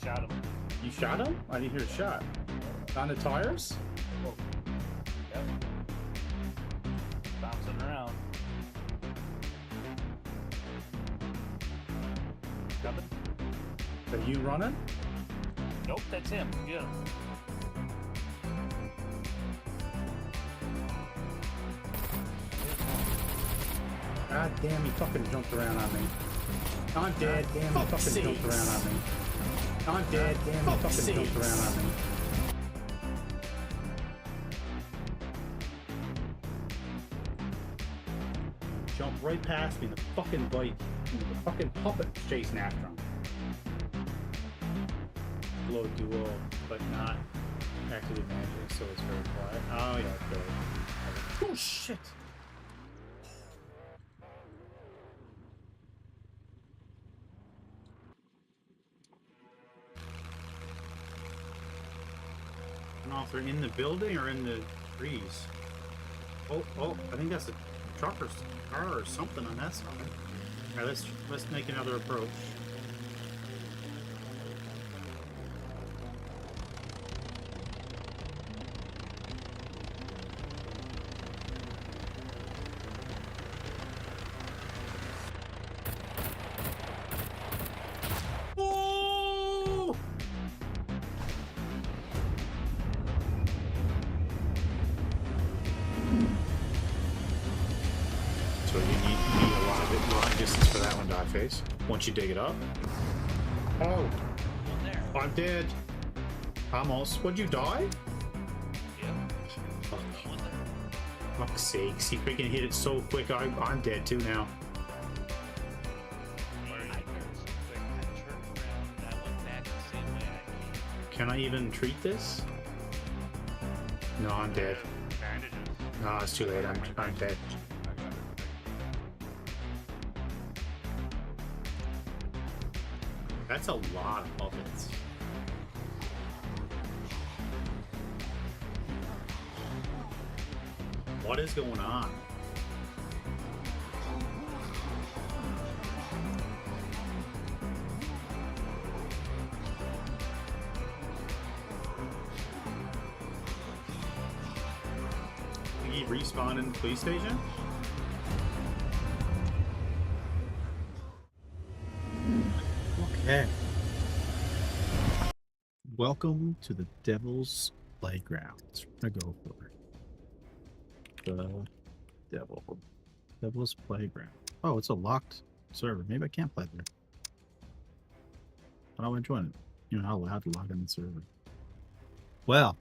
shot him. You shot him? I didn't hear a shot. On the tires? Oh. Yep. Bouncing around. Coming? Are you running? Nope, that's him. Get him. God damn, he fucking jumped around on me. I'm dead. Damn, he fucking jumped around on me. I'm dead. Damn, he fucking jumped around on me. Jumped right past me. The fucking bike. The fucking puppet's chasing after him. Low duo, but not actively managing, so it's very quiet. Oh yeah, okay. Oh shit! I don't know if they're in the building or in the trees. Oh, I think that's a truck or car or something on that side. Alright, let's make another approach. Face once you dig it up. Oh, I'm dead. Almost. Would you die? Yeah. Fuck's sakes, he freaking hit it so quick. I'm dead too now. Can I even treat this? No, I'm dead. No, it's too late. I'm dead. That's a lot of puppets. What is going on? We respawn in the police station? Okay. Welcome to the Devil's Playground. We're gonna go for the Devil's Playground. Oh, it's a locked server. Maybe I can't play there. But I want to join it. You're not allowed to log in the server. Well.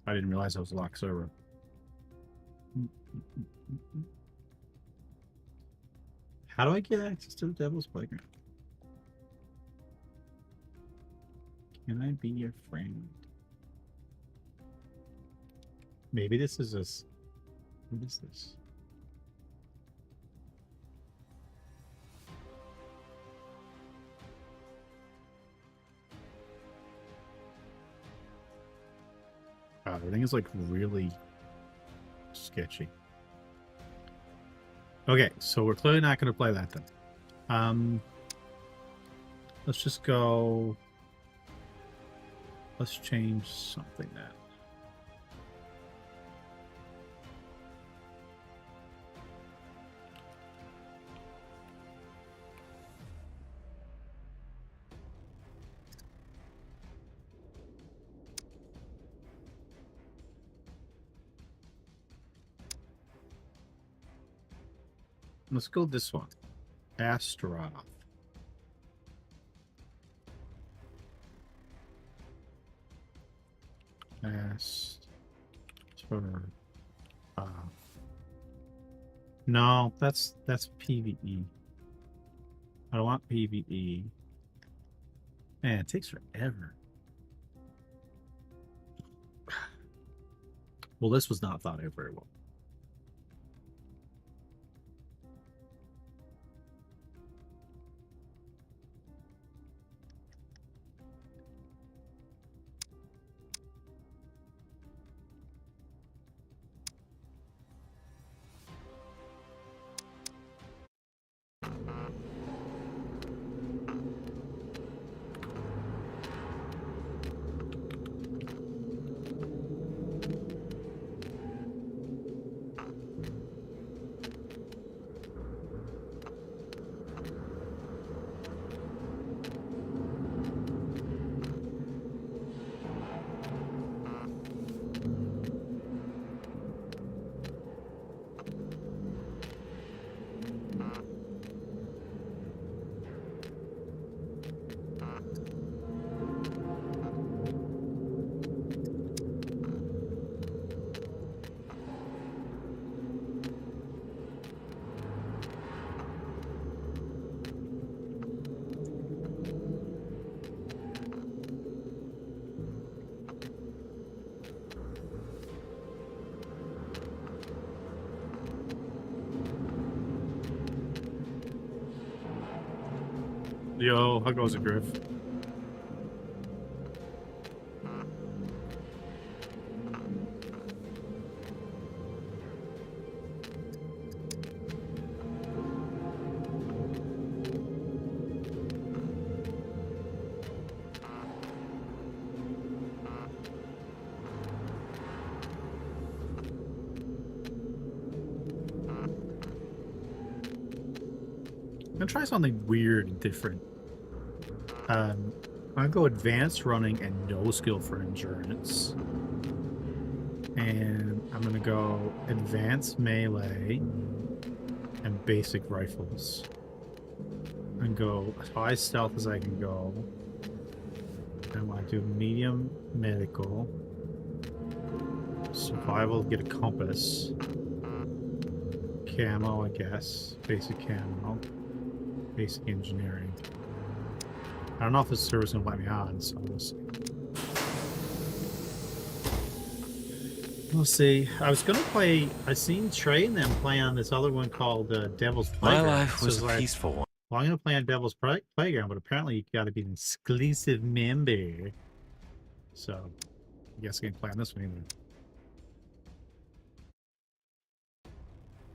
I didn't realize I was a locked server. How do I get access to the Devil's Playground? Can I be your friend? Maybe this is this. What is this? Everything is like really sketchy. Okay, so we're clearly not going to play that then. Let's just go. Let's change something then. Let's go this one. Astaroth. No, that's PvE. I don't want PvE. Man, it takes forever. Well, this was not thought out very well. Yo, how goes it, Griff? I'm gonna try something weird and different. I'm gonna go advanced running and no skill for endurance. And I'm gonna go advanced melee and basic rifles. And go as high stealth as I can go. I want to do medium medical. Survival, get a compass. Camo, I guess. Basic camo. Basic engineering. I don't know if this server's gonna let me on, so we'll see. We'll see. I was gonna play. I seen Trey and them play on this other one called Devil's Playground. My life So was it's a like, peaceful one. well, I'm gonna play on Devil's Playground, but apparently you got to be an exclusive member. So I guess I can play on this one either.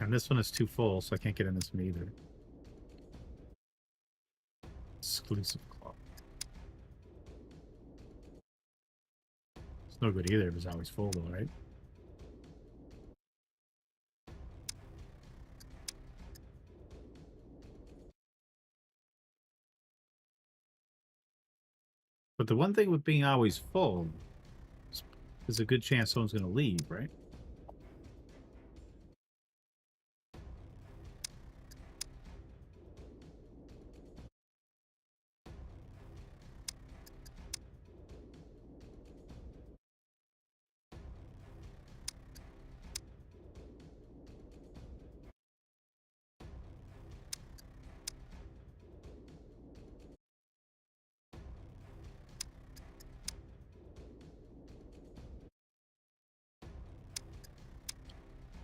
And this one is too full, so I can't get in this one either. Exclusive club. It's no good either if it's always full though, right? But the one thing with being always full is there's a good chance someone's going to leave, right?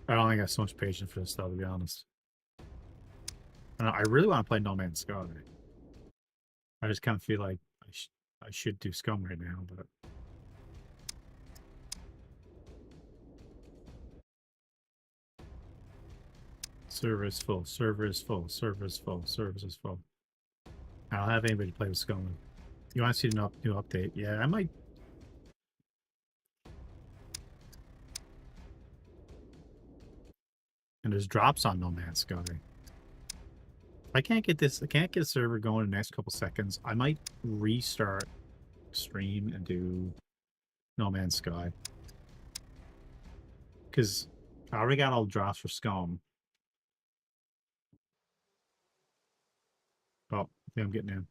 I don't think I have so much patience for this though, to be honest. I really want to play No Man's Sky. I just kind of feel like I should do Scum right now, but server is full, server is full, server is full, server is full. I don't have anybody to play with Scum with. You want to see the new update? Yeah, I might. And there's drops on No Man's Sky. If I can't get this, I can't get a server going in the next couple seconds, I might restart stream and do No Man's Sky. Because I already got all the drops for Scum. Oh, I think I'm getting in.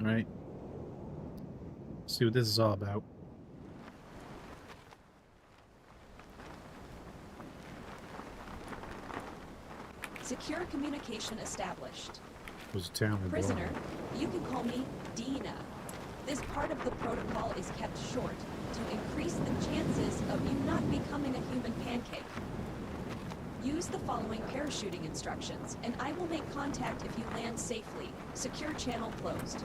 All right. See what this is all about. Secure communication established. Was a town we're Prisoner, going. you can call me Dina. This part of the protocol is kept short to increase the chances of you not becoming a human pancake. Use the following parachuting instructions, and I will make contact if you land safely. Secure channel closed.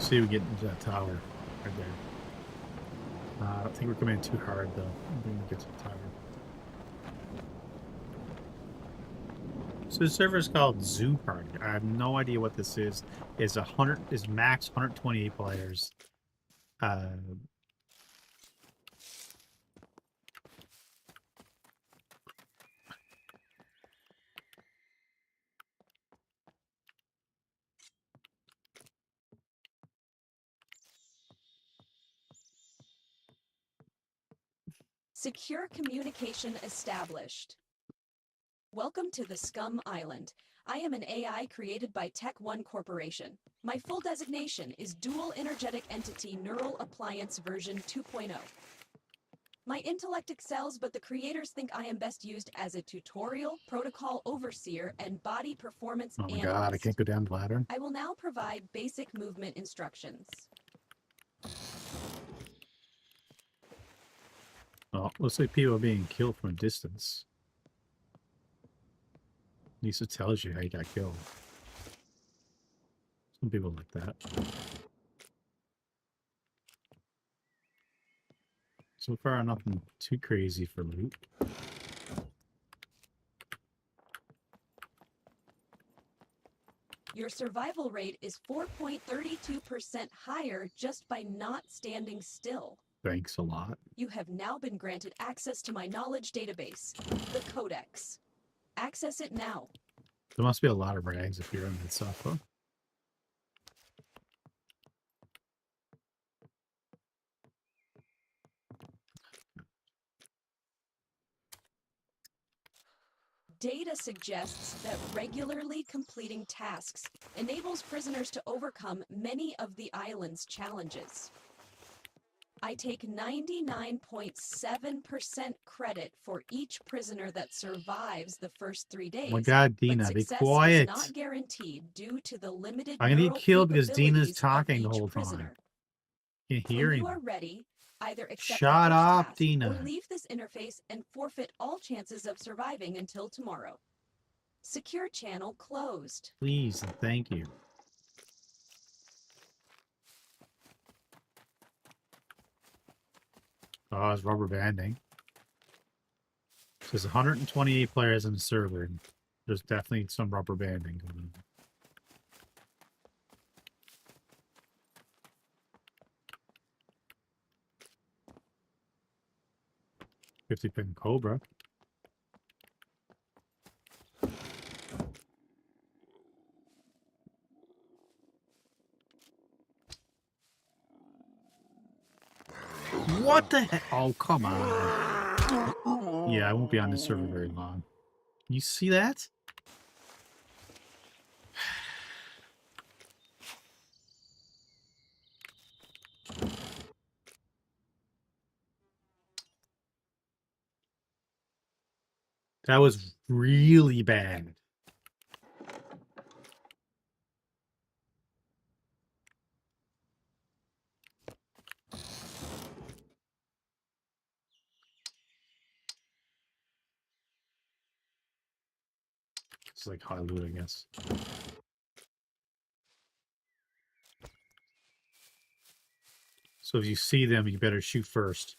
See, we get into that tower right there. I don't think we're coming in too hard though. I think we get to the tower. So the server is called Zoo Party. I have no idea what this is. It's max 128 players. Secure communication established. Welcome to the Scum Island. I am an AI created by Tech One Corporation. My full designation is Dual Energetic Entity Neural Appliance version 2.0. My intellect excels, but the creators think I am best used as a tutorial, protocol overseer, and body performance Oh my analyst. god, I can't go down the ladder. I will now provide basic movement instructions. Oh, looks like people are being killed from a distance. At least it tells you how you got killed. Some people like that. So far, nothing too crazy for loot. Your survival rate is 4.32% higher just by not standing still. Thanks a lot. You have now been granted access to my knowledge database, the Codex. Access it now. There must be a lot of rags if you're in that stuff, huh? Data suggests that regularly completing tasks enables prisoners to overcome many of the island's challenges. I take 99.7% credit for each prisoner that survives the first 3 days. Oh my god, Dina, but be success quiet. is not guaranteed due to the limited I'm gonna get neural killed because Dina's capabilities of talking the each whole time. prisoner. Can't hear When you him. are ready, either accept the Shut first up, task Dina. or leave this interface and forfeit all chances of surviving until tomorrow. Secure channel closed. Please and thank you. Oh, it's rubber banding. There's 128 players in the server. There's definitely some rubber banding going on. $50 Cobra. What the heck? Oh, come on. Yeah, I won't be on this server very long. You see that? That was really bad. It's like high loot, I guess. So if you see them, you better shoot first.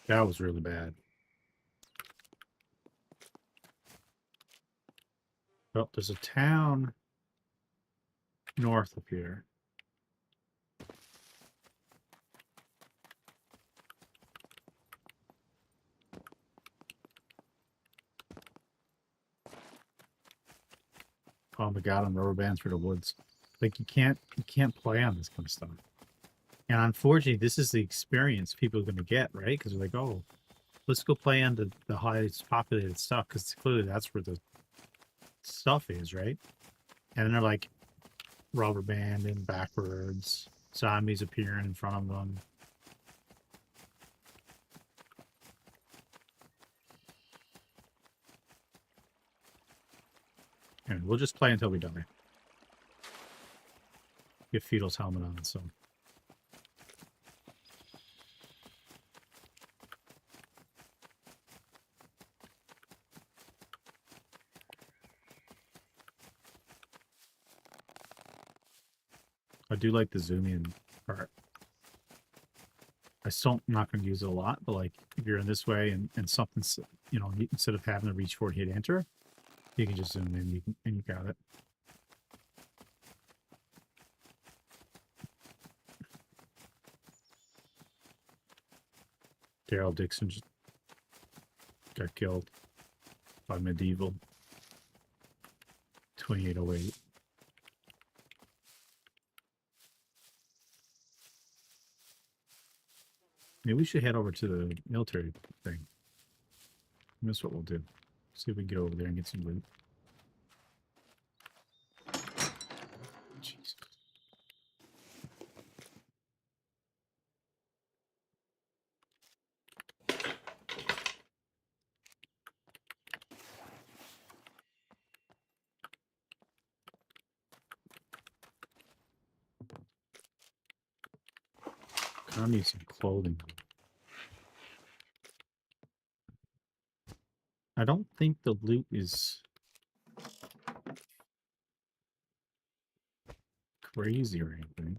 That was really bad. Oh, there's a town north of here. Oh my god, I'm rubber bands for the woods. Like you can't play on this kind of stuff. And unfortunately, this is the experience people are going to get, right? Because they're like, oh, let's go play on the highest populated stuff because clearly that's where the stuff is, right? And then they're like rubber banding backwards, zombies appearing in front of them. And we'll just play until we die. Get Fetal's helmet on, so. I do like the zoom in part. I still am not going to use it a lot, but like if you're in this way and something's, you know, instead of having to reach for it, hit enter, you can just zoom in and you got it. Daryl Dixon just got killed by medieval 2808. Maybe we should head over to the military thing. That's what we'll do. See if we can get over there and get some loot. Jesus. I need some clothing. I don't think the loot is crazy or anything.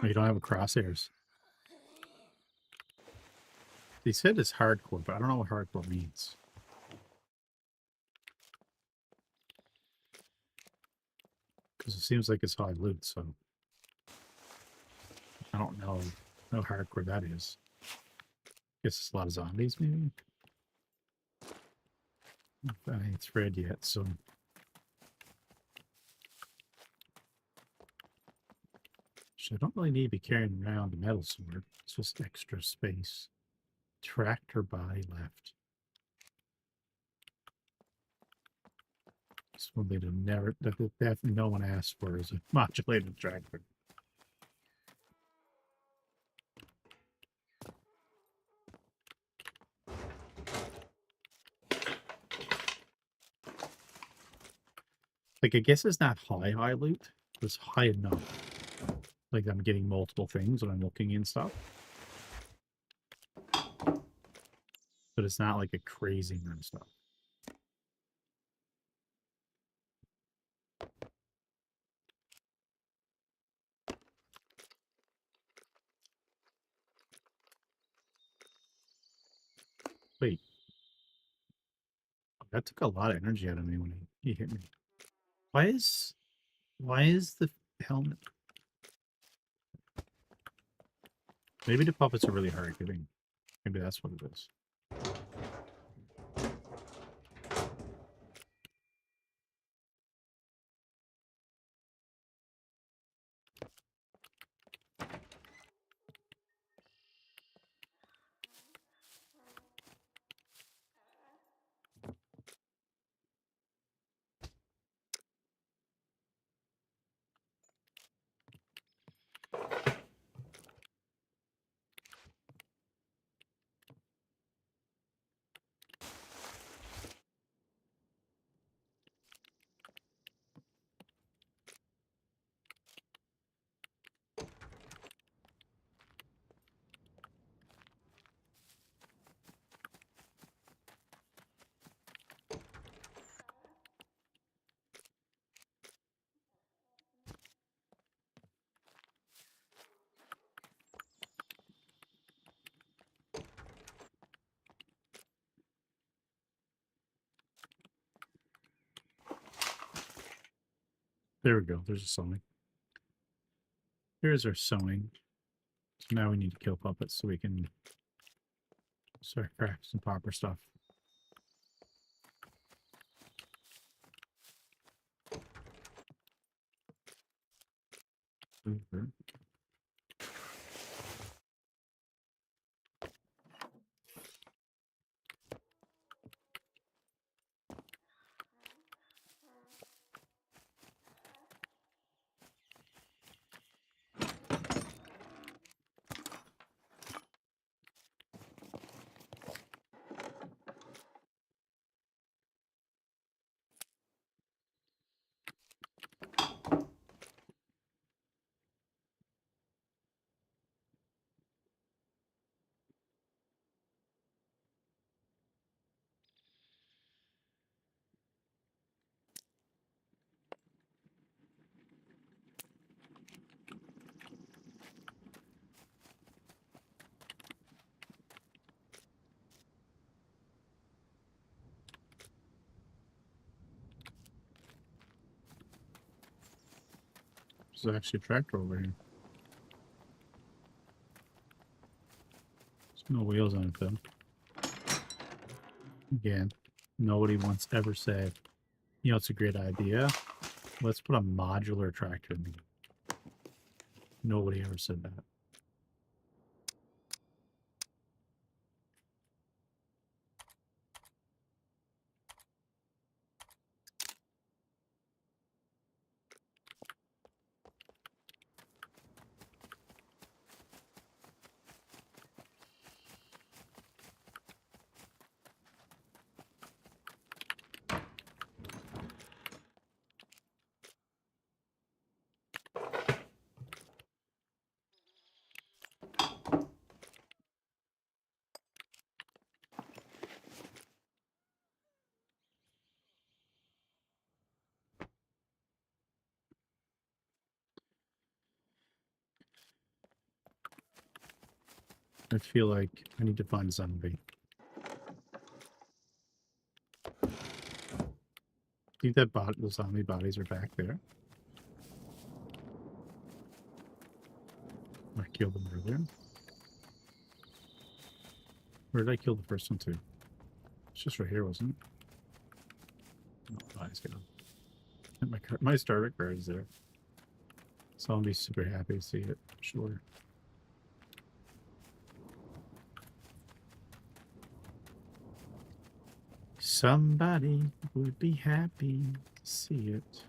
Oh, you don't have a crosshairs. They said it's hardcore, but I don't know what hardcore means. Because it seems like it's high loot, so I don't know how hardcore that is. Guess it's a lot of zombies, maybe? I ain't it's red yet, so I don't really need to be carrying around a metal sword. It's just extra space. Tractor body left. This one they'd have never, that no one asked for is a modulated tractor. Like, I guess it's not high loot. It's high enough. Like, I'm getting multiple things when I'm looking and stuff. But it's not like a crazy amount of stuff. Wait. That took a lot of energy out of me when he hit me. Why is the helmet? Maybe the puppets are really hard hitting. Maybe that's what it is. There we go. There's a sewing. Here's our sewing. So now we need to kill puppets so we can start crafting some proper stuff. Mhm. There's actually a tractor over here. There's no wheels on it though. Again, nobody once ever said, you know, it's a great idea. Let's put a modular tractor in the game. Nobody ever said that. I feel like I need to find zombie. Think that the zombie bodies are back there. I killed them earlier. Where did I kill the first one to? It's just right here, wasn't it? Oh, bodies gone. My starter card is there. So I'll be super happy to see it. Sure. Somebody would be happy to see it.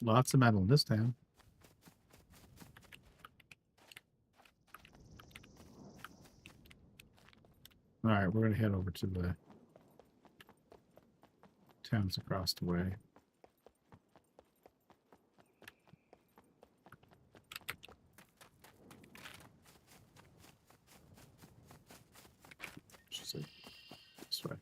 Lots of metal in this town. Alright, we're gonna head over to the towns across the way. Should say this way.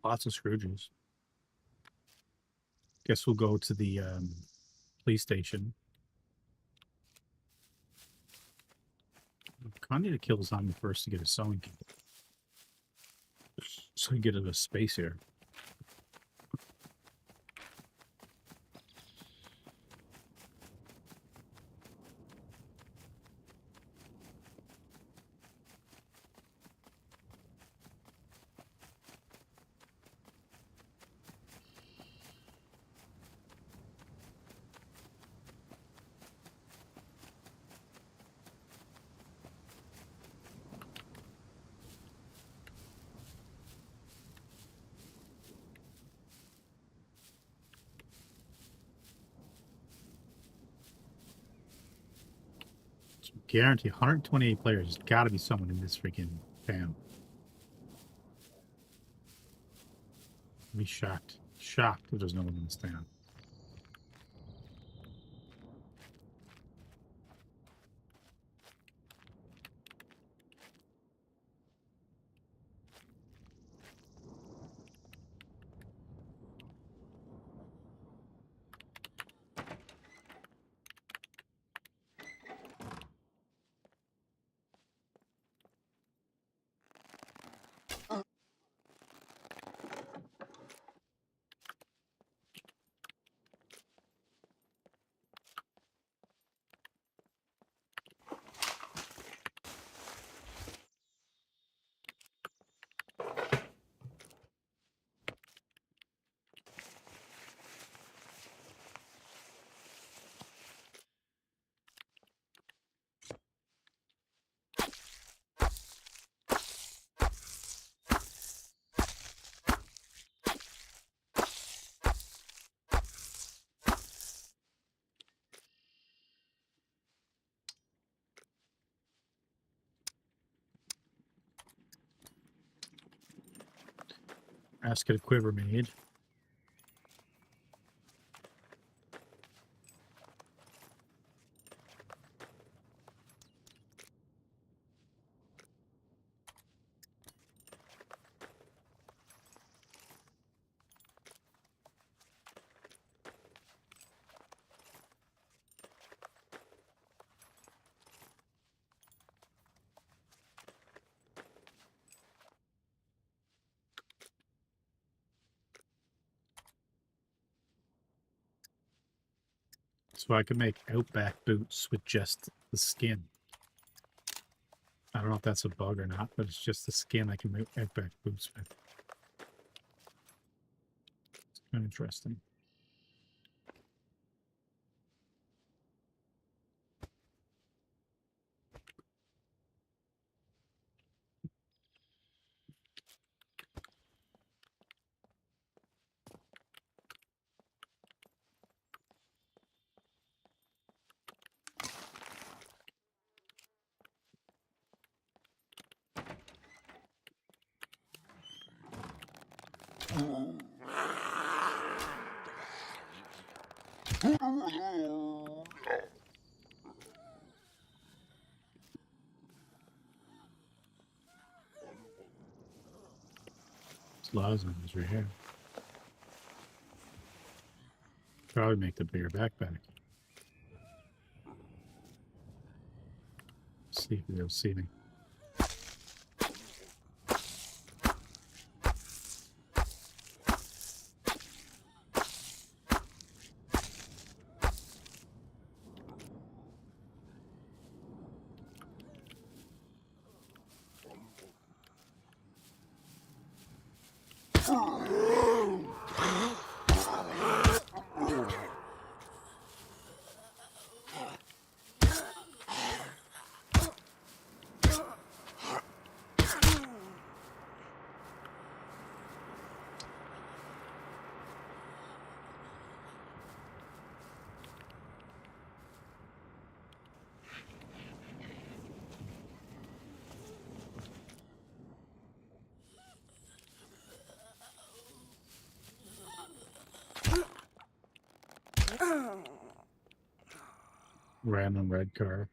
Lots of Scrooges. Guess we'll go to the police station. I need to kill the zombie first to get a sewing kit. So we get a space here. guarantee 128 players. There's got to be someone in this freaking town. I'd be shocked. Shocked if there's no one in this town. Ask it a quiver made. So I can make Outback boots with just the skin. I don't know if that's a bug or not, but it's just the skin I can make Outback boots with. It's kind of interesting. It's a lot of zombies right here. Probably make the bigger backpack. See if they'll see me. Random red car.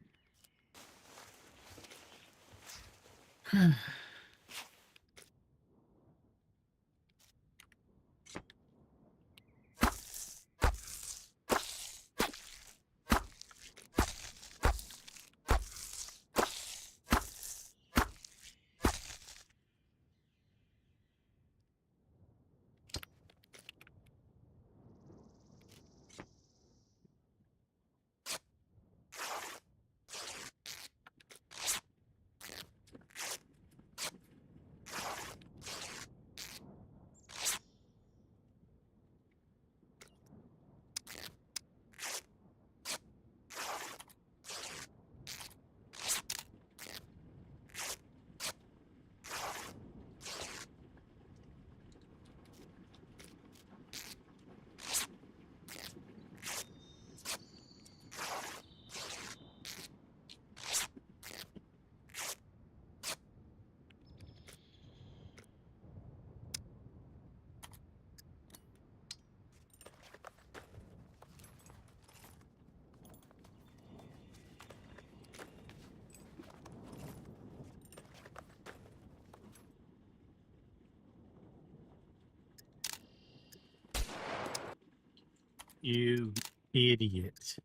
You idiot.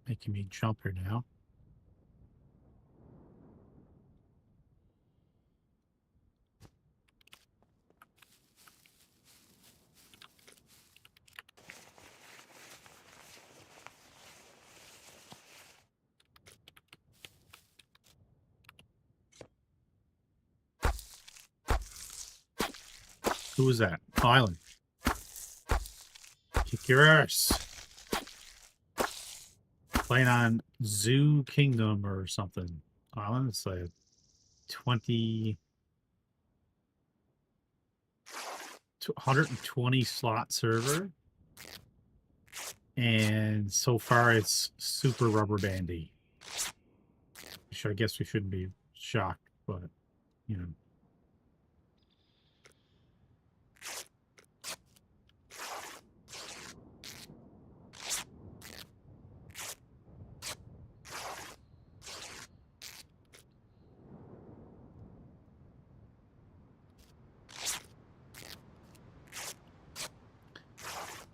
Making me jump here now. Who was that? Island. Kick your ass. Playing on Zoo Kingdom or something. Island. It's like 20... 120 slot server. And so far it's super rubber bandy. Which I guess we shouldn't be shocked, but, you know.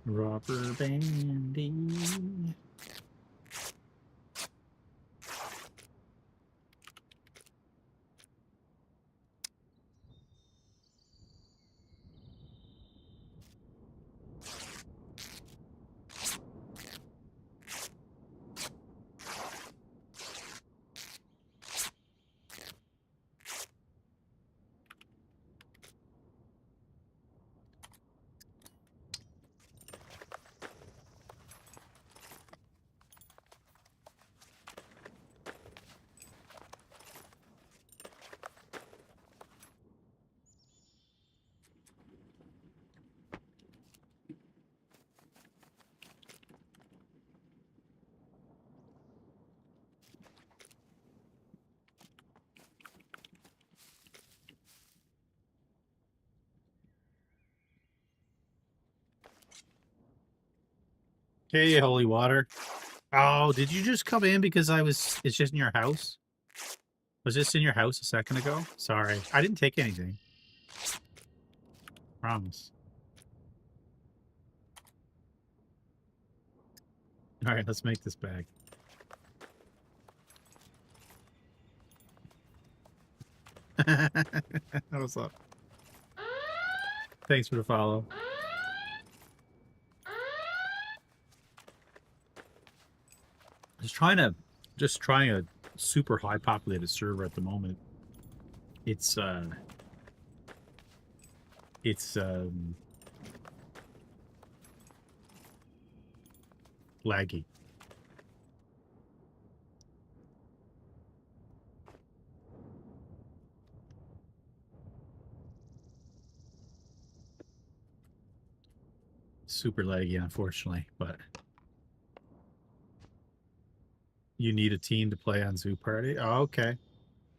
Rubber bandy. Hey, holy water. Oh, did you just come in because it's just in your house? Was this in your house a second ago? Sorry. I didn't take anything. Promise. Alright, let's make this bag. What's up? Thanks for the follow. Just trying a super high populated server at the moment. It's laggy. Super laggy, unfortunately, but you need a team to play on Zoo Party. Oh, okay.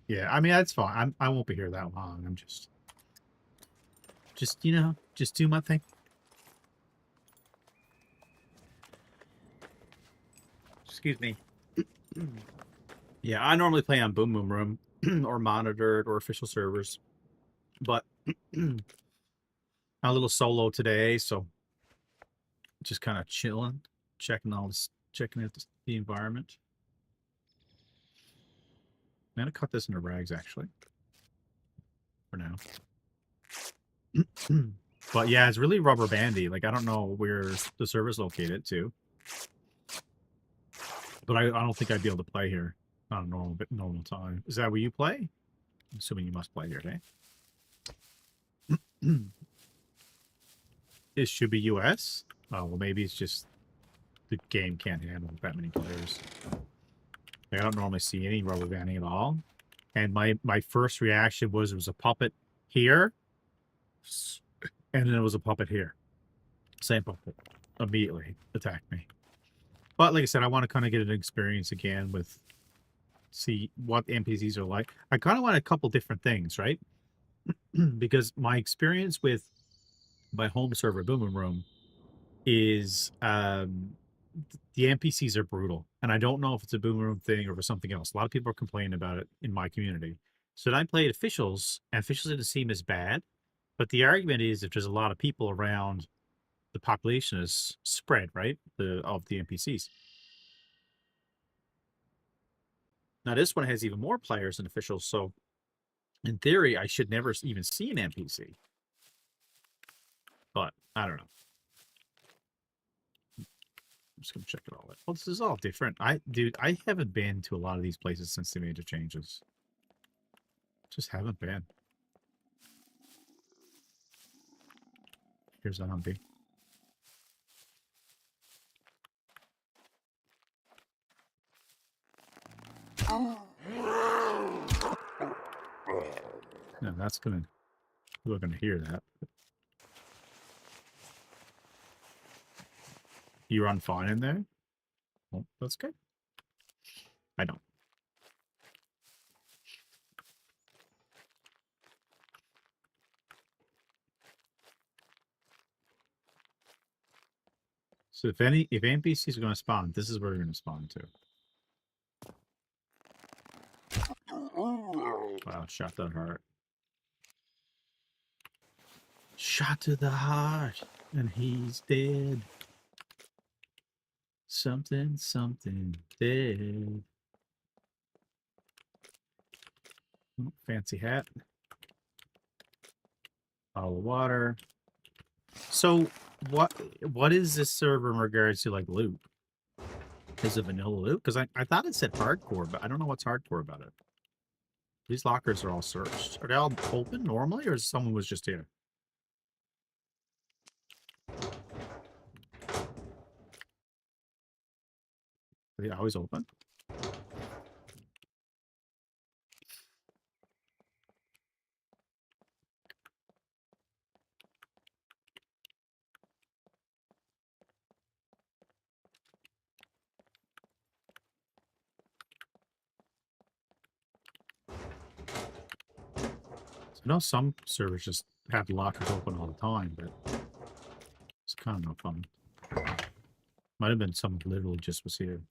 Yeah, I mean that's fine. I won't be here that long. I'm just you know, just do my thing. Excuse me. Yeah, I normally play on Boom Boom Room or monitored or official servers, but I'm a little solo today, so just kind of chilling, checking out the environment. I'm gonna cut this into rags actually for now. But yeah, it's really rubber bandy. Like I don't know where the server's located too, but I don't think I'd be able to play here on a normal time. Is that where you play? I'm assuming you must play here, eh? It should be US. Oh well, maybe it's just the game can't handle that many players. Like, I don't normally see any rubber banding at all. And my first reaction was it was a puppet here, and then it was a puppet here. Same puppet. Immediately attacked me. But like I said, I want to kind of get an experience again with see what the NPCs are like. I kind of want a couple different things, right? Because my experience with my home server, Boom Boom Room, is the NPCs are brutal. And I don't know if it's a Boom Room thing or for something else. A lot of people are complaining about it in my community. So then I played Officials, and Officials didn't seem as bad. But the argument is if there's a lot of people around, the population is spread, right? Of the NPCs. Now this one has even more players and officials, so in theory, I should never even see an NPC. But I don't know. I'm just gonna check it all out. Well, this is all different. Dude, I haven't been to a lot of these places since they made the changes. Just haven't been. Here's a Humvee. No, that's gonna. We're gonna hear that. You run fine in there? Well, that's good. I don't. So if NPCs are gonna spawn, this is where they're gonna spawn to. Wow, shot to the heart. Shot to the heart, and he's dead. Something dead. Oh, fancy hat. Bottle of water. So what is this server in regards to like loot? Is it vanilla loot? Because I thought it said hardcore, but I don't know what's hardcore about it. These lockers are all searched. Are they all open normally, or is someone was just here? Are they always open? I know some servers just have lockers open all the time, but it's kind of no fun. Might have been someone literally just was here.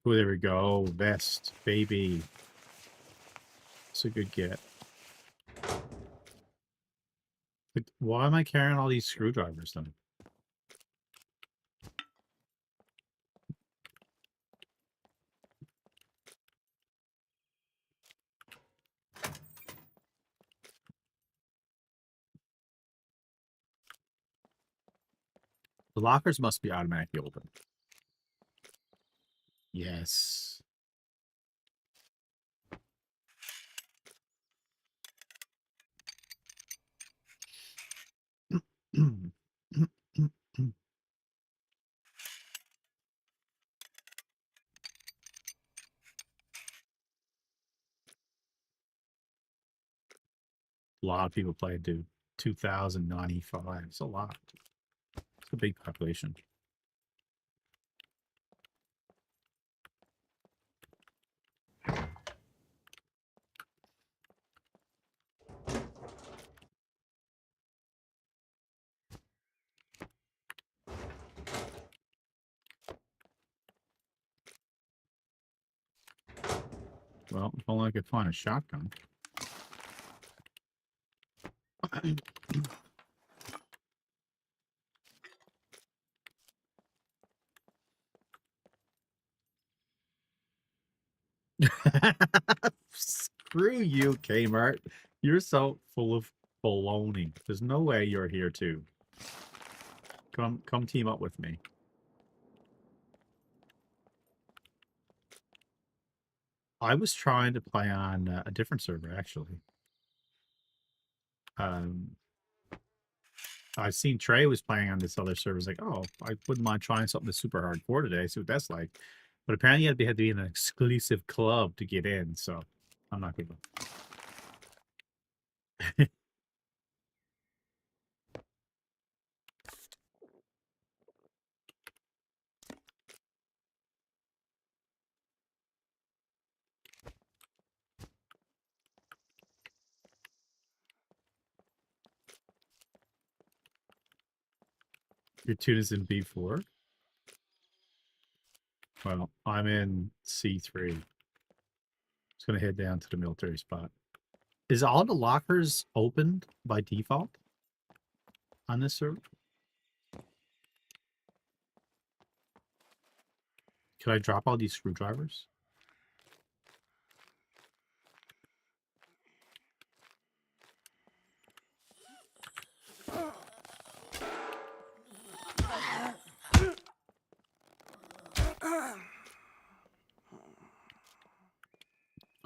Oh, there we go. Vest, baby. It's a good get. But why am I carrying all these screwdrivers then? The lockers must be automatically open. Yes. A lot of people play, dude. 2,095. It's a lot. It's a big population. Well, if only I could find a shotgun. Screw you, Kmart. You're so full of baloney. There's no way you're here too. Come team up with me. I was trying to play on a different server actually. I've seen Trey was playing on this other server. It's like, oh, I wouldn't mind trying something that's super hardcore today. See what that's like. But apparently, you had to be in an exclusive club to get in. So I'm not gonna. Your tune is in B4. Well, I'm in C3. Just gonna head down to the military spot. Is all the lockers opened by default on this server? Could I drop all these screwdrivers?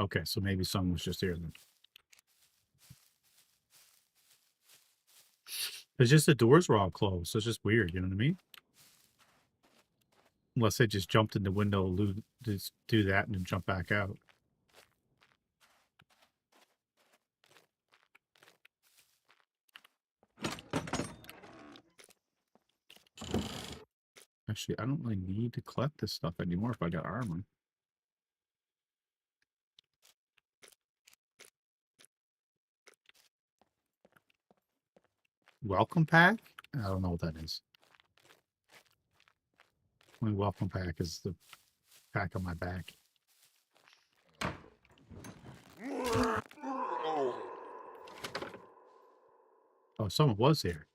Okay, so maybe someone was just here then. It's just the doors were all closed, so it's just weird, you know what I mean? Unless they just jumped in the window, just do that, and then jump back out. Actually, I don't really need to collect this stuff anymore if I got armor. Welcome pack? I don't know what that is. My welcome pack is the pack on my back. Oh, someone was here.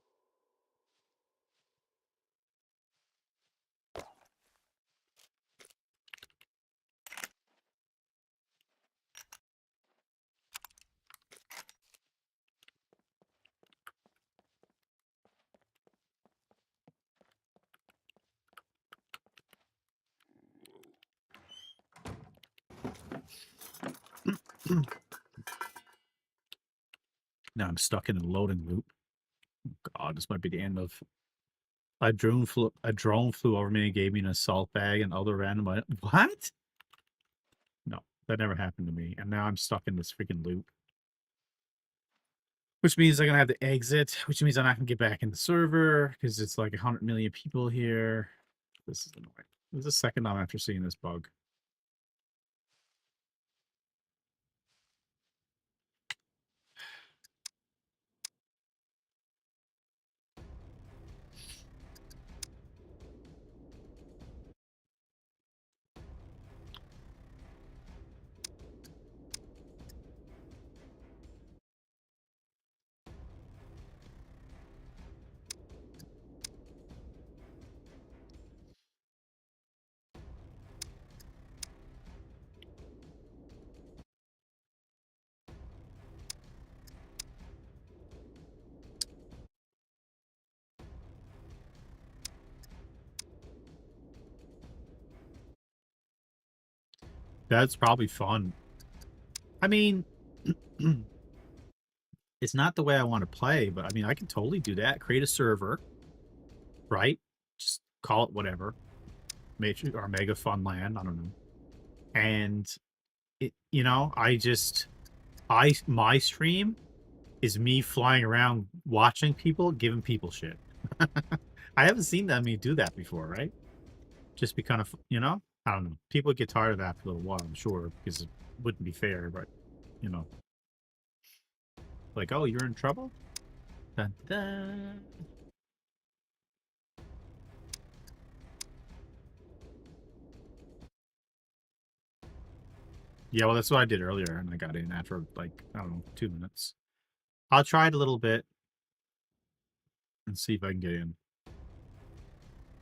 Now I'm stuck in a loading loop. Oh God, this might be the end of. A drone flew over me and gave me an assault bag and other random. What? No, that never happened to me. And now I'm stuck in this freaking loop. Which means I'm gonna have to exit, which means I'm not gonna get back in the server because it's like 100 million people here. This is annoying. This is the second time after seeing this bug. That's probably fun. I mean, it's not the way I want to play, but I mean, I can totally do that. Create a server, right? Just call it whatever. Matrix or Mega Fun Land, I don't know. And it, my stream is me flying around watching people, giving people shit. I haven't seen me do that before, right? Just be kind of, I don't know. People get tired of that after a little while, I'm sure, because it wouldn't be fair, but, like, oh, you're in trouble? Dun, dun. Yeah, well, that's what I did earlier, and I got in after, like, I don't know, 2 minutes. I'll try it a little bit and see if I can get in.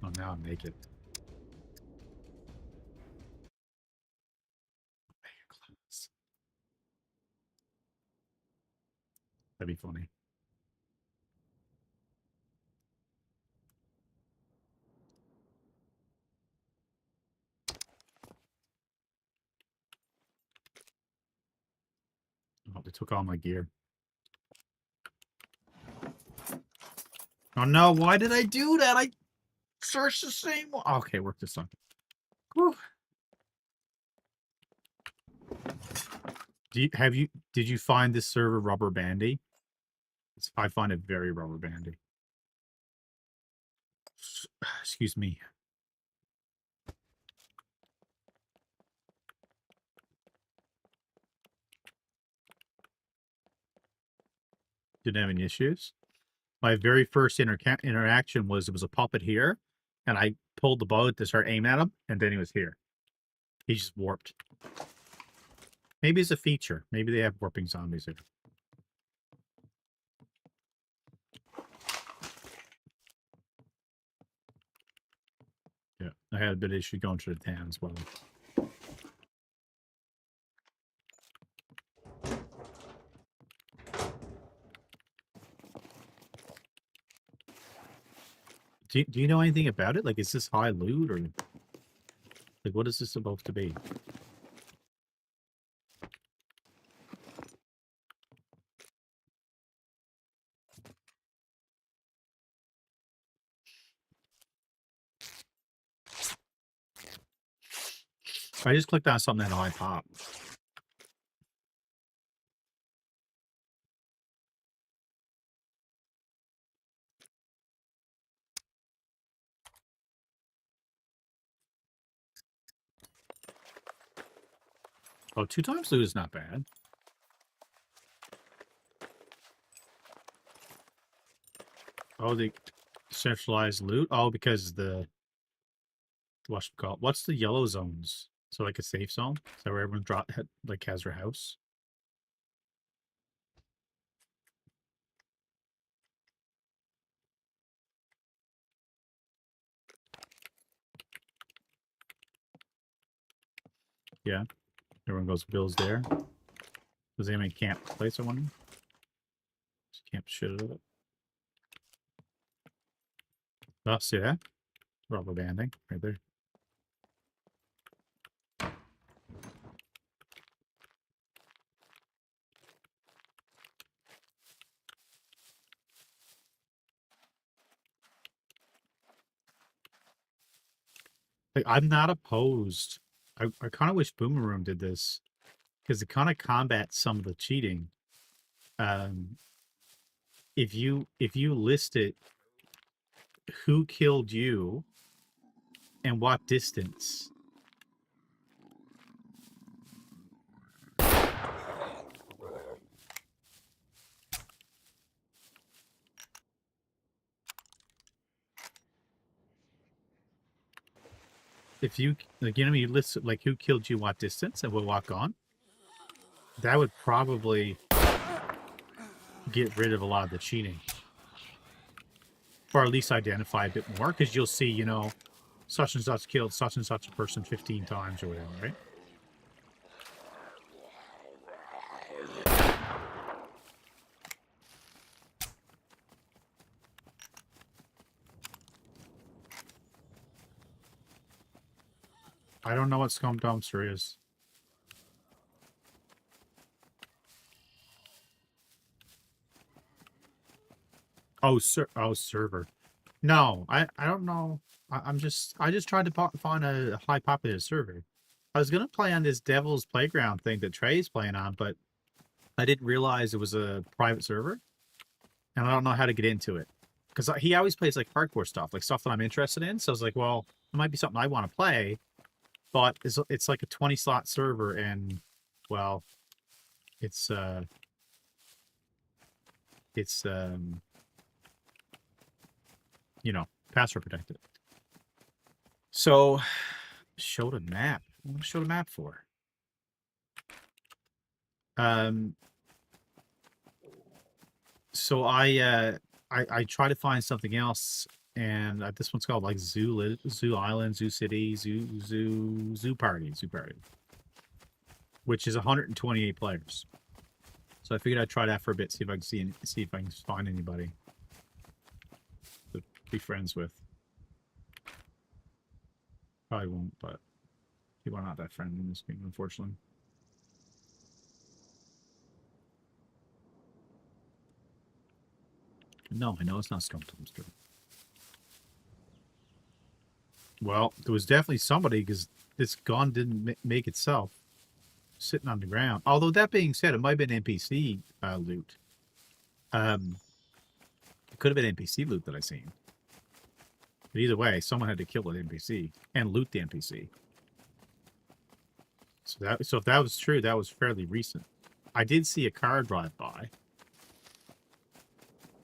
Oh, now I'm naked. That'd be funny. Oh, they took all my gear. Oh no, why did I do that? I searched the same one. Okay, work this time. Whew. Did you find this server rubber bandy? I find it very rubber bandy. Excuse me. Didn't have any issues? My very first interaction was it was a puppet here, and I pulled the bow to start aiming at him, and then he was here. He just warped. Maybe it's a feature. Maybe they have warping zombies here. Yeah, I had a bit of issue going to the town as well. Do you know anything about it? Like, is this high loot or like what is this supposed to be? I just clicked on something that high pop. Oh, 2 times loot is not bad. Oh, the centralized loot. Oh, because the whatchamacallit. What's the yellow zones? So like a safe zone? Is that where everyone like has their house? Yeah. Everyone goes Bill's there. Does anyone camp place, I wonder? Just camp shit out of it. Oh, see that? Rubber banding right there. Like, I'm not opposed. I kind of wish Boomerang did this because it kind of combats some of the cheating. If you list it, who killed you and what distance. If you like, you know, you list like who killed you, what distance, and will walk on. That would probably get rid of a lot of the cheating, or at least identify a bit more, because you'll see, you know, such and such killed such and such a person 15 times or whatever, right? I don't know what Scum Dumpster is. Oh, server. No, I don't know. I just tried to find a high populated server. I was gonna play on this Devil's Playground thing that Trey's playing on, but I didn't realize it was a private server, and I don't know how to get into it because he always plays like hardcore stuff, like stuff that I'm interested in. So I was like, well, it might be something I want to play, but it's like a 20 slot server, and well, it's you know, password protected. So, show the map. What to show the map for? So I try to find something else, and this one's called like Zoo Island, Zoo City, Zoo Party, which is 128 players. So I figured I'd try that for a bit, see if I can see if I can find anybody to be friends with. Probably won't, but people are not that friendly in this game, unfortunately. No, I know it's not Scum Dumpster. Well, there was definitely somebody, because this gun didn't make itself, sitting on the ground. Although that being said, it might have been NPC loot. It could have been NPC loot that I seen. But either way, someone had to kill an NPC and loot the NPC. So if that was true, that was fairly recent. I did see a car drive by.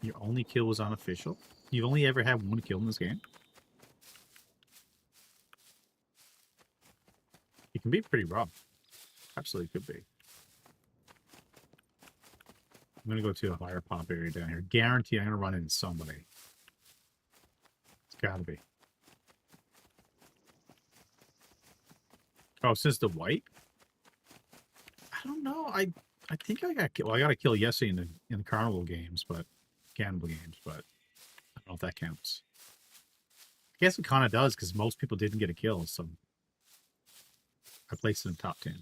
Your only kill was unofficial? You've only ever had one kill in this game? It can be pretty rough. Absolutely could be. I'm gonna go to a higher pop area down here. Guarantee I'm gonna run into somebody. It's gotta be. Oh, since the white? I don't know. I think I got killed. Well, I got a kill yesterday in the carnival games, but cannibal games, but I don't know if that counts. I guess it kind of does because most people didn't get a kill, so I placed it in top 10.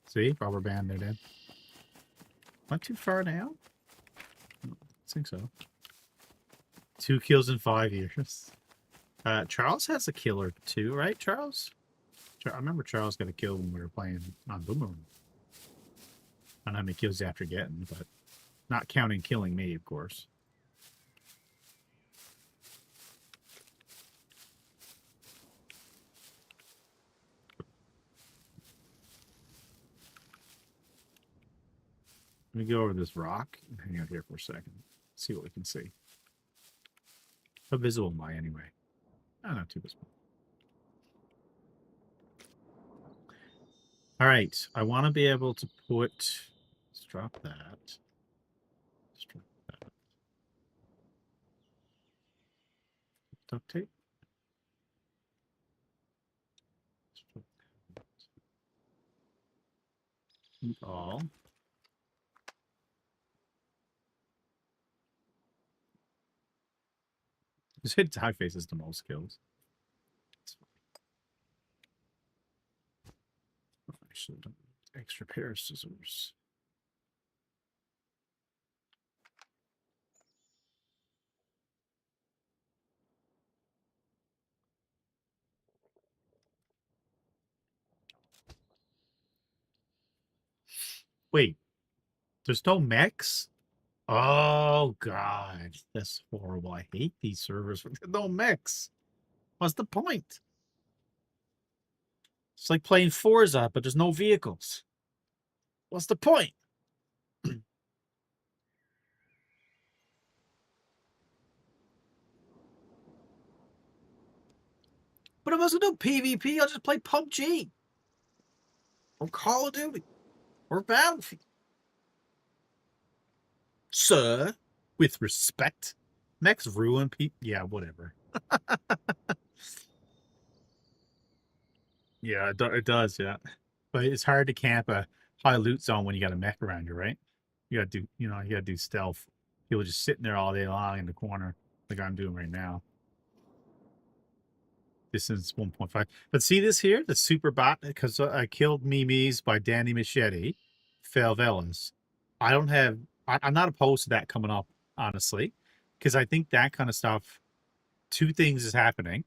See, rubber band, they're dead. Not too far now. I think so. 2 kills in 5 years. Charles has a killer too, right, Charles? I remember Charles got a kill when we were playing on Boomerang. I don't know how many kills after getting, but not counting killing me, of course. Let me go over this rock and hang out here for a second. See what we can see. How visible am I anyway? Oh, not too visible. All right. I want to be able to put... Let's drop that. Let's drop that. Duct tape. Let's drop that. Keep all. Just hit die faces the most kills. I should have done extra pair of scissors. Wait, there's no mechs? Oh god, that's horrible. I hate these servers with no mechs. What's the point? It's like playing Forza, but there's no vehicles. What's the point? But if I was gonna do PvP, I'll just play PUBG. Or Call of Duty. Or Battlefield. Sir, with respect. Mechs ruin people. Yeah, whatever. Yeah, it does, yeah. But it's hard to camp a high loot zone when you got a mech around you, right? You gotta do, you gotta do stealth. People just sitting there all day long in the corner, like I'm doing right now. Distance 1.5. But see this here, the super bot, because I killed Mimi's by Danny Machete, Felvelas. I don't have, I'm not opposed to that coming up, honestly, because I think that kind of stuff, 2 things is happening.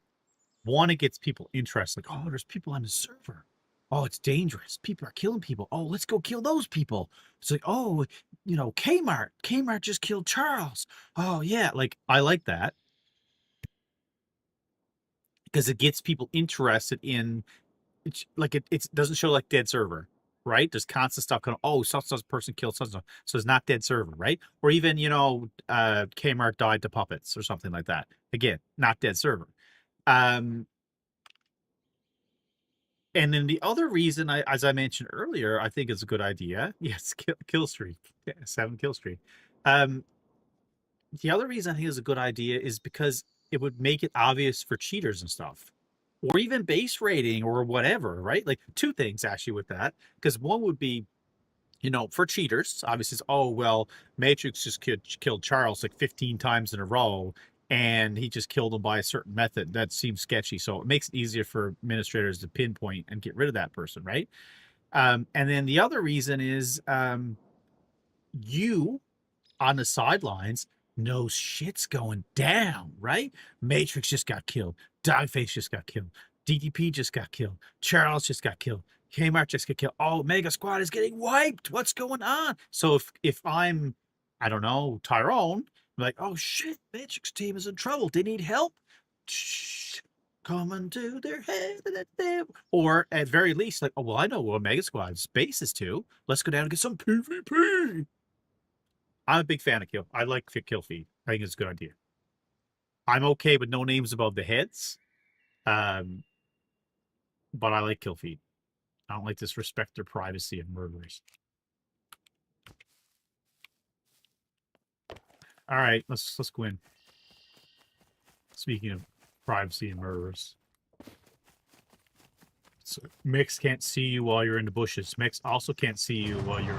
One, it gets people interested. Like, oh, there's people on the server. Oh, it's dangerous. People are killing people. Oh, let's go kill those people. It's like, oh, Kmart. Kmart just killed Charles. Oh, yeah. Like, I like that. Because it gets people interested in, it doesn't show like dead server, right? There's constant stuff kind of, oh, such person killed such. So it's not dead server, right? Or even, Kmart died to puppets or something like that. Again, not dead server. And then the other reason, as I mentioned earlier, I think it's a good idea. Yes, kill streak. Yeah, 7 kill streak. The other reason I think it's a good idea is because it would make it obvious for cheaters and stuff. Or even base rating or whatever, right? Like 2 things actually with that. Because one would be, for cheaters, obviously, it's, oh, well, Matrix just killed Charles like 15 times in a row, and he just killed him by a certain method. That seems sketchy. So it makes it easier for administrators to pinpoint and get rid of that person, right? And then the other reason is you on the sidelines knows shit's going down, right? Matrix just got killed. Dogface just got killed. DDP just got killed. Charles just got killed. Kmart just got killed. Oh, Mega Squad is getting wiped. What's going on? So if I'm, I don't know, Tyrone, I'm like, oh shit, Matrix team is in trouble. They need help. Shh. coming to their head. Or at very least, like, oh, well, I know what Mega Squad's base is to. Let's go down and get some PvP. I'm a big fan of kill. I like kill feed. I think it's a good idea. I'm okay with no names above the heads. But I like kill feed. I don't like disrespect their privacy and murderers. All right, let's go in. Speaking of privacy and murderers. So Mix can't see you while you're in the bushes. Mix also can't see you while you're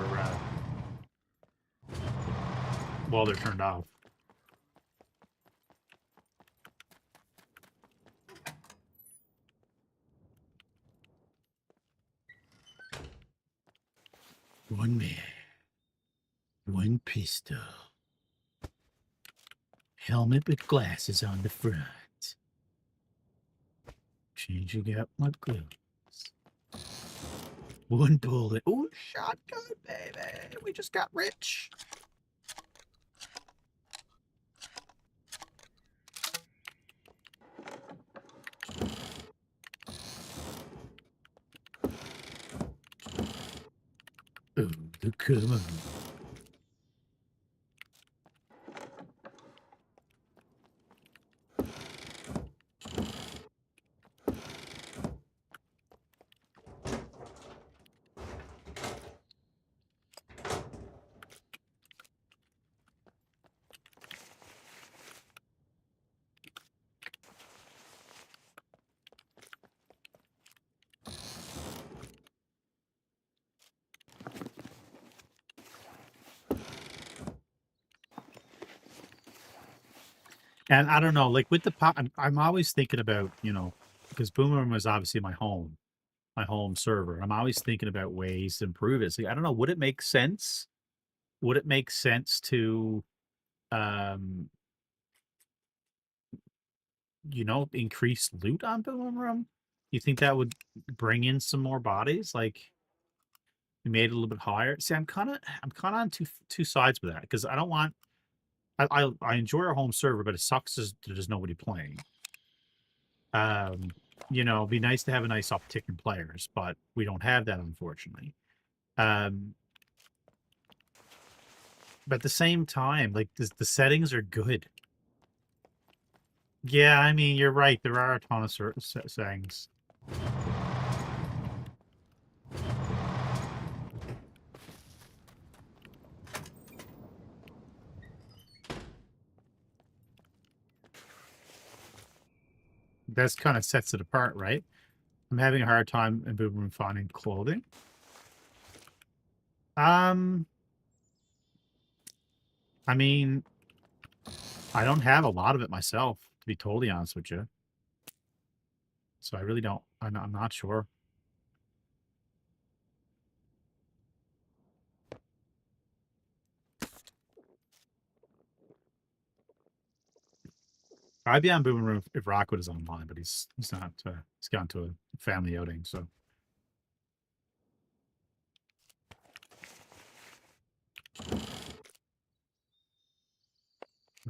while they're turned off. One man, one pistol, helmet with glasses on the front. Changing out my clothes. One bullet. Oh, shotgun, baby. We just got rich. Oh, come on. And I don't know, like with the pop, I'm always thinking about, you know, because Boomerang is obviously my home server. I'm always thinking about ways to improve it. So I don't know, would it make sense? Would it make sense to, you know, increase loot on Boomerang? You think that would bring in some more bodies? Like, you made it a little bit higher. See, I'm kind of on two sides with that because I don't want. I enjoy our home server, but it sucks as there's nobody playing. You know, it'd be nice to have a nice uptick in players, but we don't have that, unfortunately. But at the same time, like the settings are good. Yeah, I mean, you're right. There are a ton of settings. That's kind of sets it apart, right? I'm having a hard time in Boomerang finding clothing. I mean, I don't have a lot of it myself, to be totally honest with you. So I really don't. I'm not sure. I'd be on Boomerang if Rockwood is online, but he's not. He's gone to a family outing, so.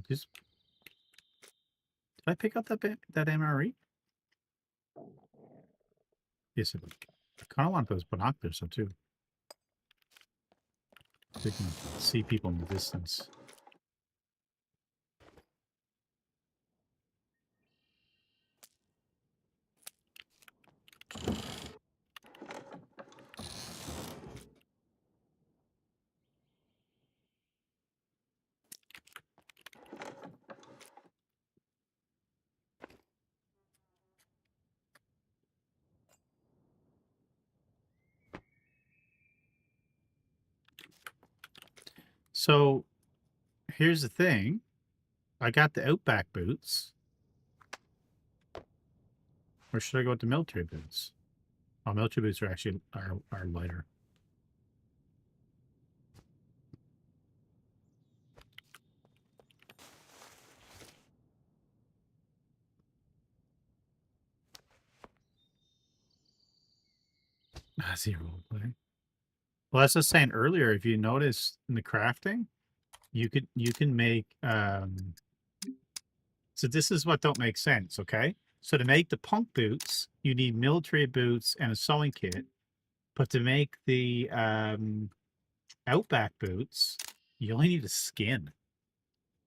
Did I pick up that MRE? Yes, I kind of want those binoculars, so too. So you can see people in the distance. So, here's the thing. I got the Outback boots. Or should I go with the military boots? Oh, military boots are actually are lighter. I see roleplay. Well, as I was saying earlier, if you notice in the crafting, you can make so this is what don't make sense, okay? So to make the punk boots, you need military boots and a sewing kit. But to make the Outback boots, you only need a skin.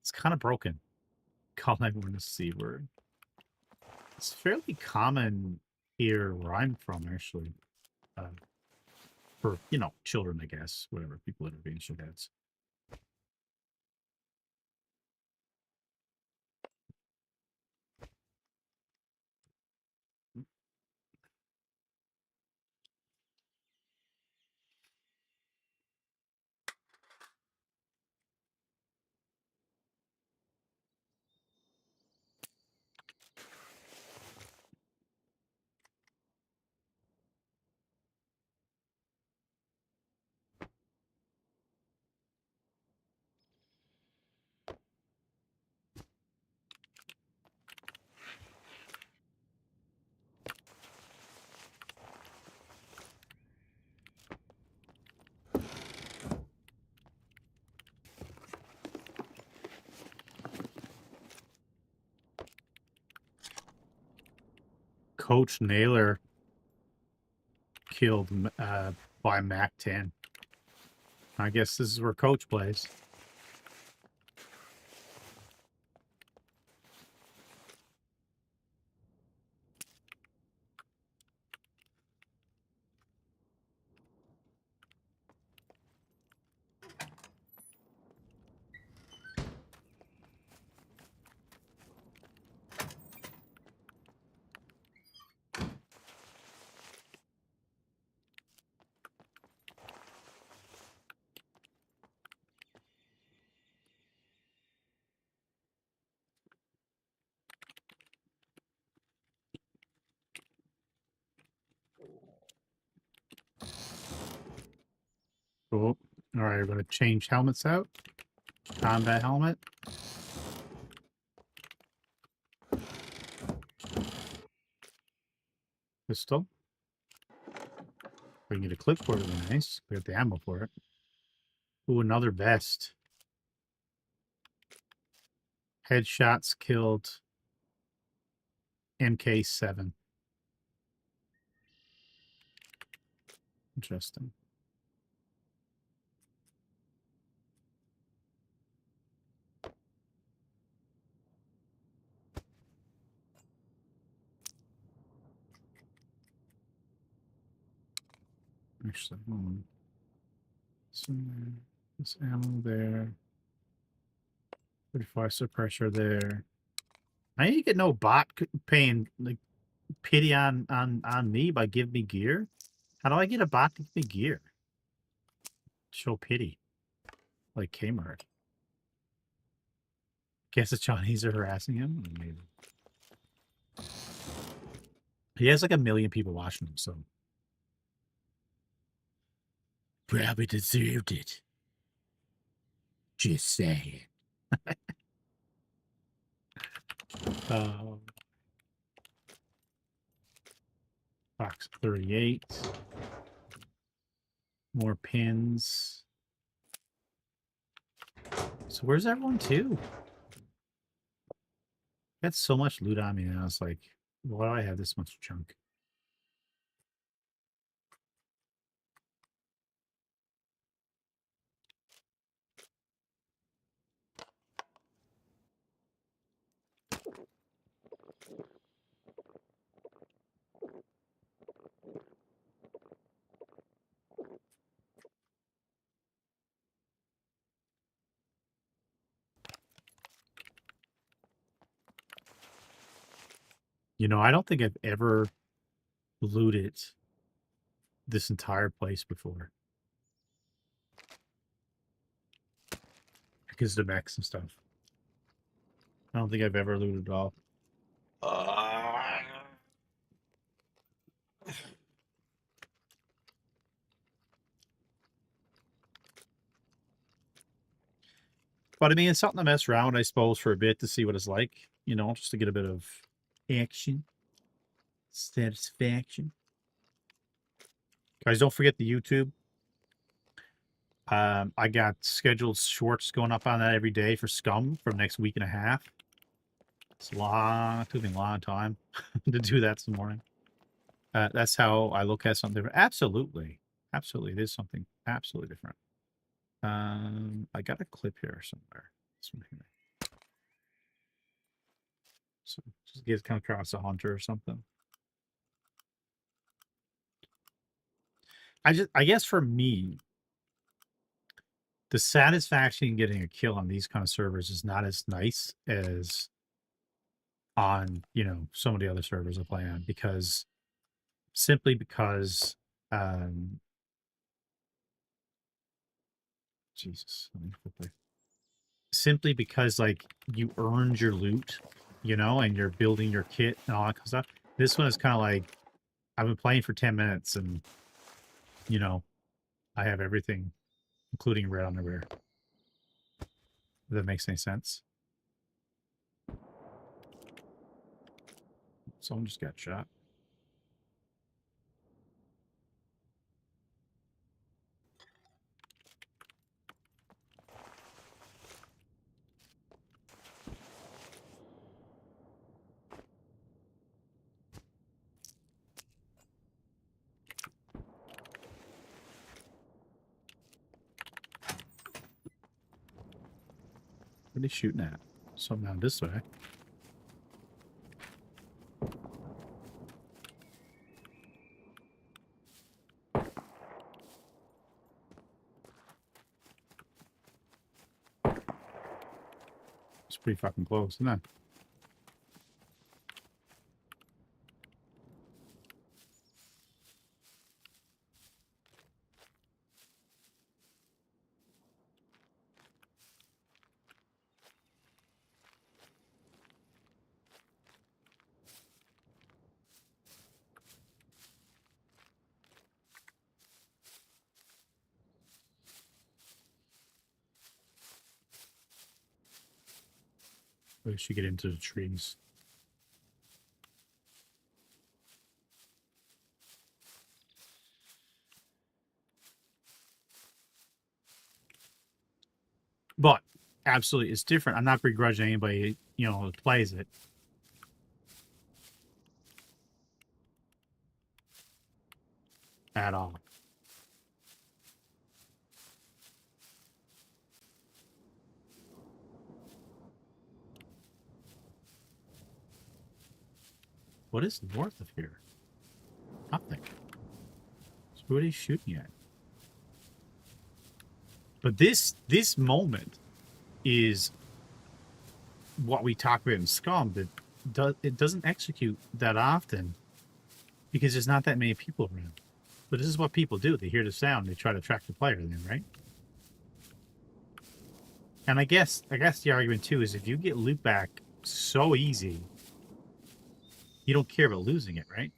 It's kind of broken. Call 911 a C word. It's fairly common here where I'm from, actually. For, you know, children, I guess. Whatever, people that are being shitheads. Coach Naylor killed by Mac 10. I guess this is where Coach plays. Cool. All right, we're going to change helmets out. Combat helmet. Pistol. We can get a clip for it, would be nice. We have the ammo for it. Ooh, another vest. Headshots killed MK7. Interesting. Actually, hold on. This ammo there. 35 suppressor there. I ain't get no bot paying like pity on me by giving me gear. How do I get a bot to give me gear? Show pity. Like Kmart. Guess the Chinese are harassing him? Maybe. He has like 1 million people watching him, so. Probably deserved it. Just saying. Box 38. More pins. So where's everyone to? Got so much loot on me now. It's like, why do I have this much junk? You know, I don't think I've ever looted this entire place before. Because of the mechs and stuff. I don't think I've ever looted at all. But I mean, it's something to mess around, I suppose, for a bit to see what it's like. You know, just to get a bit of action. Satisfaction. Guys, don't forget the YouTube. I got scheduled shorts going up on that every day for Scum for the next week and a half. It's took me a long time to do that this morning. That's how I look at something different. Absolutely. Absolutely. It is something absolutely different. I got a clip here somewhere. This one here. So just get come across a hunter or something. I guess for me, the satisfaction in getting a kill on these kind of servers is not as nice as on, some of the other servers I play on, simply because Jesus, let me quickly. Simply because like you earned your loot, and you're building your kit and all that kind of stuff. This one is kind of like I've been playing for 10 minutes and I have everything, including red underwear. If that makes any sense. Someone just got shot. What are they shooting at? Something down this way. It's pretty fucking close, isn't it? We should get into the trees. But absolutely, it's different. I'm not begrudging anybody, who plays it. At all. What is north of here? Nothing. So who are they shooting at? But this moment is what we talk about in Scum, that it doesn't execute that often because there's not that many people around. But this is what people do. They hear the sound, they try to track the player then, right? And I guess the argument too is if you get loot back so easy, you don't care about losing it, right?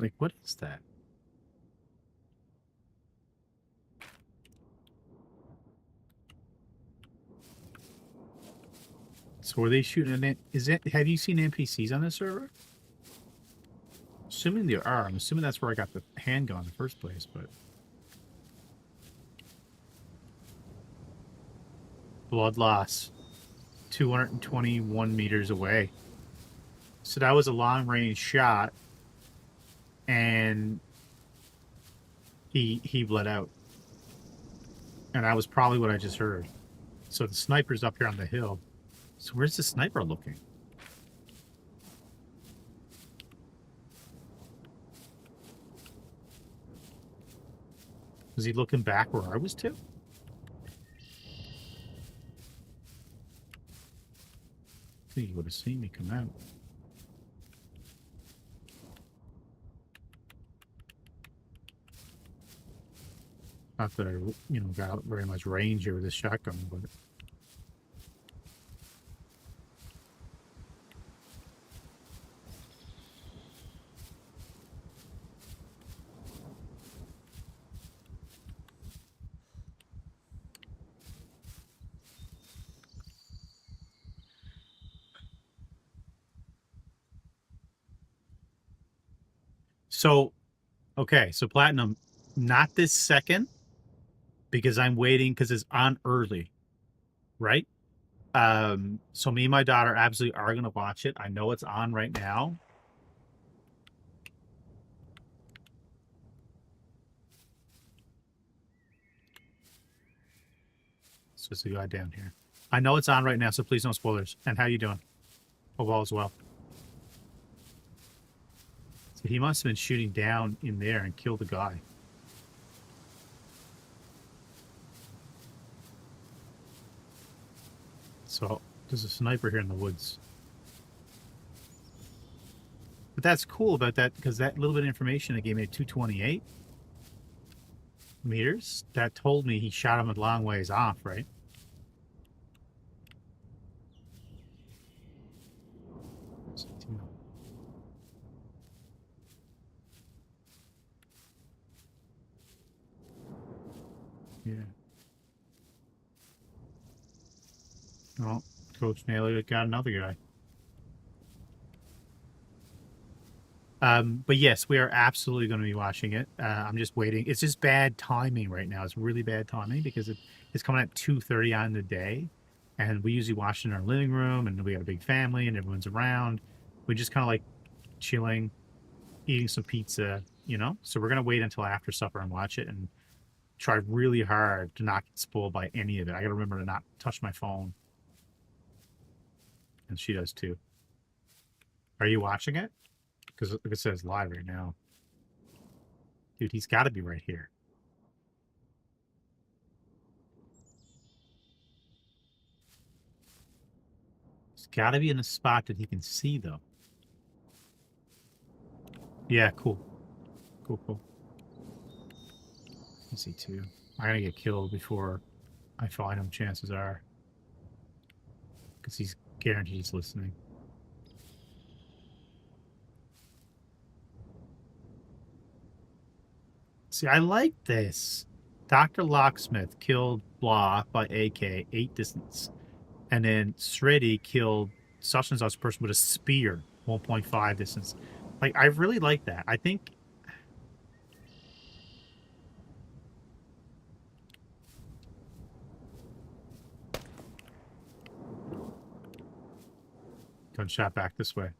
Like, what is that? So are they shooting at have you seen NPCs on this server? Assuming there are. I'm assuming that's where I got the handgun in the first place, but blood loss. 221 meters away. So that was a long range shot and he bled out. And that was probably what I just heard. So the sniper's up here on the hill. So where's the sniper looking? Was he looking back where I was to? I think he would have seen me come out. Not that I, you know, got very much range here with this shotgun, but so okay. So Platinum, not this second because I'm waiting because it's on early, right? So me and my daughter absolutely are gonna watch it. I know it's on right now. It's just a guy down here. I know it's on right now, so please no spoilers. And how you doing? Hope all is well. So he must have been shooting down in there and killed the guy. So there's a sniper here in the woods. But that's cool about that because that little bit of information that gave me at 228 meters, that told me he shot him a long ways off, right? Yeah. Oh, Coach Naylor got another guy. But yes, we are absolutely going to be watching it. I'm just waiting. It's just bad timing right now. It's really bad timing because it's coming at 2:30 on the day, and we usually watch it in our living room, and we got a big family, and everyone's around. We just kind of like chilling, eating some pizza, you know. So we're gonna wait until after supper and watch it, and try really hard to not get spoiled by any of it. I gotta remember to not touch my phone, and she does too. Are you watching it? Because it says live right now. Dude, he's got to be right here. He's got to be in a spot that he can see, though. Yeah, cool. Cool. Let's see, too. I'm going to get killed before I find him, chances are. Because he's guaranteed he's listening. See, I like this. Dr. Locksmith killed Blah by AK, 8 distance. And then Sreddy killed such and such person with a spear, 1.5 distance. Like, I really like that. I think... Gunshot back this way.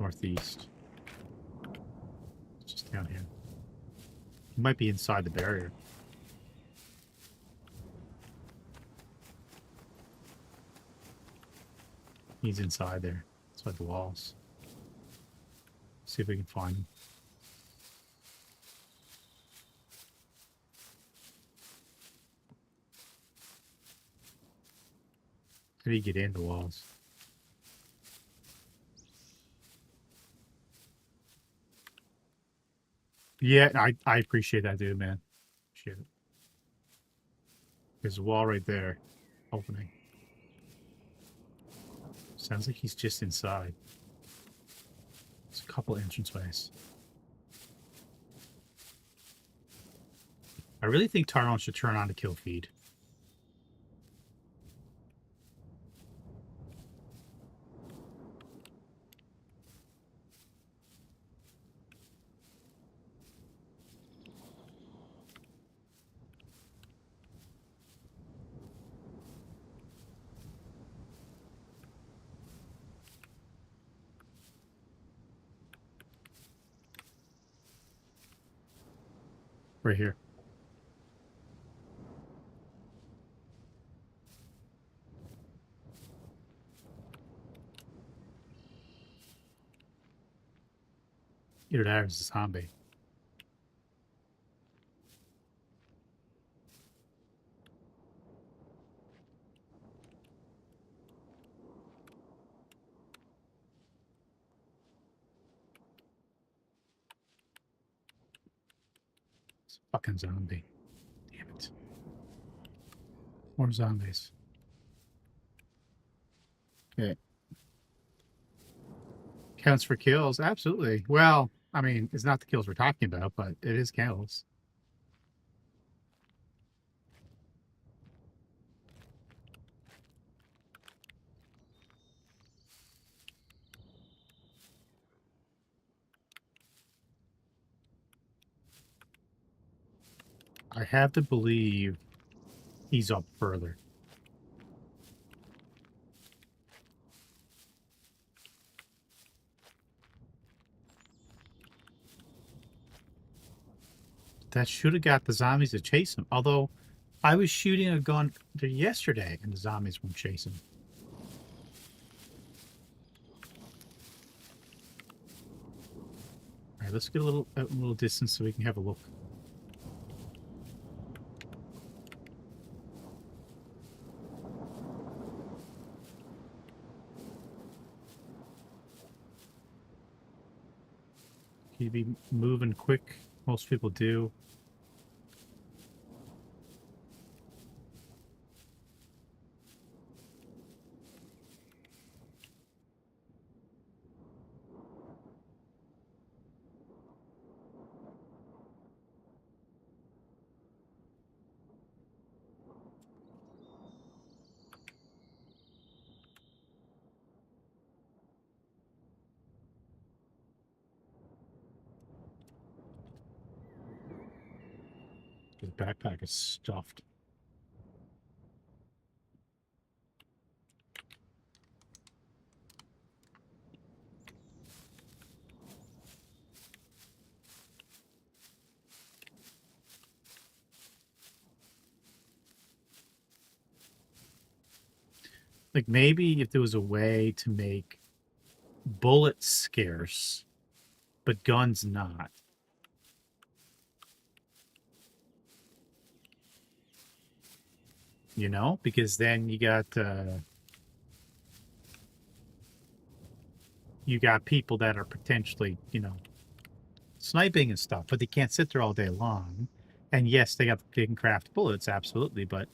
Northeast. It's just down here. He might be inside the barrier. He's inside there. Inside the walls. See if we can find him. How do you get in the walls? Yeah, I appreciate that, dude, man. Appreciate it. There's a wall right there. Opening. Sounds like he's just inside. There's a couple entranceways. I really think Tyrone should turn on the kill feed. Right here. Either that or it's a zombie. Fucking zombie. Damn it. More zombies. Okay. Counts for kills, absolutely. Well, I mean, it's not the kills we're talking about, but it is kills. I have to believe he's up further. That should have got the zombies to chase him. Although, I was shooting a gun yesterday, and the zombies weren't chasing. All right, let's get a little distance so we can have a look. You'd be moving quick. Most people do. His backpack is stuffed. Like, maybe if there was a way to make bullets scarce, but guns not. You know? Because then you got people that are potentially, you know, sniping and stuff, but they can't sit there all day long. And yes, they can craft bullets, absolutely, but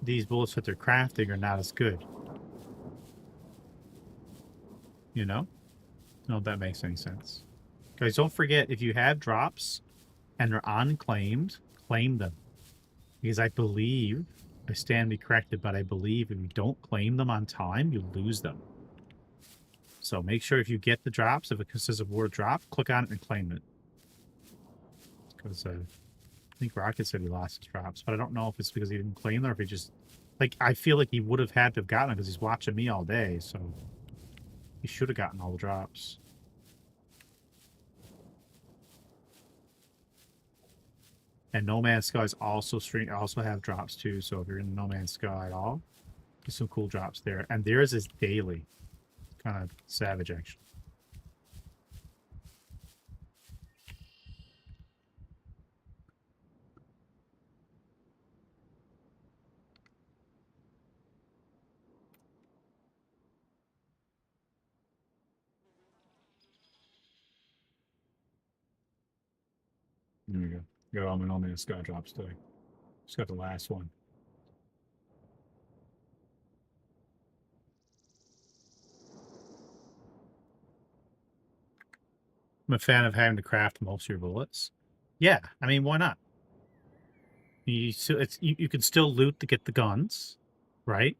these bullets that they're crafting are not as good. You know? I don't know if that makes any sense. Guys, don't forget, if you have drops and they're unclaimed, claim them. Because I believe, I stand to be corrected, but I believe if you don't claim them on time, you lose them. So make sure if you get the drops, if it consists of word drop, click on it and claim it. Because I think Rocket said he lost his drops, but I don't know if it's because he didn't claim them or if he just... Like, I feel like he would have had to have gotten them because he's watching me all day, so... He should have gotten all the drops. And No Man's Skies also have drops too, so if you're in No Man's Sky at all, there's some cool drops there. And theirs is daily. Kind of savage, actually. There we go. Got all my No Man's Sky drops today. Just got the last one. I'm a fan of having to craft most of your bullets. Yeah, I mean, why not? You can still loot to get the guns, right?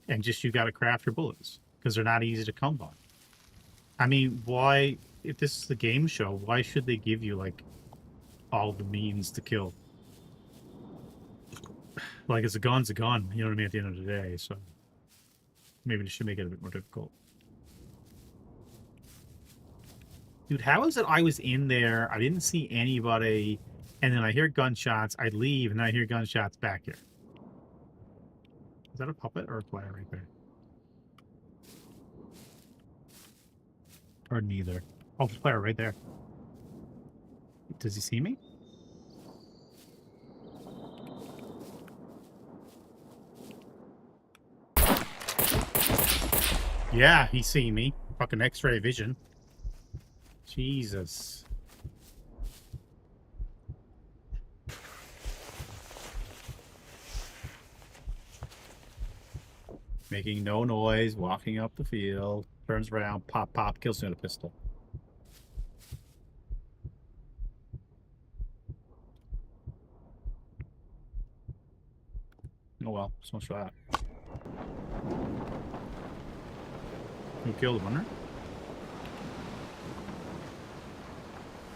And just you got to craft your bullets because they're not easy to come by. I mean, why? If this is the game show, why should they give you like all the means to kill? Like, it's a gun's a gun, you know what I mean? At the end of the day, so maybe they should make it a bit more difficult. Dude, how is it I was in there, I didn't see anybody, and then I hear gunshots, I leave, and then I hear gunshots back here? Is that a puppet or a player right there? Or neither? Oh, there's a player right there. Does he see me? Yeah, he see me. Fucking X-ray vision. Jesus. Making no noise, walking up the field, turns around, pop, pop, kills me with a pistol. Oh well, so much for that. Who killed the winner?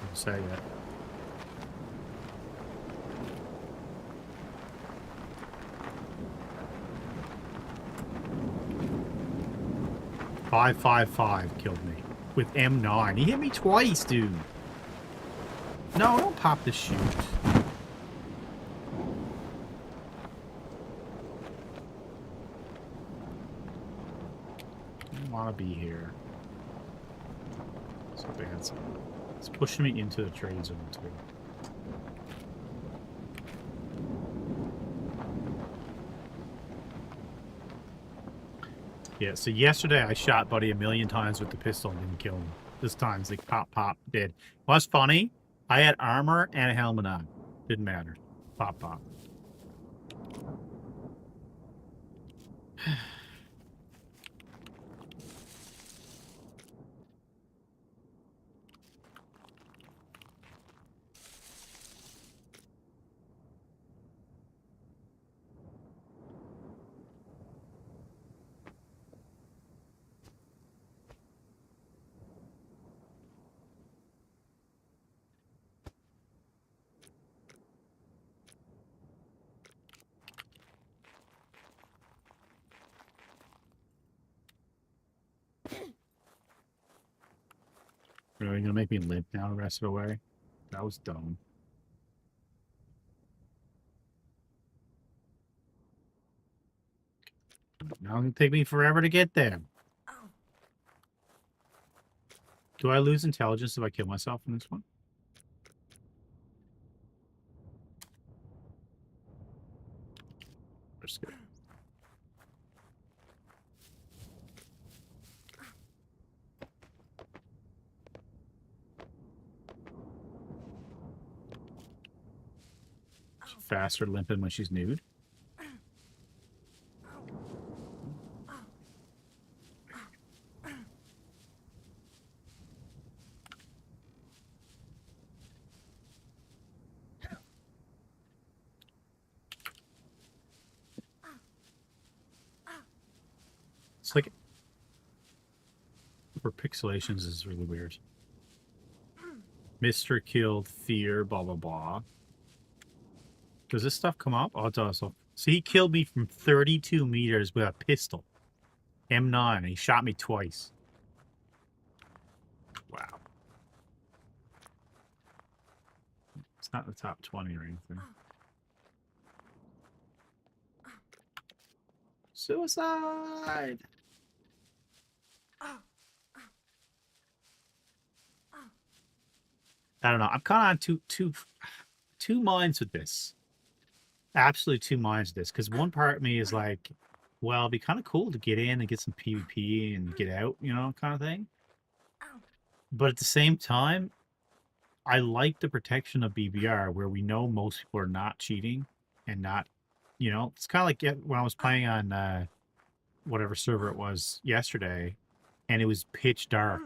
Didn't say yet. .555 killed me with M9. He hit me twice, dude. No, don't pop the chute. I don't want to be here. So bad. It's pushing me into the trade zone too. Yeah, so yesterday I shot Buddy a million times with the pistol and didn't kill him. This time it's like pop, pop, dead. What's funny? I had armor and a helmet on. Didn't matter. Pop, pop. Really gonna make me limp now the rest of the way? That was dumb. Now it's gonna take me forever to get there. Do I lose intelligence if I kill myself in this one? Just good. Faster limping when she's nude. It's like for pixelations is really weird. Mr. killed fear, blah blah blah. Does this stuff come up? Oh, it does. So he killed me from 32 meters with a pistol. M9, and he shot me twice. Wow. It's not in the top 20 or anything. Suicide! I don't know. I'm kind of on two minds with this. Absolutely two minds with this. Because one part of me is like, well, it'd be kind of cool to get in and get some PvP and get out, you know, kind of thing. But at the same time, I like the protection of BBR where we know most people are not cheating and not, you know, it's kind of like when I was playing on whatever server it was yesterday and it was pitch dark,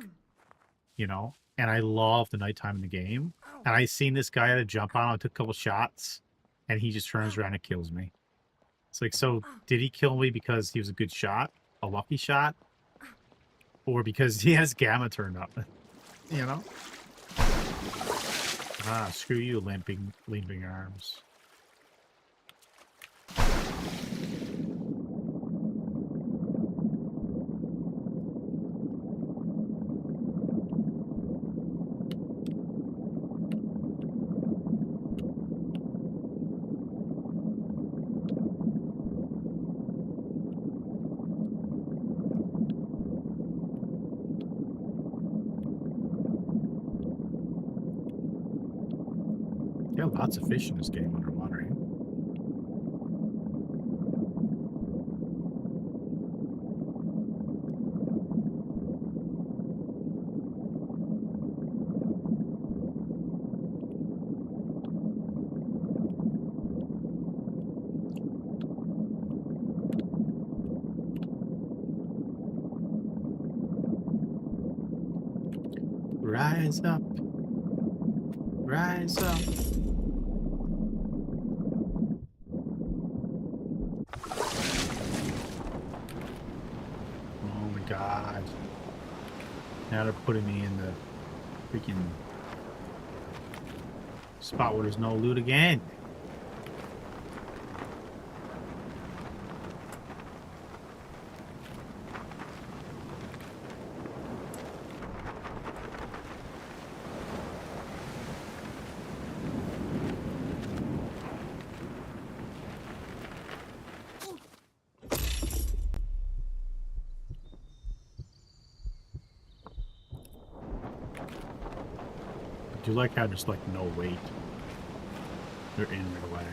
you know, and I love the nighttime in the game. And I seen this guy had a jump on, I took a couple shots and he just turns around and kills me. It's like, so did he kill me because he was a good shot, a lucky shot, or because he has gamma turned up? You know? Ah, screw you, limping arms. Yeah, lots of fish in this game underwater. Eh? Rise up. Rise up. Oh my god. Now they're putting me in the freaking spot where there's no loot again. I do like how there's like no wait. They're in right away.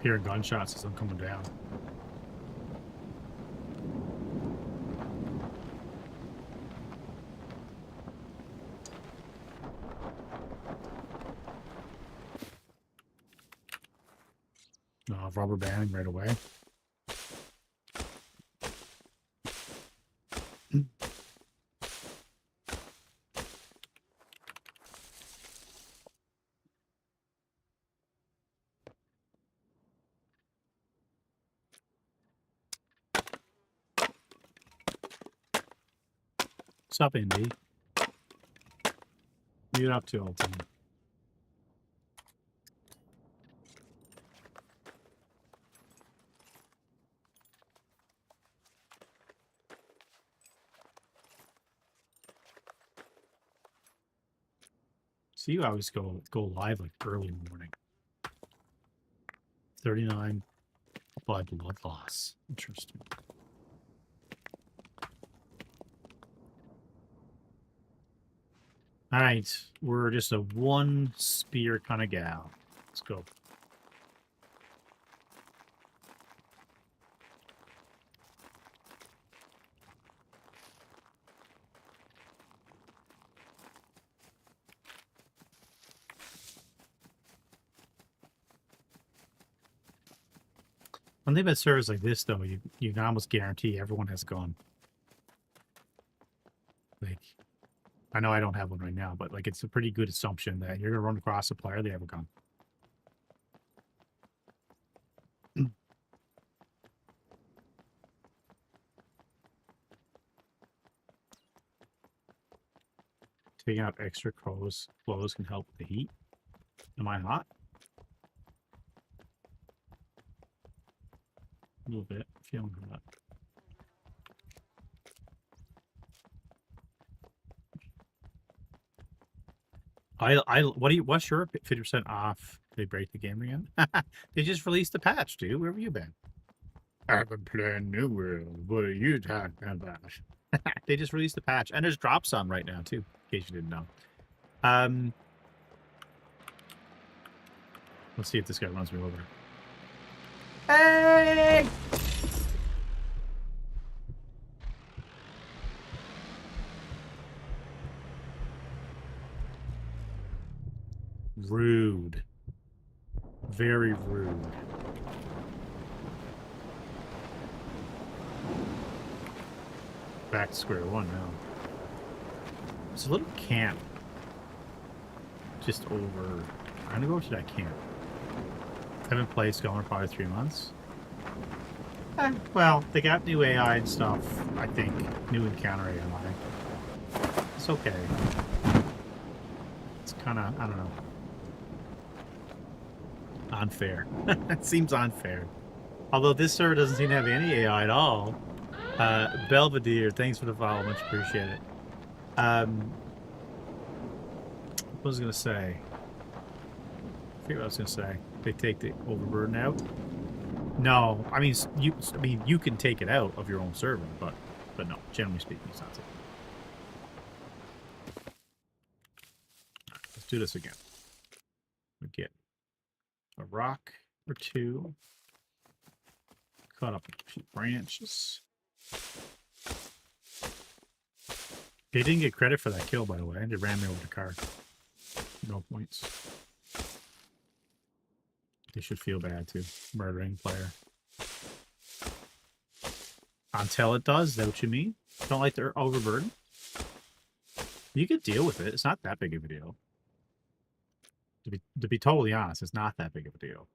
Hearing gunshots as I'm coming down. Rubber banding right away. What's up, Indy? What are you up to, old man? So you always go live like early in the morning. 39 blood loss. Interesting. All right, we're just a one spear kind of gal. Let's go. One thing about servers like this, though, you can almost guarantee everyone has a gun. Like, I know I don't have one right now, but like it's a pretty good assumption that you're gonna run across a player, they have a gun. Taking out extra clothes can help with the heat. Am I hot? A little bit. Feeling hot. What's your 50% off? They break the game again? They just released the patch, dude. Where have you been? I've been playing New World. What are you talking about? They just released the patch. And there's drops on right now, too, in case you didn't know. Let's see if this guy runs me over. Hey! Rude. Very rude. Back to square one now. It's a little camp. Just over. I'm gonna go to that camp. Haven't played Scum in probably 3 months. Well, they got new AI and stuff, I think. New encounter AI. It's okay. It's kind of, I don't know. Unfair. It seems unfair. Although this server doesn't seem to have any AI at all. Belvedere, thanks for the follow. Much appreciated. What was I going to say? I forget what I was going to say. They take the overburden out? No. I mean, you can take it out of your own server, but no. Generally speaking, it's not safe. Let's do this again. We get a rock or two. Cut up a few branches. They didn't get credit for that kill, by the way. They ran me over the car. No points. They should feel bad too. Murdering player. Until it does, is that what you mean? Don't like the overburden? You could deal with it. It's not that big of a deal. To be totally honest, it's not that big of a deal.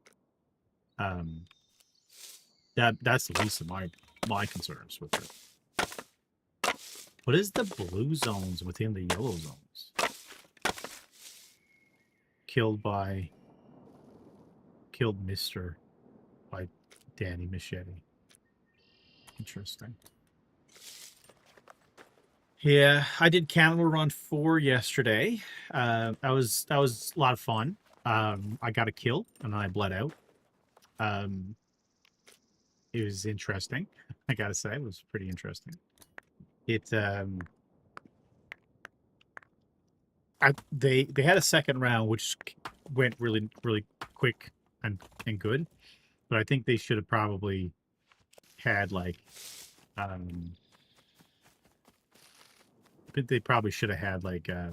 That's the least of my concerns with it. What is the blue zones within the yellow zones? Killed Mr. by Danny Machete. Interesting. Yeah, I did Camel Run 4 yesterday. That was a lot of fun. I got a kill and then I bled out. It was interesting. I gotta say, it was pretty interesting. They had a second round which went really quick and good, but I think they should have probably had like they probably should have had like a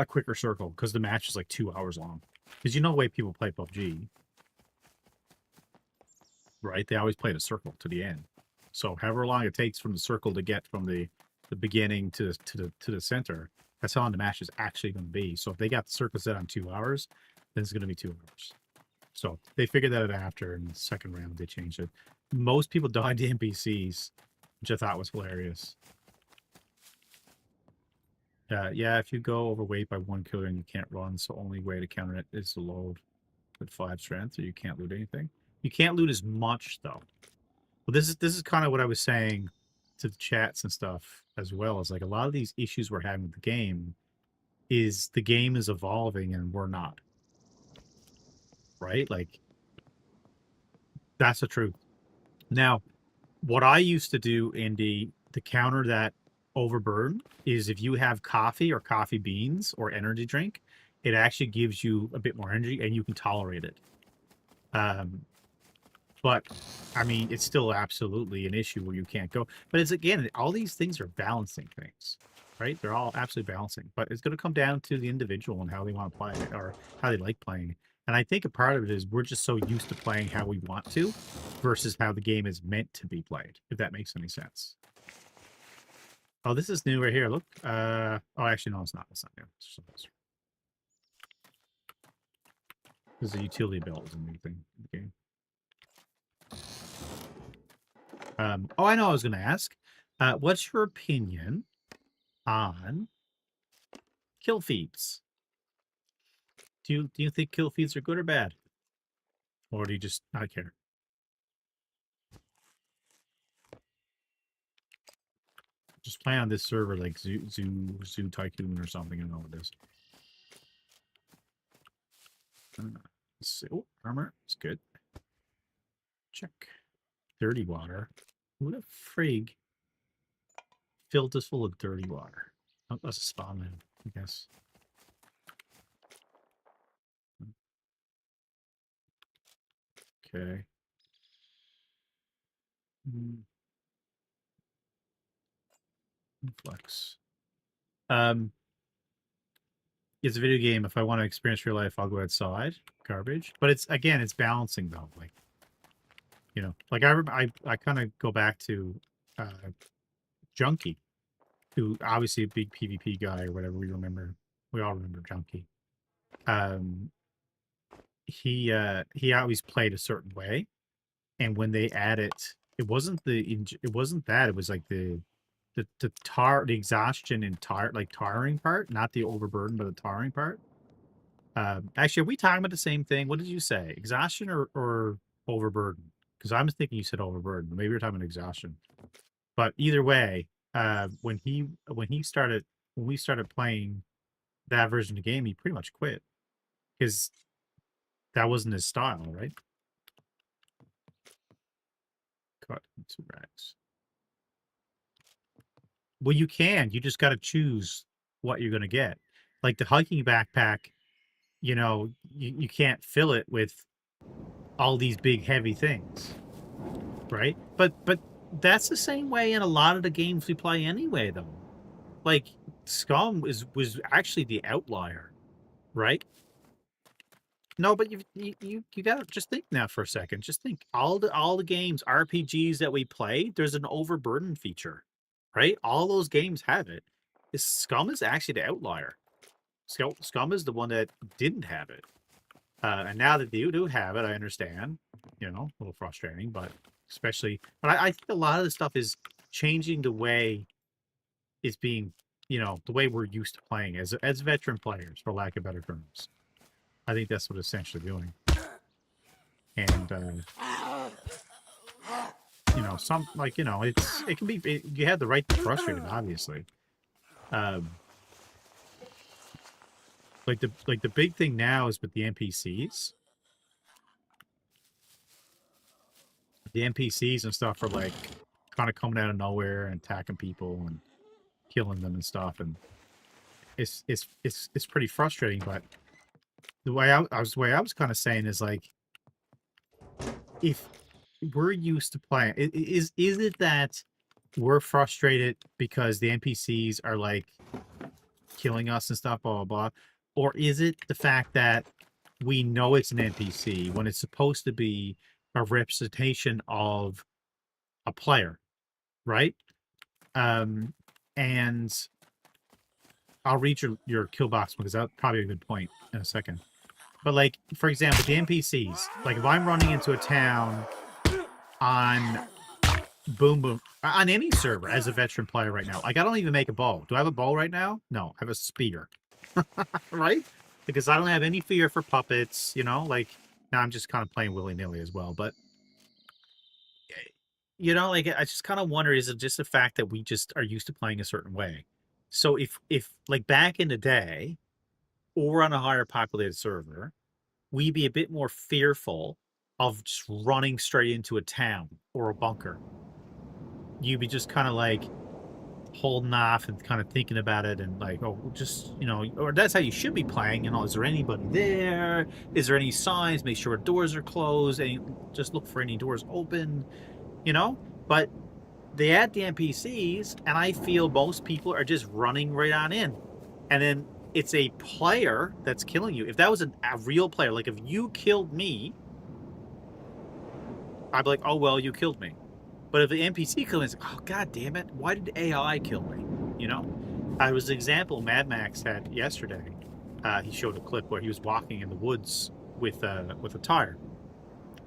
quicker circle because the match is like 2 hours long. Because you know the way people play PUBG, right? They always play the circle to the end. So however long it takes from the circle to get from the beginning to the center, that's how long the match is actually going to be. So if they got the circle set on 2 hours, then it's going to be 2 hours. So they figured that out after in the second round. They changed it. Most people died to NPCs, which I thought was hilarious. Yeah, if you go overweight by 1 killer and you can't run, so only way to counter it is to load with 5 strength, or you can't loot anything. You can't loot as much though. Well, this is kind of what I was saying to the chats and stuff as well. Is like a lot of these issues we're having with the game is evolving and we're not. Right? Like that's the truth. Now, what I used to do, Indy, to counter that overburden is if you have coffee or coffee beans or energy drink, it actually gives you a bit more energy and you can tolerate it. But I mean, it's still absolutely an issue where you can't go. But it's again, all these things are balancing things, right? They're all absolutely balancing. But it's going to come down to the individual and how they want to play it or how they like playing. And I think a part of it is we're just so used to playing how we want to versus how the game is meant to be played, if that makes any sense. Oh, this is new right here. Look. Oh, actually, no, it's not. It's not new. It's just there's a utility belt is a new thing in the game. Oh, I know I was going to ask. What's your opinion on kill feeds? Do you think kill feeds are good or bad? Or do you just not care? Just play on this server like Zoo Tycoon or something. I don't know what it is. Let's see. Oh, armor. It's good. Check. Dirty water. Who the frig filled this full of dirty water? Oh, that's a spawn man, I guess. Okay. Flex. It's a video game. If I want to experience real life, I'll go outside. Garbage. But it's again, it's balancing though. Like, you know, like I kind of go back to Junkie, who obviously a big PvP guy or whatever. We all remember Junkie. He always played a certain way, and when they added, it wasn't that. It was like the exhaustion and tiring part, not the overburden, but the tiring part. Actually, are we talking about the same thing? What did you say? Exhaustion or overburden? Because I was thinking you said overburden. Maybe you're talking about exhaustion. But either way, when we started playing that version of the game, he pretty much quit because that wasn't his style, right? Cut into rags. Well, you can. You just got to choose what you're going to get. Like the hiking backpack, you know, you can't fill it with all these big heavy things, right? But that's the same way in a lot of the games we play anyway, though. Like Scum was actually the outlier, right? No, but you gotta just think now for a second. Just think all the games, RPGs that we play, there's an overburden feature, right? All those games have it. This Scum is actually the outlier. Scum is the one that didn't have it. And now that you do have it, I understand. You know, a little frustrating, but especially, but I think a lot of the stuff is changing the way it's being, you know, the way we're used to playing as veteran players, for lack of better terms. I think that's what it's essentially doing. And you know, some like you know, it can be you have the right to be frustrated, obviously. Like the big thing now is with the NPCs. The NPCs and stuff are like kind of coming out of nowhere and attacking people and killing them and stuff, and it's pretty frustrating. But the way I was kind of saying is like, if we're used to playing, is it that we're frustrated because the NPCs are like killing us and stuff, blah blah blah, or is it the fact that we know it's an NPC when it's supposed to be a representation of a player, right? And I'll read your kill box because that's probably a good point in a second. But like, for example, the NPCs, like if I'm running into a town on Boom Boom, on any server as a veteran player right now, like I don't even make a bow. Do I have a bow right now? No, I have a spear, right? Because I don't have any fear for puppets, you know, like now I'm just kind of playing willy-nilly as well. But, you know, like I just kind of wonder, is it just the fact that we just are used to playing a certain way? So if like back in the day, or on a higher populated server, we'd be a bit more fearful of just running straight into a town or a bunker. You'd be just kind of like holding off and kind of thinking about it and like, oh, just, you know, or that's how you should be playing. You know, is there anybody there? Is there any signs? Make sure doors are closed and just look for any doors open, you know? But they add the NPCs and I feel most people are just running right on in. And then it's a player that's killing you. If that was a real player, like if you killed me, I'd be like, oh, well, you killed me. But if the NPC killed me, it's like, oh, God damn it. Why did AI kill me? You know? I was an example Mad Max had yesterday. He showed a clip where he was walking in the woods with a tire.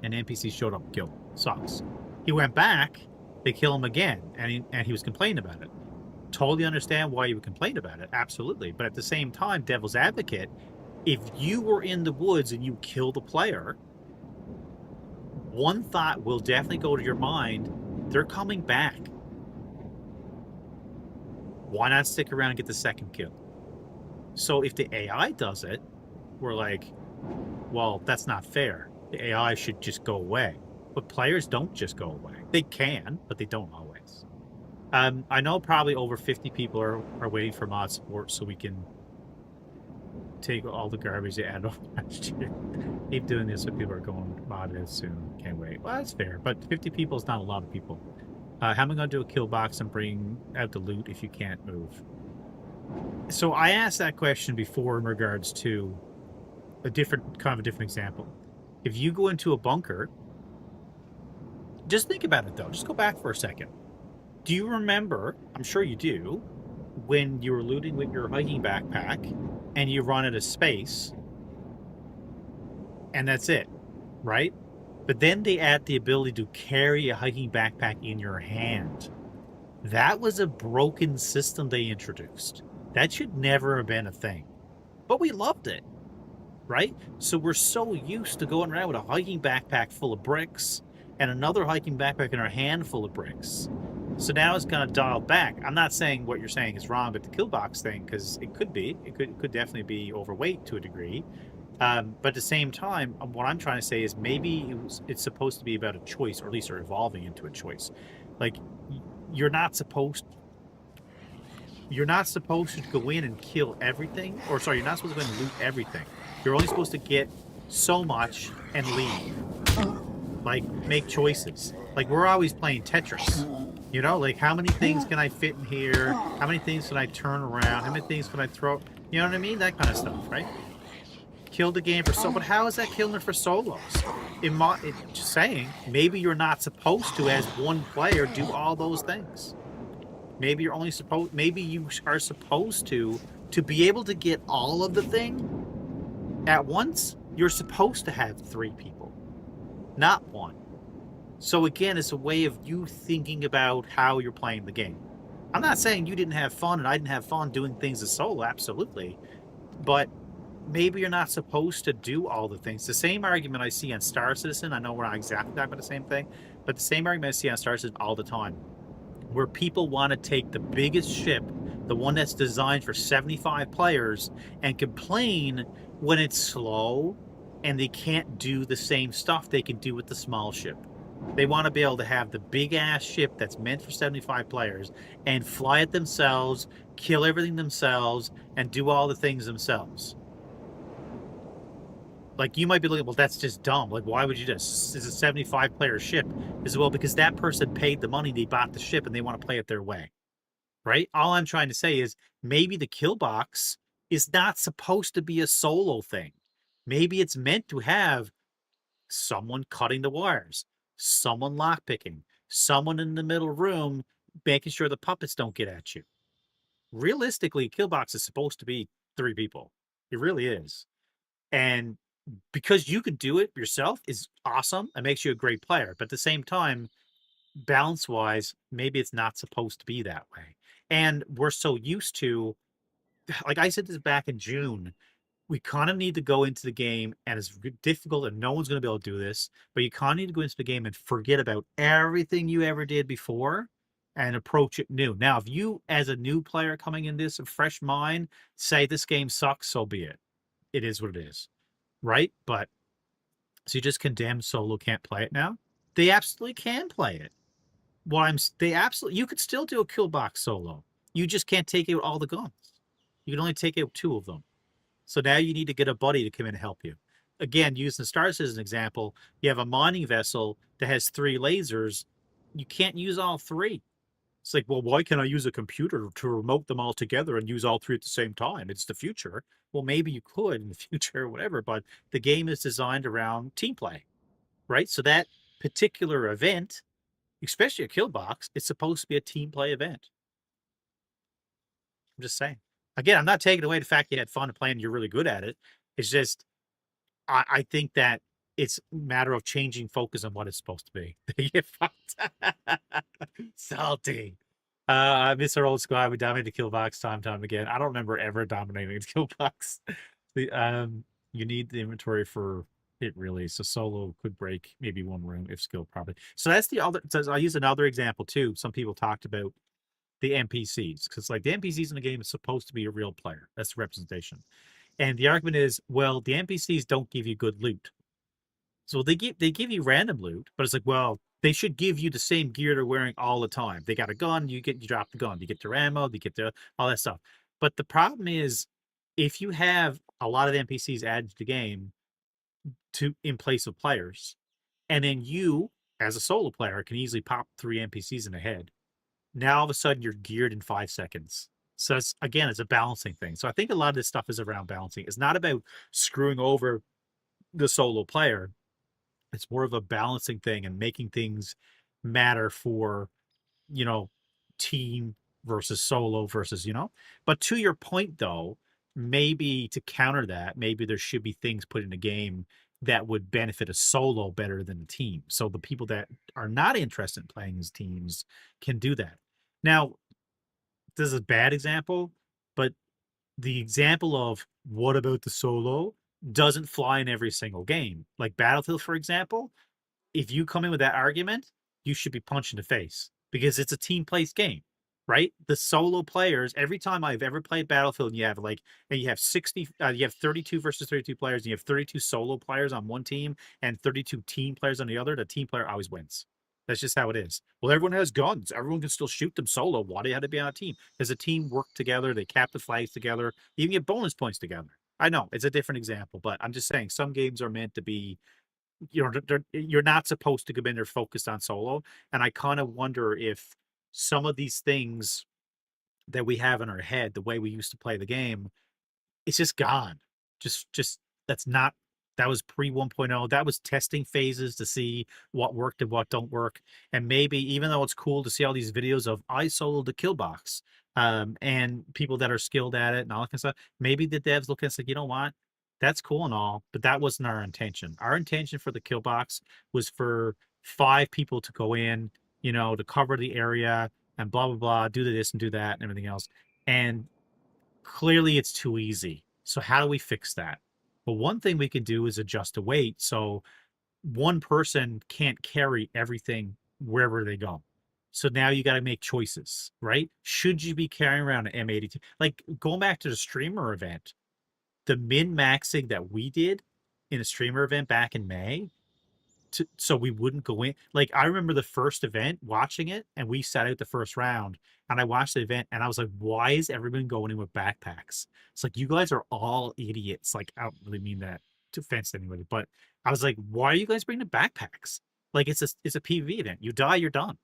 An NPC showed up and killed him. Sucks. He went back, they kill him again, and he was complaining about it. Totally understand why you would complain about it, absolutely. But at the same time, devil's advocate, if you were in the woods and you killed a player, one thought will definitely go to your mind, they're coming back. Why not stick around and get the second kill? So if the AI does it, we're like, well, that's not fair. The AI should just go away. But players don't just go away. They can, but they don't always. I know probably over 50 people are waiting for mod support so we can take all the garbage they added over last year. Keep doing this so people are going modded soon. Can't wait. Well, that's fair, but 50 people is not a lot of people. How am I going to do a kill box and bring out the loot if you can't move? So I asked that question before in regards to a different example. If you go into a bunker, just think about it though. Just go back for a second. Do you remember, I'm sure you do, when you were looting with your hiking backpack and you run out of space and that's it, right? But then they add the ability to carry a hiking backpack in your hand. That was a broken system they introduced. That should never have been a thing. But we loved it, right? So we're so used to going around with a hiking backpack full of bricks and another hiking backpack in our hand full of bricks. So now it's going to dial back. I'm not saying what you're saying is wrong, but the kill box thing, because it could be, it could definitely be overweight to a degree. But at the same time, what I'm trying to say is maybe it's supposed to be about a choice, or at least are evolving into a choice. Like, you're not supposed you're not supposed to go in and kill everything, or sorry, you're not supposed to go in and loot everything. You're only supposed to get so much and leave. Like, make choices. Like, we're always playing Tetris. You know, like, how many things can I fit in here? How many things can I turn around? How many things can I throw? You know what I mean? That kind of stuff, right? Kill the game for solo. But how is that killing it for solos? Just saying, maybe you're not supposed to, as one player, do all those things. Maybe you're only supposed. Maybe you are supposed to be able to get all of the thing at once. You're supposed to have 3 people, not 1. So again, it's a way of you thinking about how you're playing the game. I'm not saying you didn't have fun and I didn't have fun doing things as solo, absolutely, but maybe you're not supposed to do all the things. The same argument I see on Star Citizen. I know we're not exactly talking about the same thing, but the same argument I see on Star Citizen all the time, where people want to take the biggest ship, the one that's designed for 75 players, and complain when it's slow and they can't do the same stuff they can do with the small ship. They want to be able to have the big ass ship that's meant for 75 players and fly it themselves, kill everything themselves, and do all the things themselves. Like, you might be looking, well, that's just dumb. Like, why would you just? It's a 75-player ship. As well, because that person paid the money, they bought the ship, and they want to play it their way. Right? All I'm trying to say is maybe the kill box is not supposed to be a solo thing. Maybe it's meant to have someone cutting the wires, someone lockpicking, someone in the middle room making sure the puppets don't get at you. Realistically, kill box is supposed to be 3 people. It really is. And because you can do it yourself is awesome. It makes you a great player. But at the same time, balance-wise, maybe it's not supposed to be that way. And we're so used to, like I said this back in June, we kind of need to go into the game, and it's difficult, and no one's going to be able to do this, but you kind of need to go into the game and forget about everything you ever did before and approach it new. Now, if you, as a new player coming in this, a fresh mind, say this game sucks, so be it. It is what it is. Right? But so you just condemn solo can't play it now? They absolutely can play it. You could still do a kill box solo. You just can't take out all the guns. You can only take out 2 of them. So now you need to get a buddy to come in and help you. Again, using the stars as an example, you have a mining vessel that has 3 lasers. You can't use all 3. It's like, well, why can't I use a computer to remote them all together and use all 3 at the same time? It's the future. Well, maybe you could in the future or whatever, but the game is designed around team play, right? So that particular event, especially a kill box, it's supposed to be a team play event. I'm just saying. Again, I'm not taking away the fact you had fun playing, you're really good at it. It's just, I think that it's a matter of changing focus on what it's supposed to be. You fucked. Salty. I miss our old squad. We dominated the kill box time again. I don't remember ever dominating the kill box. You need the inventory for it, really. So solo could break maybe 1 room if skilled properly. So that's the other. So I'll use another example too. Some people talked about the NPCs, because like the NPCs in the game is supposed to be a real player. That's the representation. And the argument is, well, the NPCs don't give you good loot. So they give you random loot, but it's like, well, they should give you the same gear they're wearing all the time. They got a gun, you drop the gun, you get their ammo, you get all that stuff. But the problem is, if you have a lot of NPCs added to the game in place of players, and then you, as a solo player, can easily pop 3 NPCs in the head. Now all of a sudden you're geared in 5 seconds. So it's a balancing thing. So I think a lot of this stuff is around balancing. It's not about screwing over the solo player. It's more of a balancing thing and making things matter for, team versus solo versus, But to your point, though, maybe to counter that, maybe there should be things put in the game that would benefit a solo better than a team. So the people that are not interested in playing as teams can do that. Now, this is a bad example, but the example of what about the solo doesn't fly in every single game. Like Battlefield, for example, if you come in with that argument, you should be punched in the face because it's a team-placed game, right? The solo players, every time I've ever played Battlefield, you have 32 versus 32 players, and you have 32 solo players on one team and 32 team players on the other. The team player always wins. That's just how it is. Well, everyone has guns. Everyone can still shoot them solo. Why do you have to be on a team? Because a team work together. They cap the flags together. You can get bonus points together. I know it's a different example, but I'm just saying some games are meant to be, you're not supposed to come in there focused on solo. And I kind of wonder if some of these things that we have in our head, the way we used to play the game, it's just gone. Just that's not, that was pre 1.0. That was testing phases to see what worked and what don't work. And maybe even though it's cool to see all these videos of I soloed the kill box, and people that are skilled at it and all that kind of stuff, maybe the devs look and say, you know what? That's cool and all, but that wasn't our intention. Our intention for the kill box was for 5 people to go in, to cover the area and blah blah blah, do this and do that and everything else. And clearly it's too easy. So how do we fix that? Well, one thing we could do is adjust the weight so one person can't carry everything wherever they go. So now you got to make choices, right? Should you be carrying around an M82? Like going back to the streamer event, the min maxing that we did in a streamer event back in May, so we wouldn't go in. Like I remember the first event, watching it, and we sat out the first round, and I watched the event, and I was like, why is everyone going in with backpacks? It's like, you guys are all idiots. Like, I don't really mean that to offense anybody, but I was like, why are you guys bringing backpacks? Like it's a PvE event. You die, you're done,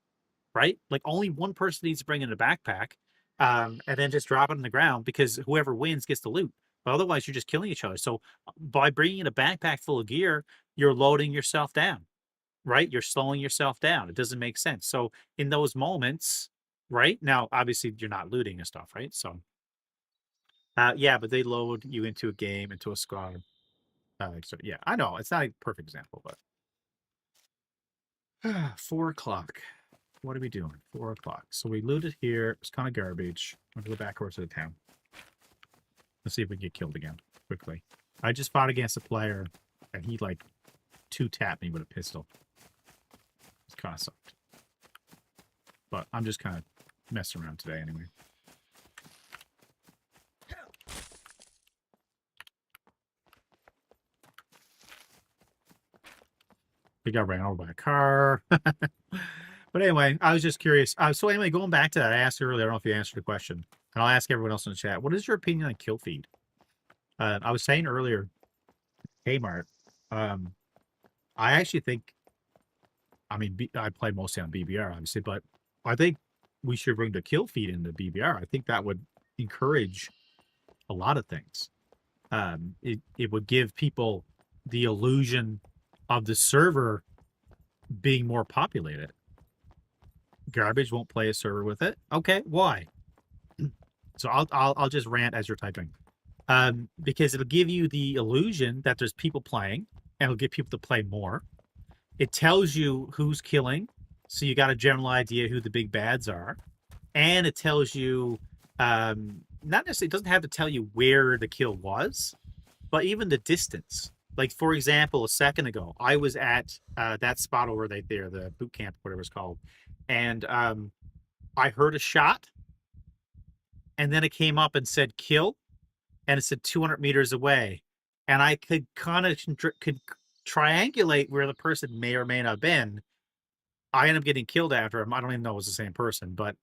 right? Like only one person needs to bring in a backpack, and then just drop it on the ground, because whoever wins gets the loot. But otherwise, you're just killing each other. So by bringing in a backpack full of gear, you're loading yourself down, right? You're slowing yourself down. It doesn't make sense. So in those moments, right? Now, obviously, you're not looting and stuff, right? So, yeah, but they load you into a game, into a squad. So yeah, I know it's not a perfect example, but 4 o'clock. What are we doing? 4 o'clock. So we looted here. It's kind of garbage. I'm gonna go back over to the town. Let's see if we get killed again quickly. I just fought against a player, and he like 2-tapped me with a pistol. It's kind of sucked. But I'm just kind of messing around today anyway. We got ran over by a car. But anyway, I was just curious. So anyway, going back to that, I asked earlier, I don't know if you answered the question, and I'll ask everyone else in the chat. What is your opinion on kill feed? I was saying earlier, hey, Mart, I actually think, I mean, I play mostly on BBR, obviously, but I think we should bring the kill feed into BBR. I think that would encourage a lot of things. It would give people the illusion of the server being more populated. Garbage won't play a server with it. Okay, why? So I'll just rant as you're typing. Because it'll give you the illusion that there's people playing, and it'll get people to play more. It tells you who's killing, so you got a general idea who the big bads are, and it tells you, not necessarily, it doesn't have to tell you where the kill was, but even the distance. Like for example, a second ago, I was at that spot over right there, the boot camp, whatever it's called, and I heard a shot, and then it came up and said kill, and it said 200 meters away, and I could kind of triangulate where the person may or may not have been. I ended up getting killed after him. I don't even know it was the same person, but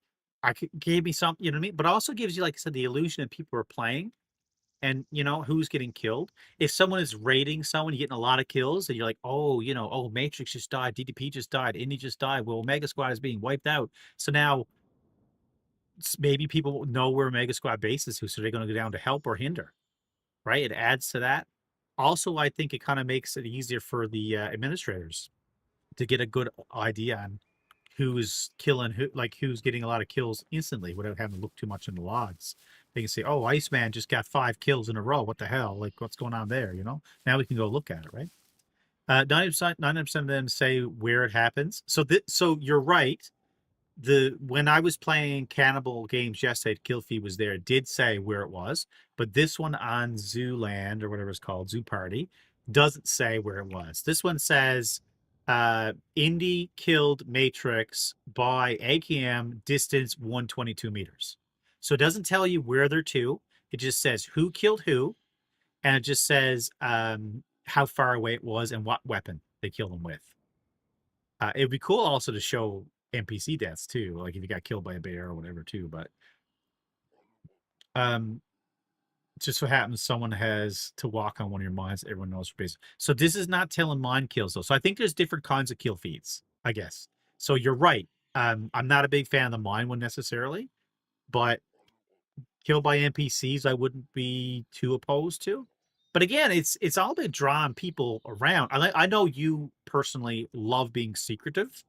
gave me something, you know what I mean? But it also gives you, like I said, the illusion that people are playing, and who's getting killed. If someone is raiding someone, you're getting a lot of kills, and you're like, oh, oh, Matrix just died, DDP just died, Indy just died. Well, Mega Squad is being wiped out. So now maybe people know where Mega Squad base is, so they're going to go down to help or hinder, right? It adds to that. Also, I think it kind of makes it easier for the administrators to get a good idea on who's killing who, like who's getting a lot of kills instantly without having to look too much in the logs. They can say, oh, Iceman just got 5 kills in a row. What the hell? Like, what's going on there? Now we can go look at it, right? 90% of them say where it happens. So you're right. When I was playing Cannibal games yesterday, kill feed was there. It did say where it was, but this one on Zooland or whatever it's called, Zoo Party, doesn't say where it was. This one says Indy killed Matrix by AKM, distance 122 meters. So it doesn't tell you where they're to. It just says who killed who, and it just says how far away it was and what weapon they killed them with. It would be cool also to show NPC deaths too, like if you got killed by a bear or whatever too. But um, just so happens someone has to walk on one of your mines. Everyone knows your base. So this is not telling mine kills though. So I think there's different kinds of kill feeds, I guess. So you're right. I'm not a big fan of the mine one necessarily, but kill by NPCs I wouldn't be too opposed to. But again, it's all about drawing people around. I know you personally love being secretive,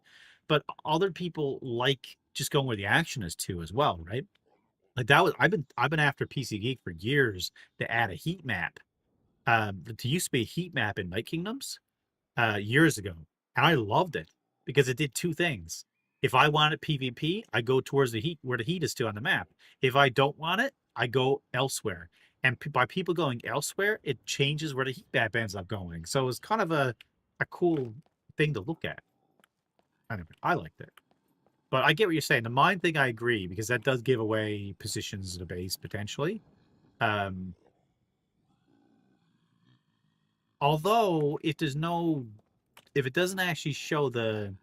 but other people like just going where the action is too as well, right? Like that was I've been after PC Geek for years to add a heat map. To used to be a heat map in Night Kingdoms years ago, and I loved it because it did two things. If I wanted PvP, I go towards the heat where the heat is still on the map. If I don't want it, I go elsewhere. And by people going elsewhere, it changes where the heat map ends up going. So it's kind of a cool thing to look at. Anyway, I liked it. But I get what you're saying. The mine thing, I agree, because that does give away positions in the base potentially. Although, if it doesn't actually show the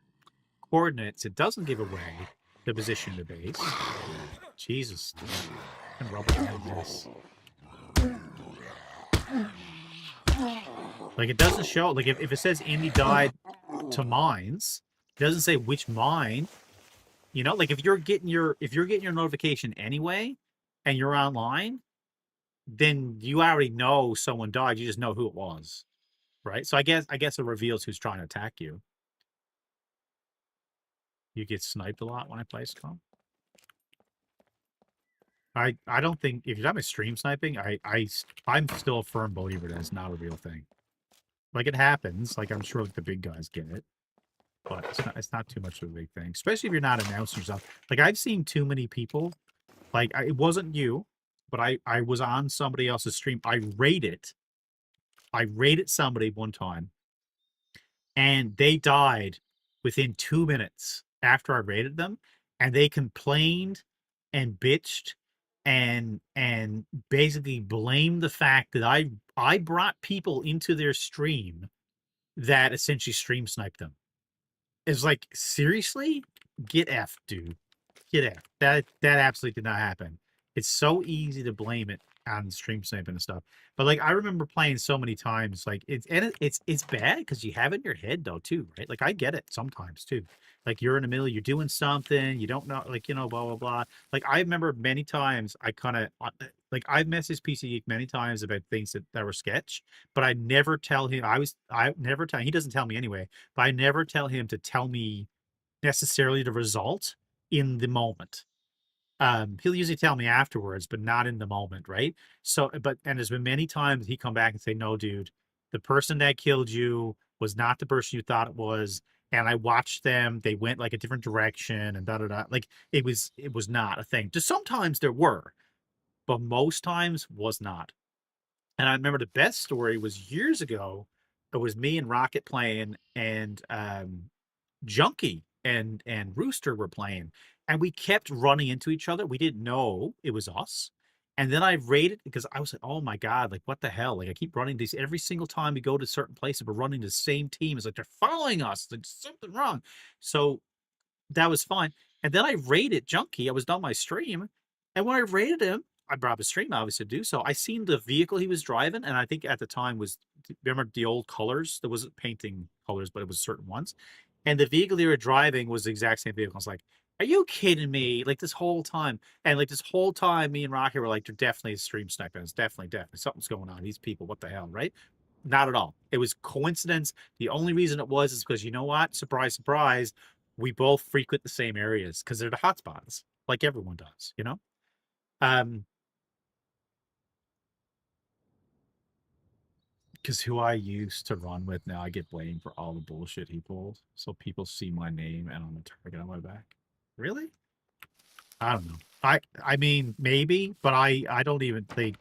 coordinates, it doesn't give away the position of the base. Jesus, I can rubber band this. Like it doesn't show. Like if it says Indy died to mines, it doesn't say which mine. You know, like if you're getting your notification anyway, and you're online, then you already know someone died. You just know who it was, right? So I guess it reveals who's trying to attack you. You get sniped a lot when I play Scum. I don't think if you're talking about stream sniping, I'm still a firm believer that it's not a real thing. Like it happens, like I'm sure like the big guys get it, but it's not too much of a big thing, especially if you're not announcing yourself. Like I've seen too many people, like it wasn't you, but I was on somebody else's stream. I raided somebody one time, and they died within 2 minutes after I raided them, and they complained and bitched and basically blamed the fact that I brought people into their stream that essentially stream sniped them. It's like, seriously? Get F, dude. Get F. That absolutely did not happen. It's so easy to blame it on stream sniping and stuff. But like I remember playing so many times, like it's bad because you have it in your head though too, right? Like I get it sometimes too. Like you're in the middle, you're doing something, you don't know, like blah blah blah. Like I remember many times I kind of like I've messaged PC Geek many times about things that were sketch, but I never tell him. I never tell. He doesn't tell me anyway, but I never tell him to tell me necessarily the result in the moment. He'll usually tell me afterwards, but not in the moment, right? So, and there's been many times he come back and say, "No, dude, the person that killed you was not the person you thought it was." And I watched them; they went like a different direction, and da da da. Like it was not a thing. Just sometimes there were, but most times was not. And I remember the best story was years ago. It was me and Rocket playing, and Junkie and Rooster were playing, and we kept running into each other. We didn't know it was us. And then I raided because I was like, oh my God, like what the hell? Like I keep running these every single time we go to certain places, we're running the same team. It's like they're following us. Like something wrong. So that was fine. And then I raided Junkie. I was done my stream. And when I raided him, I brought up a stream obviously to do so. I seen the vehicle he was driving, and I think at the time was, remember the old colors? There wasn't painting colors, but it was certain ones. And the vehicle they were driving was the exact same vehicle. I was like, are you kidding me? Like this whole time. And like this whole time, me and Rocky were like, they're definitely stream sniping. It's definitely. Something's going on. These people, what the hell, right? Not at all. It was coincidence. The only reason it was is because, you know what? Surprise, surprise. We both frequent the same areas because they're the hotspots, like everyone does, you know? Because who I used to run with, now I get blamed for all the bullshit he pulls. So people see my name and I'm a target on my back. Really? I don't know. I mean, maybe, but I don't even think,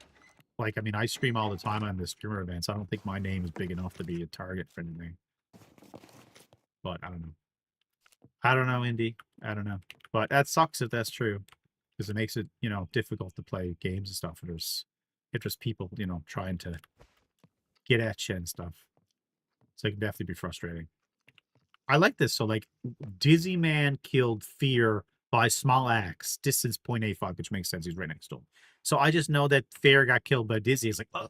like, I mean, I stream all the time on the streamer events. I don't think my name is big enough to be a target for anything. But I don't know. I don't know, Indy. I don't know. But that sucks if that's true. Because it makes it, difficult to play games and stuff. If there's people, trying to get at you and stuff. So it can definitely be frustrating. I like this. So like Dizzy Man killed Fear by small axe, distance 0.85, which makes sense. He's right next to him. So I just know that Fear got killed by Dizzy. It's like, oh,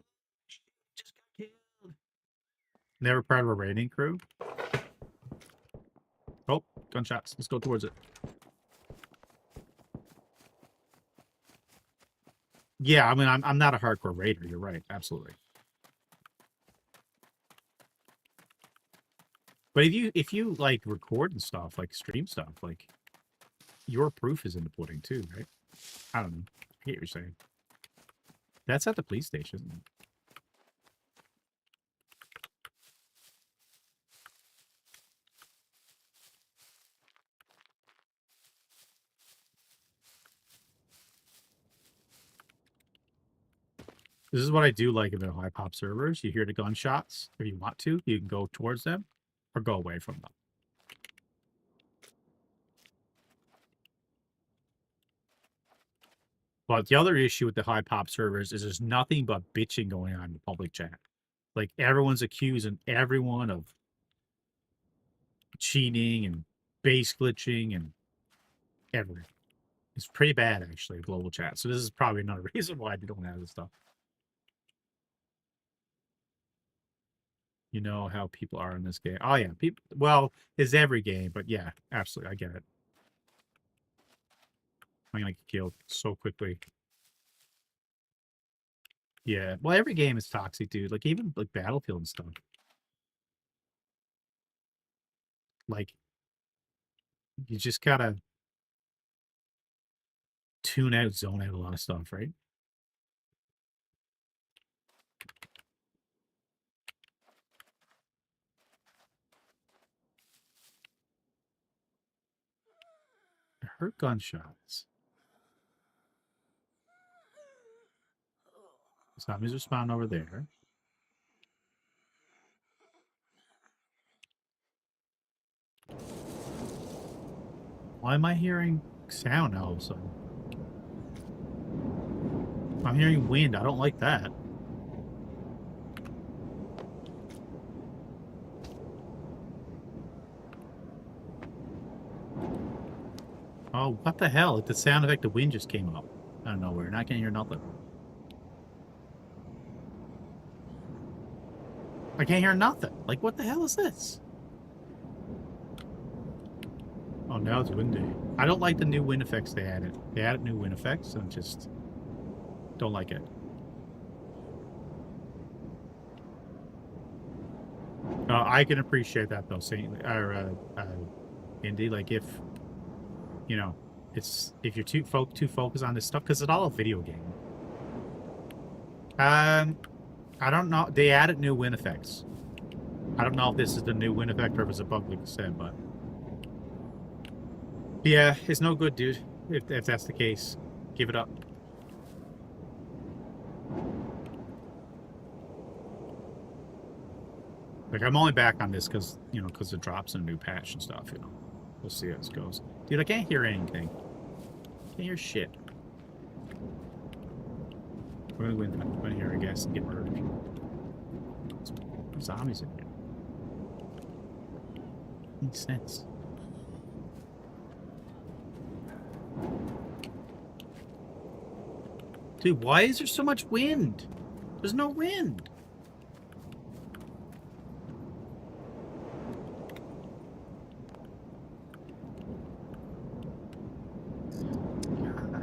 just got killed. Never part of a raiding crew. Oh, gunshots. Let's go towards it. Yeah, I mean, I'm not a hardcore raider. You're right. Absolutely. But if you like record and stuff, like stream stuff, like your proof is in the pudding too, right? I don't know. I get what you're saying. That's at the police station, isn't it? This is what I do like about high pop servers. You hear the gunshots. If you want to, you can go towards them or go away from them. But the other issue with the high pop servers is there's nothing but bitching going on in the public chat. Like everyone's accusing everyone of cheating and base glitching and everything. It's pretty bad actually, global chat. So this is probably another reason why they don't have this stuff. You know how people are in this game. Oh yeah, people. Well, it's every game, but yeah, absolutely, I get it. I'm gonna get killed so quickly. Yeah, well, every game is toxic, dude. Like even like Battlefield and stuff. Like you just gotta tune out, zone out a lot of stuff, right? I heard gunshots. Zombies are spawning over there. Why am I hearing sound all of a sudden? I'm hearing wind. I don't like that. Oh, what the hell? Like the sound effect of wind just came up out of nowhere. Not gonna hear nothing. I can't hear nothing. Like, what the hell is this? Oh, now it's windy. I don't like the new wind effects they added. They added new wind effects, and just don't like it. I can appreciate that though, saying or Indy. Like if you know, it's if you're too focused on this stuff because it's all a video game. I don't know. They added new wind effects. I don't know if this is the new wind effect or if it's a bug, like I said, but yeah, it's no good, dude. If that's the case, give it up. Like I'm only back on this because because it drops in a new patch and stuff. We'll see how this goes, dude. I can't hear anything. Can't hear shit. We're gonna win here, I guess, and get murdered. There's zombies in here. Makes sense. Dude, why is there so much wind? There's no wind.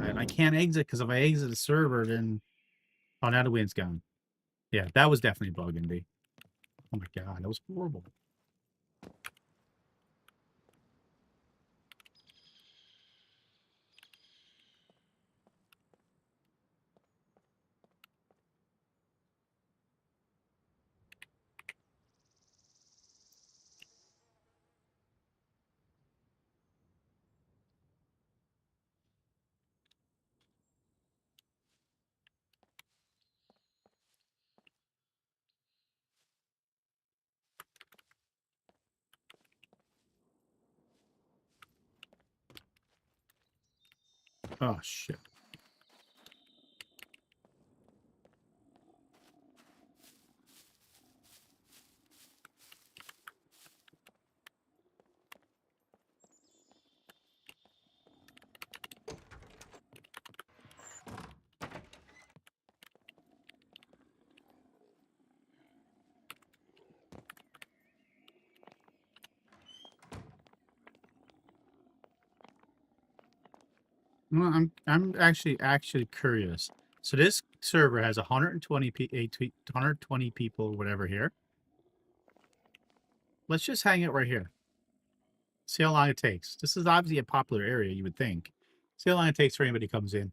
God, I can't exit because if I exit the server, then oh, now the wind's gone. Yeah, that was definitely a bug, Indy. Oh my god, that was horrible. Oh shit. Well, I'm actually curious. So this server has 120 people, whatever here. Let's just hang it right here. See how long it takes. This is obviously a popular area, you would think. See how long it takes for anybody comes in.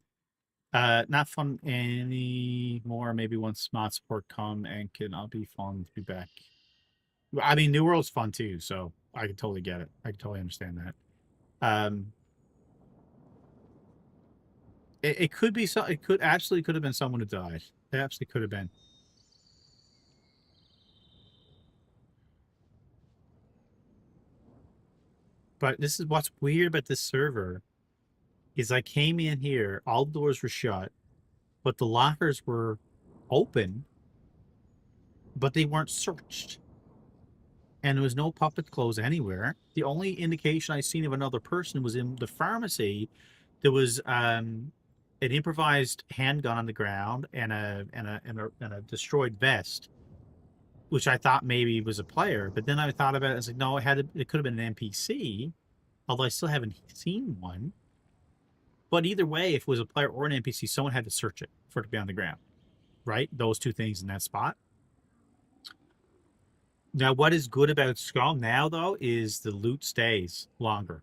Not fun anymore. Maybe once smart support come and I'll be fun to be back. I mean, New World's fun too, so I can totally get it. I can totally understand that. It could be so. It could have been someone who died. It absolutely could have been. But this is what's weird about this server is I came in here, all the doors were shut, but the lockers were open, but they weren't searched. And there was no puppet clothes anywhere. The only indication I seen of another person was in the pharmacy. There was an improvised handgun on the ground and a destroyed vest, which I thought maybe was a player. But then I thought about it. I was like, no, it could have been an NPC, although I still haven't seen one. But either way, if it was a player or an NPC, someone had to search it for it to be on the ground, right? Those two things in that spot. Now, what is good about Scum now, though, is the loot stays longer.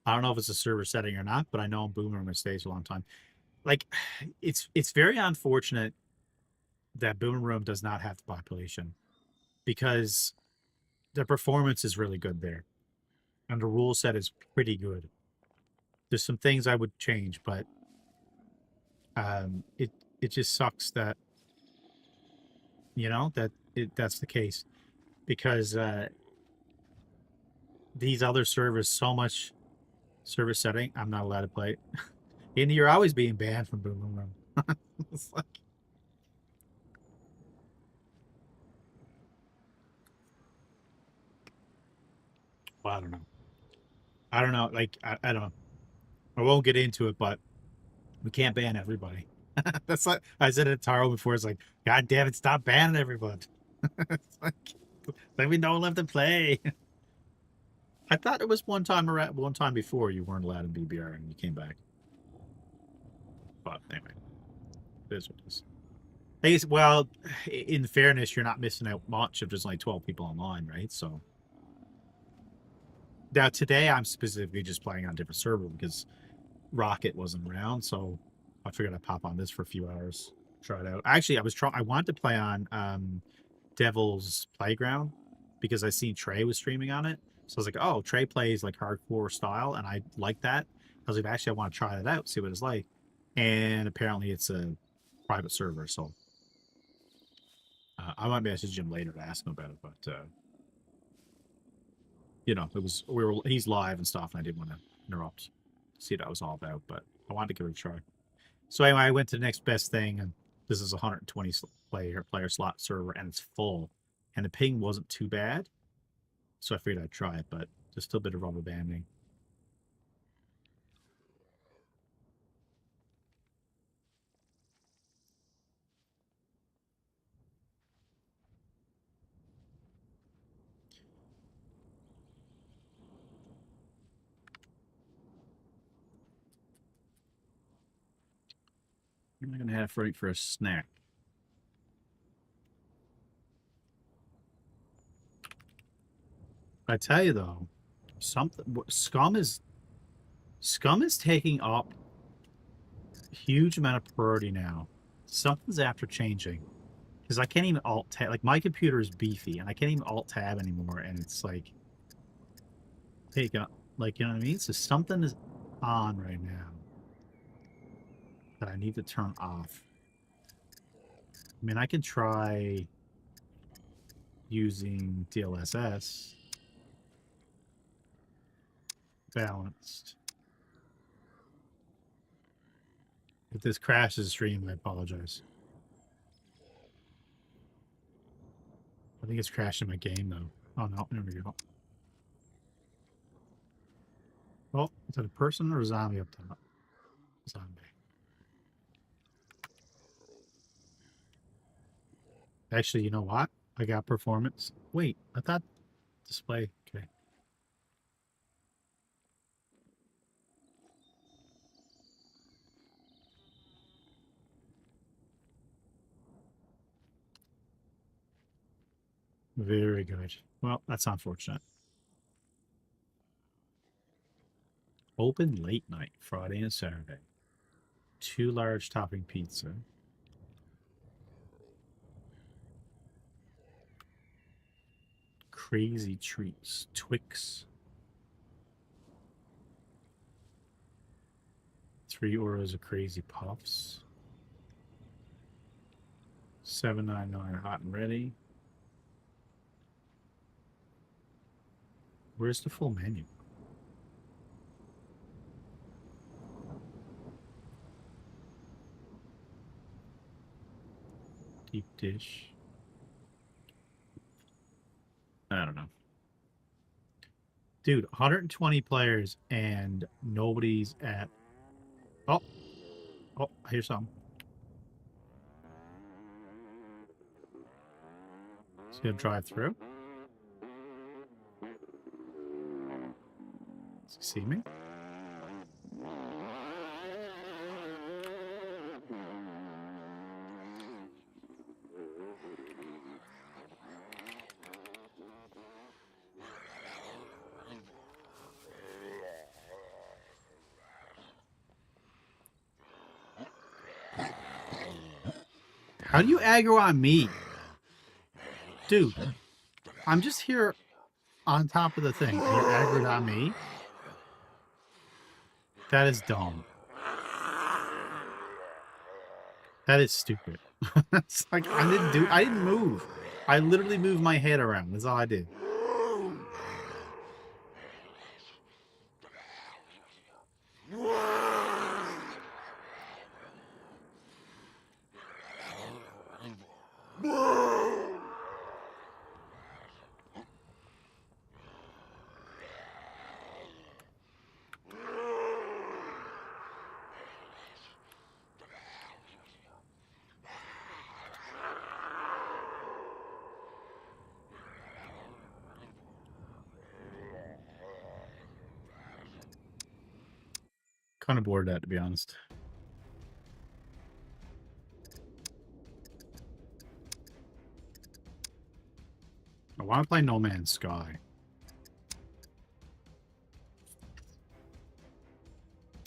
I don't know if it's a server setting or not, but I know in Boomerang it stays a long time. Like, it's very unfortunate that Boomerang does not have the population because the performance is really good there, and the rule set is pretty good. There's some things I would change, but it just sucks that that's the case because these other servers so much server setting I'm not allowed to play. And you're always being banned from Boomerang. It's like, well, I don't know. Like I don't know. I won't get into it, but we can't ban everybody. That's like I said at Taro before. It's like, God damn it, stop banning everybody. It's like, let me don't let them play. I thought it was one time before you weren't allowed in BBR and you came back. But anyway, it is what it is. I guess, well, in fairness, you're not missing out much if there's only 12 people online, right? So now today I'm specifically just playing on a different server because Rocket wasn't around, so I figured I'd pop on this for a few hours, try it out. Actually, I wanted to play on Devil's Playground because I seen Trey was streaming on it. So I was like, oh, Trey plays like hardcore style, and I like that. I was like, actually, I want to try that out, see what it's like. And apparently, it's a private server, so I might message him later to ask him about it. But he's live and stuff, and I didn't want to interrupt, see what that was all about. But I wanted to give it a try. So anyway, I went to the next best thing, and this is a 120 player slot server, and it's full, and the ping wasn't too bad. So I figured I'd try it, but there's still a bit of rubber banding. What am I going to have for a snack? I tell you though, Scum is taking up a huge amount of priority now. Something's after changing because I can't even alt tab. Like my computer is beefy and I can't even alt tab anymore, and it's like take up. Like, you know what I mean? So something is on right now that I need to turn off. I mean, I can try using DLSS. Balanced. If this crashes stream, I apologize. I think it's crashing my game though. Oh no, there we go. Oh, is that a person or a zombie up top? Zombie. Actually, you know what? I got performance. Wait, I thought display. Okay. Very good. Well, that's unfortunate. Open late night, Friday and Saturday. 2 large topping pizza. Crazy treats. Twix. 3 Oreos of crazy puffs. $7.99 hot and ready. Where's the full menu? Deep dish. I don't know. Dude, 120 players and nobody's at... Oh, I hear something. Is he gonna drive through? Does he see me? How do you aggro on me? Dude, I'm just here on top of the thing. And you're aggroed on me? That is dumb. That is stupid. It's like I didn't move. I literally moved my head around. That's all I did. Kind of bored of that, to be honest. I want to play No Man's Sky.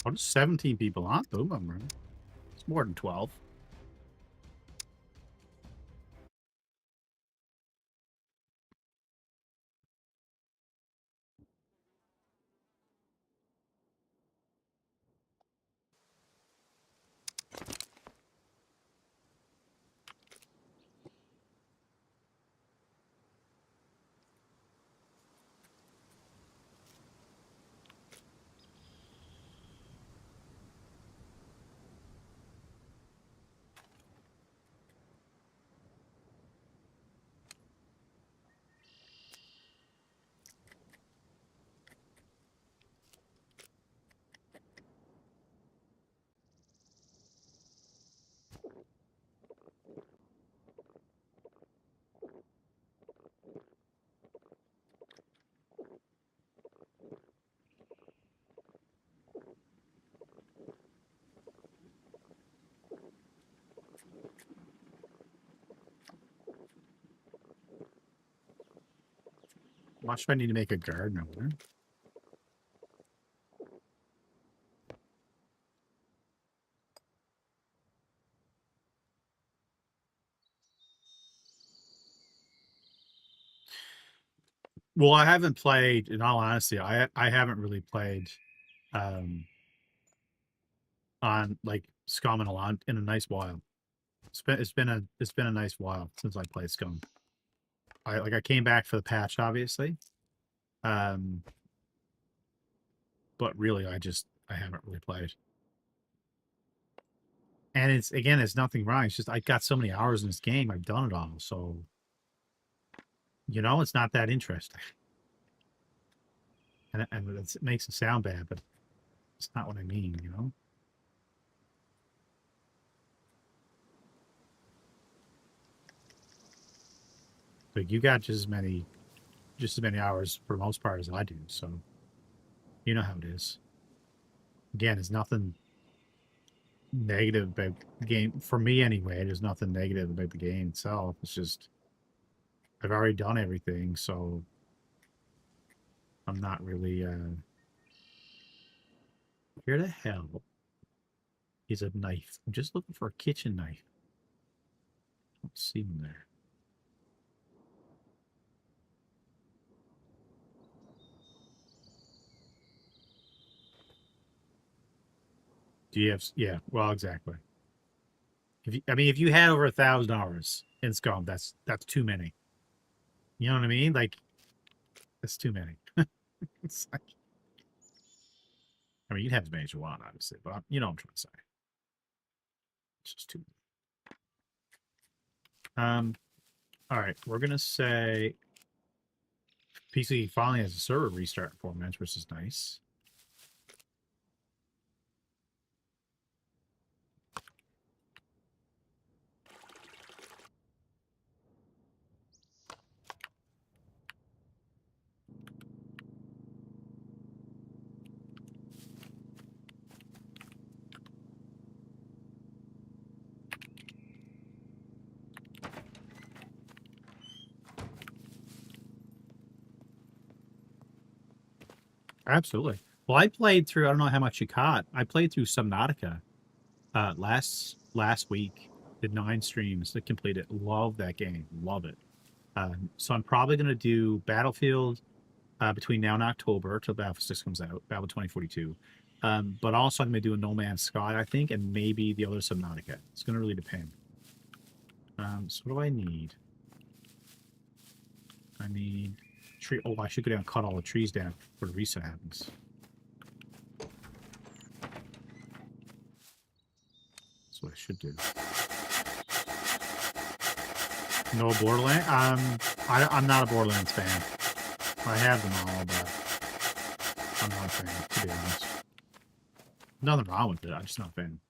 Oh, there's 17 people on Boom. It's more than 12. Much do I need to make a garden over there? Well, I haven't played, in all honesty, I haven't really played on like Scum in a nice while. It's been a nice while since I played Scum. I came back for the patch, obviously. But really I haven't really played. And it's nothing wrong. It's just I got so many hours in this game, I've done it all, so it's not that interesting. And it makes it sound bad, but it's not what I mean. But you got just as many hours for the most part as I do, so you know how it is. Again, there's nothing negative about the game for me anyway. There's nothing negative about the game itself. It's just I've already done everything, so I'm not really where the hell is a knife? I'm just looking for a kitchen knife. I don't see them there. Do you have? Yeah. Well, exactly. If you, I mean, if you had over $1,000 in Scum, that's too many. You know what I mean? Like, that's too many. It's like, I mean, you'd have as many as you want, obviously, but you know what I'm trying to say. It's just too many. All right, we're gonna say PC finally has a server restart in 4 minutes, which is nice. Absolutely. Well, I played through. I don't know how much you caught. I played through Subnautica last week. Did 9 streams to complete it. Love that game. Love it. So I'm probably gonna do Battlefield between now and October till Battlefield 6 comes out. Battlefield 2042. But also I'm gonna do a No Man's Sky, I think, and maybe the other Subnautica. It's gonna really depend. So what do I need? I need tree. Oh, I should go down and cut all the trees down before the reset happens. That's what I should do. No Borderlands. I'm not a Borderlands fan. I have them all, but I'm not a fan, to be honest. Nothing wrong with it. I'm just not a fan.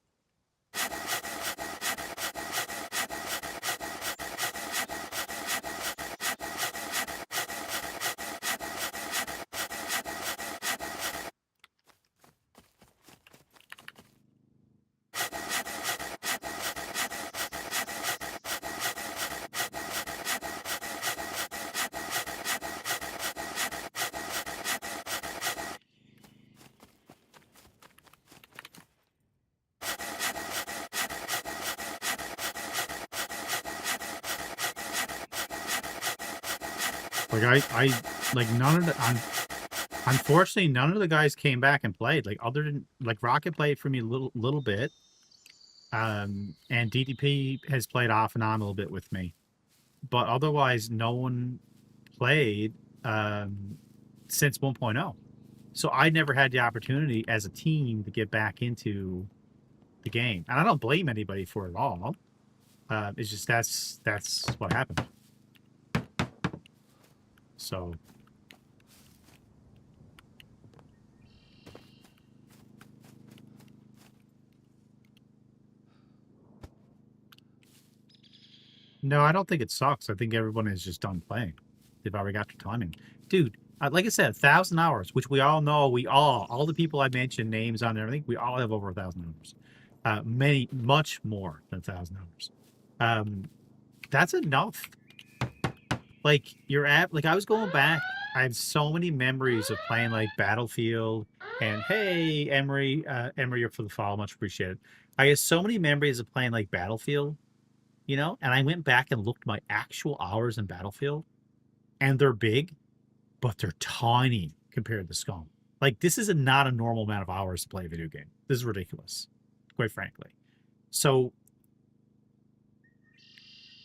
Like I like none of the. Unfortunately, none of the guys came back and played. Like other than like Rocket played for me a little bit, and DDP has played off and on a little bit with me, but otherwise no one played since 1.0. So I never had the opportunity as a team to get back into the game, and I don't blame anybody for it at all. It's just that's what happened. So. No, I don't think it sucks. I think everyone is just done playing. They've already got their timing. Dude, like I said, 1,000 hours, which we all know, all the people I mentioned, names on there, I think we all have over 1,000 hours. Much more than 1,000 hours. That's enough. Like, I was going back. I have so many memories of playing, like, Battlefield. And, hey, Emery, you're for the follow. Much appreciated. I have so many memories of playing, like, Battlefield. You know, and I went back and looked my actual hours in Battlefield, and they're big, but they're tiny compared to Scum. Like, this is not a normal amount of hours to play a video game. This is ridiculous, quite frankly. So,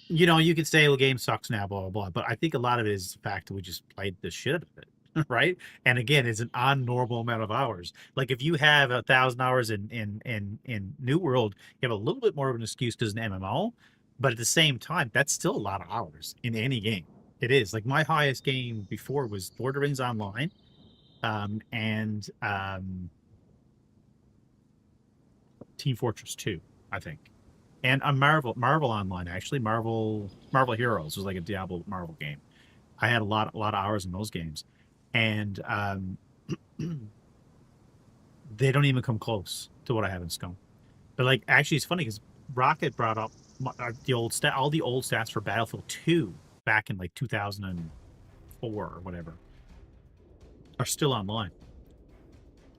you know, you could say, well, the game sucks now, blah, blah, blah. But I think a lot of it is the fact that we just played the shit out of it, right? And again, it's an unnormal amount of hours. Like, if you have 1,000 hours in New World, you have a little bit more of an excuse because it's an MMO. But at the same time, that's still a lot of hours in any game. It is. Like, my highest game before was Lord of the Rings Online, and Team Fortress 2, I think. And a Marvel Online, actually. Marvel Heroes was like a Diablo Marvel game. I had a lot of hours in those games. And they don't even come close to what I have in Scum. But, like, actually, it's funny because Rocket brought up all the old stats for Battlefield 2 back in like 2004 or whatever are still online.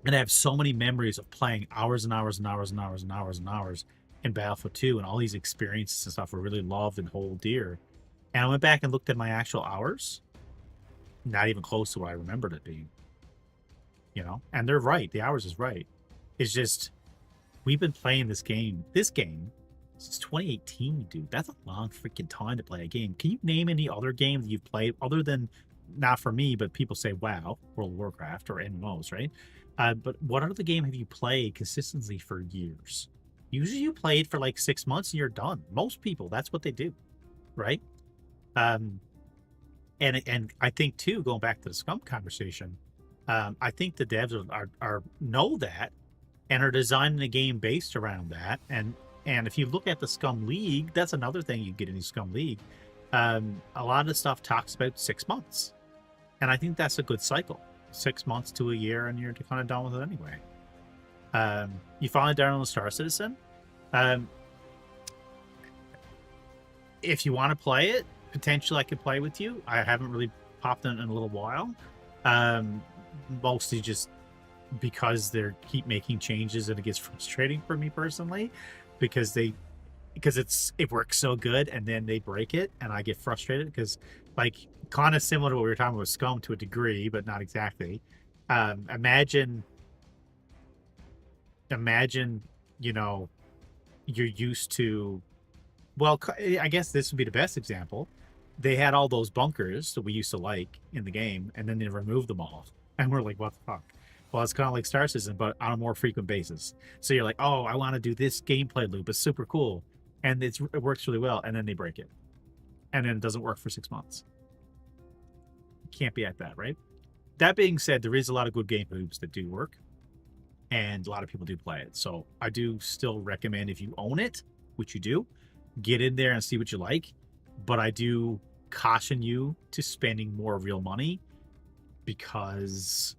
And I have so many memories of playing hours and hours and hours and hours and hours and hours in Battlefield 2, and all these experiences and stuff were really loved and hold dear. And I went back and looked at my actual hours, not even close to what I remembered it being. You know, and they're right. The hours is right. It's just we've been playing this game since 2018, dude. That's a long freaking time to play a game. Can you name any other game that you've played other than, not for me, but people say WoW, World of Warcraft, or MMOs, right? But what other game have you played consistently for years? Usually you play it for like 6 months and you're done. Most people, that's what they do, right? And I think too, going back to the Scum conversation, I think the devs are know that and are designing a game based around that. And if you look at the Scum League, that's another thing you get in the Scum League. A lot of the stuff talks about 6 months, and I think that's a good cycle. 6 months to a year, and you're kind of done with it anyway. You finally down on the Star Citizen. If you want to play it, potentially I could play with you. I haven't really popped in a little while. Mostly just because they keep making changes and it gets frustrating for me personally, because it works so good and then they break it and I get frustrated because, like, kind of similar to what we were talking about with Scum to a degree, but not exactly. Imagine, you know, you're used to, well, I guess this would be the best example. They had all those bunkers that we used to like in the game, and then they removed them all. And we're like, what the fuck? Well, it's kind of like Star Citizen, but on a more frequent basis. So you're like, oh, I want to do this gameplay loop. It's super cool. And it works really well. And then they break it. And then it doesn't work for 6 months. Can't be at that, right? That being said, there is a lot of good game loops that do work. And a lot of people do play it. So I do still recommend, if you own it, which you do, get in there and see what you like. But I do caution you to spending more real money, because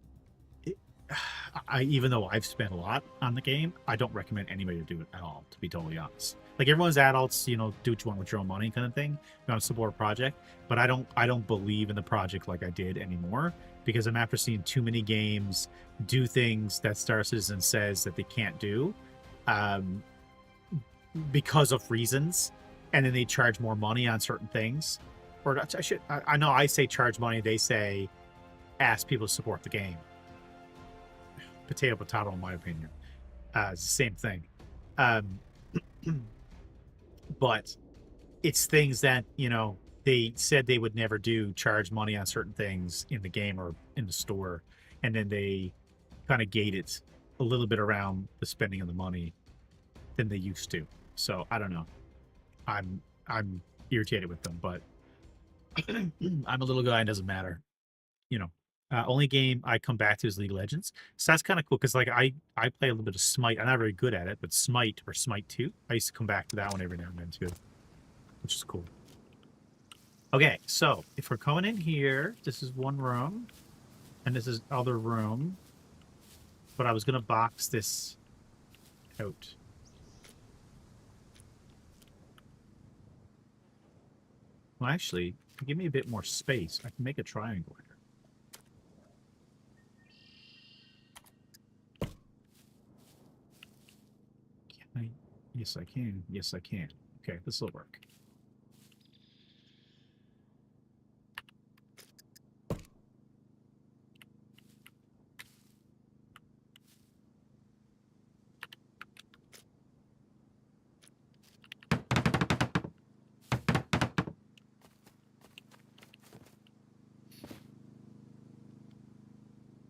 even though I've spent a lot on the game, I don't recommend anybody to do it at all, to be totally honest. Like, everyone's adults, you know, do what you want with your own money kind of thing. You want to support a project, but I don't believe in the project like I did anymore, because I'm after seeing too many games do things that Star Citizen says that they can't do, because of reasons, and then they charge more money on certain things. Or I know I say charge money, they say ask people to support the game. Potato, in my opinion. It's the same thing. But it's things that, you know, they said they would never do, charge money on certain things in the game or in the store, and then they kind of gate it a little bit around the spending of the money than they used to. So I don't know. I'm irritated with them, but I'm a little guy and it doesn't matter. You know, only game I come back to is League of Legends. So that's kind of cool, because like I play a little bit of Smite. I'm not very good at it, but Smite or Smite 2, I used to come back to that one every now and then too, which is cool. Okay, so if we're coming in here, this is one room, and this is other room. But I was gonna box this out. Well, actually, give me a bit more space. I can make a triangle here. Can I? Yes, I can. Yes, I can. Okay, this will work.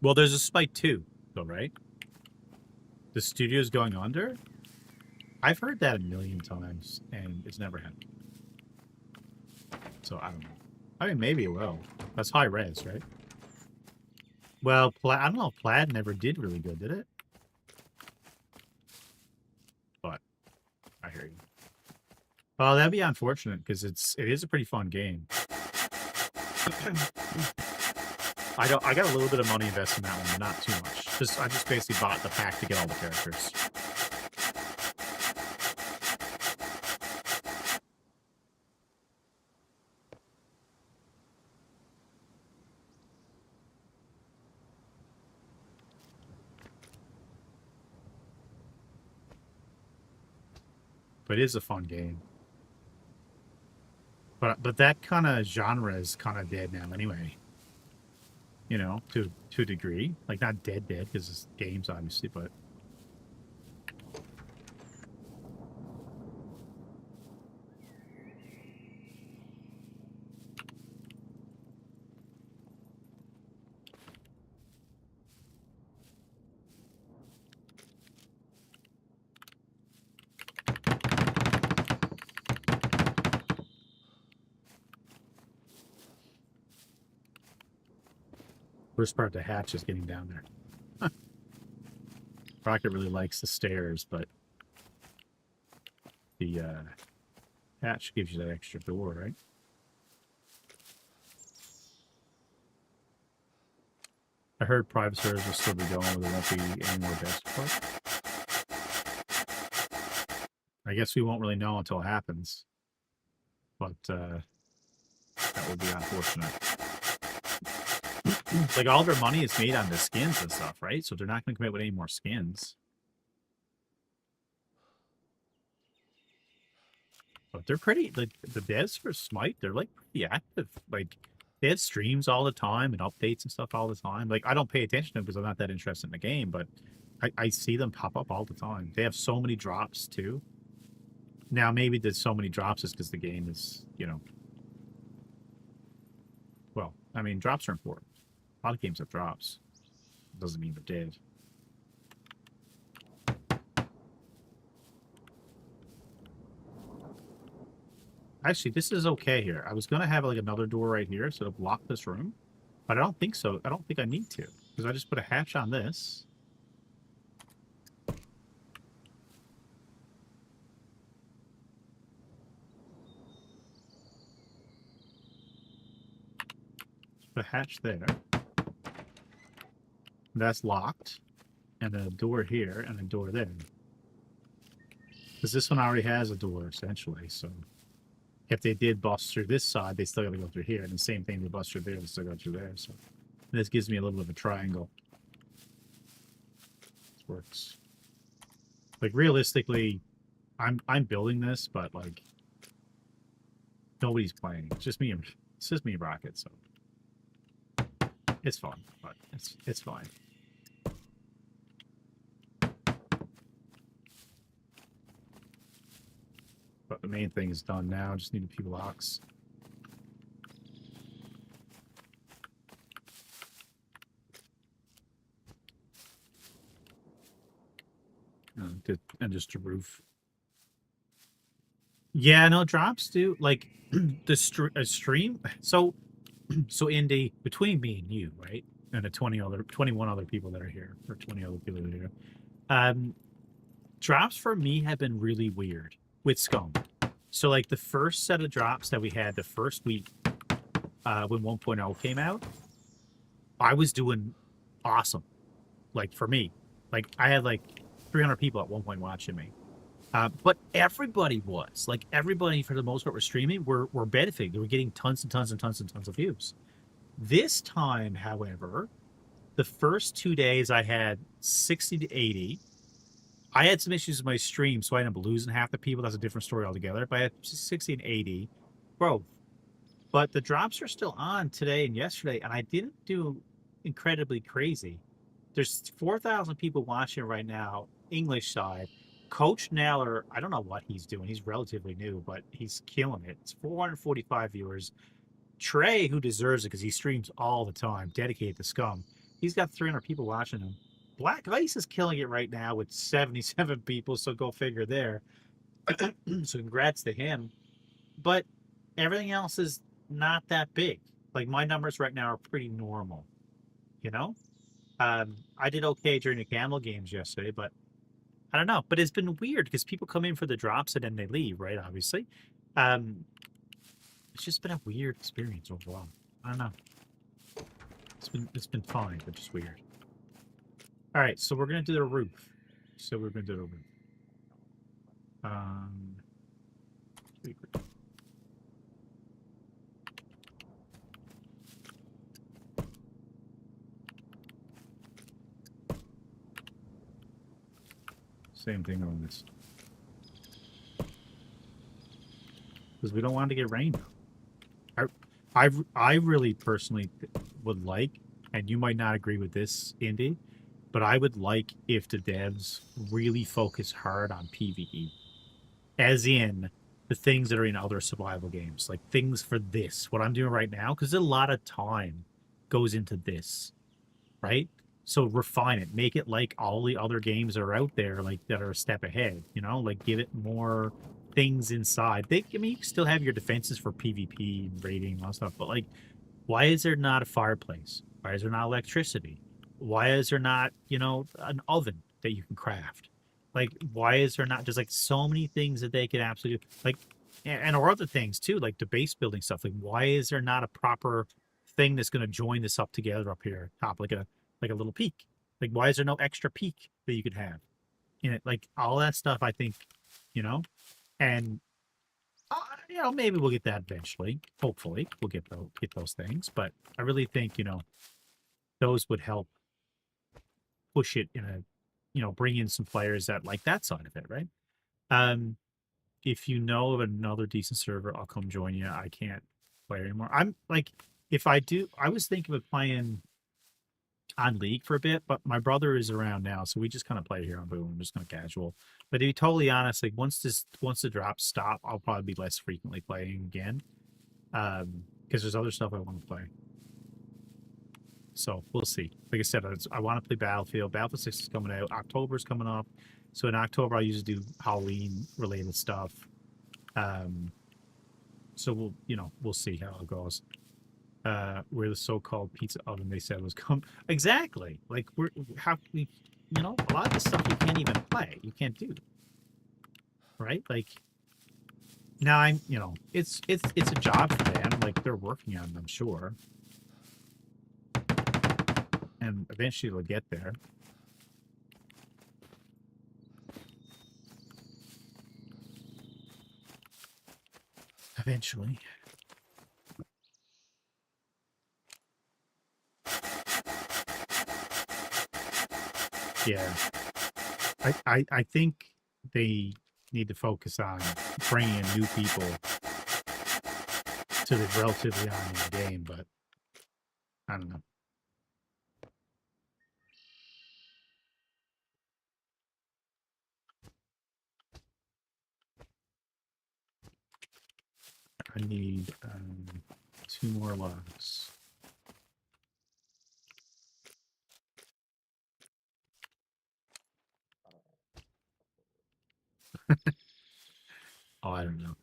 Well, there's a Smite 2, though, right? The studio's going under? I've heard that a million times, and it's never happened. So, I don't know. I mean, maybe it will. That's high res, right? Well, I don't know if Plaid never did really good, did it? But, I hear you. Well, that'd be unfortunate, because it is a pretty fun game. I got a little bit of money invested in that one, but not too much. I just basically bought the pack to get all the characters. But it is a fun game. But that kind of genre is kind of dead now anyway. You know, to a degree. Like, not dead because it's games, obviously, but... First part of the hatch is getting down there. Huh. Rocket really likes the stairs, but the hatch gives you that extra door, right? I heard private servers will still be going, but there won't be any more dev support. I guess we won't really know until it happens. But that would be unfortunate. Like, all their money is made on the skins and stuff, right? So they're not going to come out with any more skins. But they're pretty, like, the devs for Smite, they're, like, pretty active. Like, they have streams all the time and updates and stuff all the time. Like, I don't pay attention to them because I'm not that interested in the game, but I see them pop up all the time. They have so many drops, too. Now, maybe there's so many drops is because the game is, you know... Well, I mean, drops are important. A lot of games have drops. Doesn't mean they're dead. Actually, this is okay here. I was going to have like another door right here so to block this room. But I don't think so. I don't think I need to. Because I just put a hatch on this. Put a hatch there. That's locked. And then a door here and a door there. Because this one already has a door, essentially, so... If they did bust through this side, they still got to go through here. And the same thing, they bust through there, they still go through there. So this gives me a little bit of a triangle. This works. Like, realistically, I'm building this, but, like, nobody's playing. It's just me and Rocket, so... It's fun, but it's fine. But the main thing is done now. Just need a few blocks. And just a roof. Yeah, no, drops do. Like, the stream. So in the, between me and you, right? And the 21 other people that are here. Or 20 other people that are here. Drops for me have been really weird. With Scum. So, like, the first set of drops that we had the first week when 1.0 came out, I was doing awesome. Like, for me. Like, I had, like, 300 people at one point watching me. But everybody was. Like, everybody, for the most part, were streaming, were benefiting. They were getting tons and tons and tons and tons of views. This time, however, the first 2 days I had 60 to 80. I had some issues with my stream, so I ended up losing half the people. That's a different story altogether. But I had 60 and 80. Bro. But the drops are still on today and yesterday, and I didn't do incredibly crazy. There's 4,000 people watching right now, English side. Coach Naller, I don't know what he's doing. He's relatively new, but he's killing it. It's 445 viewers. Trey, who deserves it because he streams all the time, dedicated to Scum, he's got 300 people watching him. Black Ice is killing it right now with 77 people, so go figure there. So congrats to him. But everything else is not that big. Like, my numbers right now are pretty normal, you know? I did okay during the Camel games yesterday, but I don't know. But it's been weird because people come in for the drops and then they leave, right? Obviously. It's just been a weird experience overall. I don't know. It's been fine, but just weird. All right, so we're gonna do the roof. Same thing on this. because we don't want it to get rained on. I really personally would like, and you might not agree with this, Indy, but I would like if the devs really focus hard on PvE, as in the things that are in other survival games, like things for this, what I'm doing right now, because a lot of time goes into this, right? So refine it, make it like all the other games that are out there, like that are a step ahead, you know, like give it more things inside. I mean, you still have your defenses for PvP and raiding and all that stuff, but like, why is there not a fireplace? Why is there not electricity? Why is there not, you know, an oven that you can craft? Like, why is there not just like so many things that they could absolutely like, and or other things too, like the base building stuff. Like, why is there not a proper thing that's going to join this up together up here top, like a little peak? Like, why is there no extra peak that you could have in it? Like all that stuff, I think, you know, and you know, maybe we'll get that eventually. Hopefully, we'll get those things. But I really think, you know, those would help push it in a, you know, bring in some players that like that side of it, right? If you know of another decent server, I'll come join you. I can't play anymore. I'm like, if I do, I was thinking of playing on League for a bit, but my brother is around now, so we just kind of play here on Boom. I'm just kind of casual. But to be totally honest, like once the drops stop, I'll probably be less frequently playing again, because there's other stuff I want to play. So we'll see. Like I said, I want to play Battlefield. Battlefield 6 is coming out. October's coming up. So in October, I usually do Halloween related stuff. So we'll see how it goes. Where the so-called pizza oven they said was come exactly. Like how can we, you know, a lot of the stuff you can't even play. You can't do. Right? Like now I'm, you know, it's a job for them. Like they're working on it, I'm sure. And eventually they'll get there. Eventually. Yeah. I think they need to focus on bringing in new people to the relatively on in the game, but I don't know. I need 2 more logs. Oh, I don't know.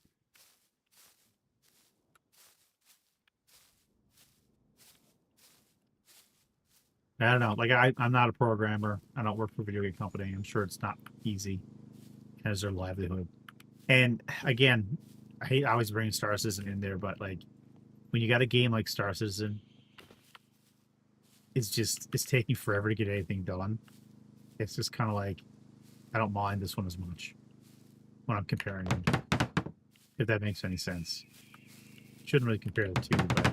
I don't know. Like I'm not a programmer. I don't work for a video game company. I'm sure it's not easy as their livelihood. And again, I always bring Star Citizen in there, but like when you got a game like Star Citizen, it's taking forever to get anything done. It's just kind of like I don't mind this one as much when I'm comparing them. If that makes any sense. Shouldn't really compare the two, but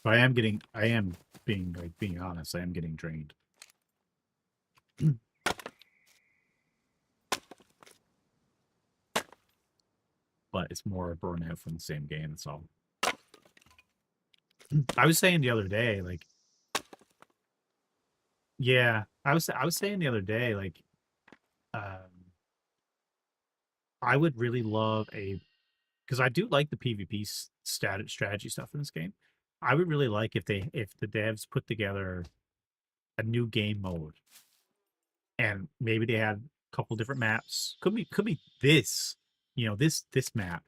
I am being honest, I am getting drained. But it's more burnout from the same game, that's all. I was saying the other day, like, yeah, I was saying the other day, like, I would really love because I do like the PvP strategy stuff in this game. I would really like if the devs put together a new game mode, and maybe they had a couple different maps. Could be this, you know, this map,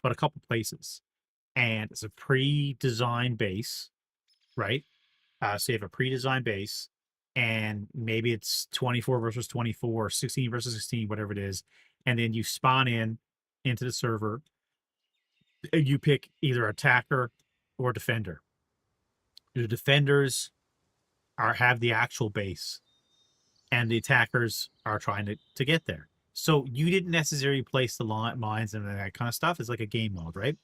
but a couple places, and it's a pre-designed base, right? So you have a pre-designed base, and maybe it's 24 versus 24, 16 versus 16, whatever it is, and then you spawn into the server, and you pick either attacker or defender. The defenders have the actual base, and the attackers are trying to get there. So you didn't necessarily place the mines and that kind of stuff. It's like a game mode, right?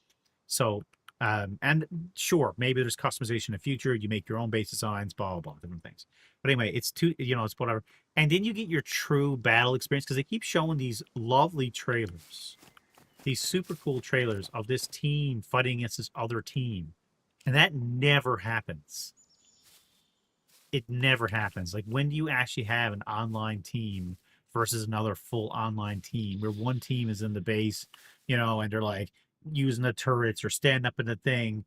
So And sure, maybe there's customization in the future. You make your own base designs, blah, blah, blah, different things. But anyway, it's it's whatever. And then you get your true battle experience because they keep showing these lovely trailers, these super cool trailers of this team fighting against this other team. And that never happens. It never happens. Like, when do you actually have an online team versus another full online team where one team is in the base, and they're like using the turrets or standing up in the thing,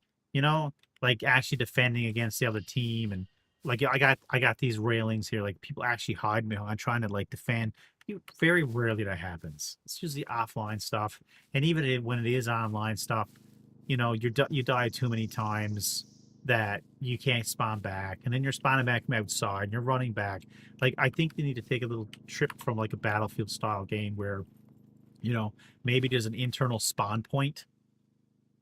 like actually defending against the other team. And like, I got these railings here, like people actually hide behind trying to like defend. Very rarely that happens. It's usually offline stuff. And even when it is online stuff, you die too many times that you can't spawn back, and then you're spawning back from outside and you're running back. Like, I think they need to take a little trip from like a Battlefield style game where maybe there's an internal spawn point,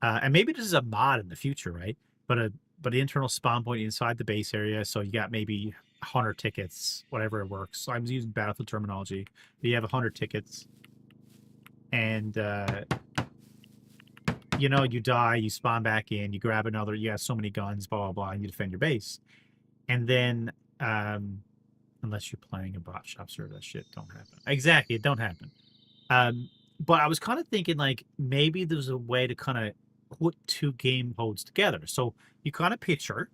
and maybe this is a mod in the future, right? But an internal spawn point inside the base area, so you got maybe 100 tickets, whatever it works. So I'm using Battlefield terminology. You have 100 tickets, and you die, you spawn back in, you grab another, you have so many guns, blah, blah, blah, and you defend your base. And then, unless you're playing a bot shop server, that shit don't happen. Exactly, it don't happen. But I was kind of thinking, like, maybe there's a way to kind of put two game modes together. So you kind of picture,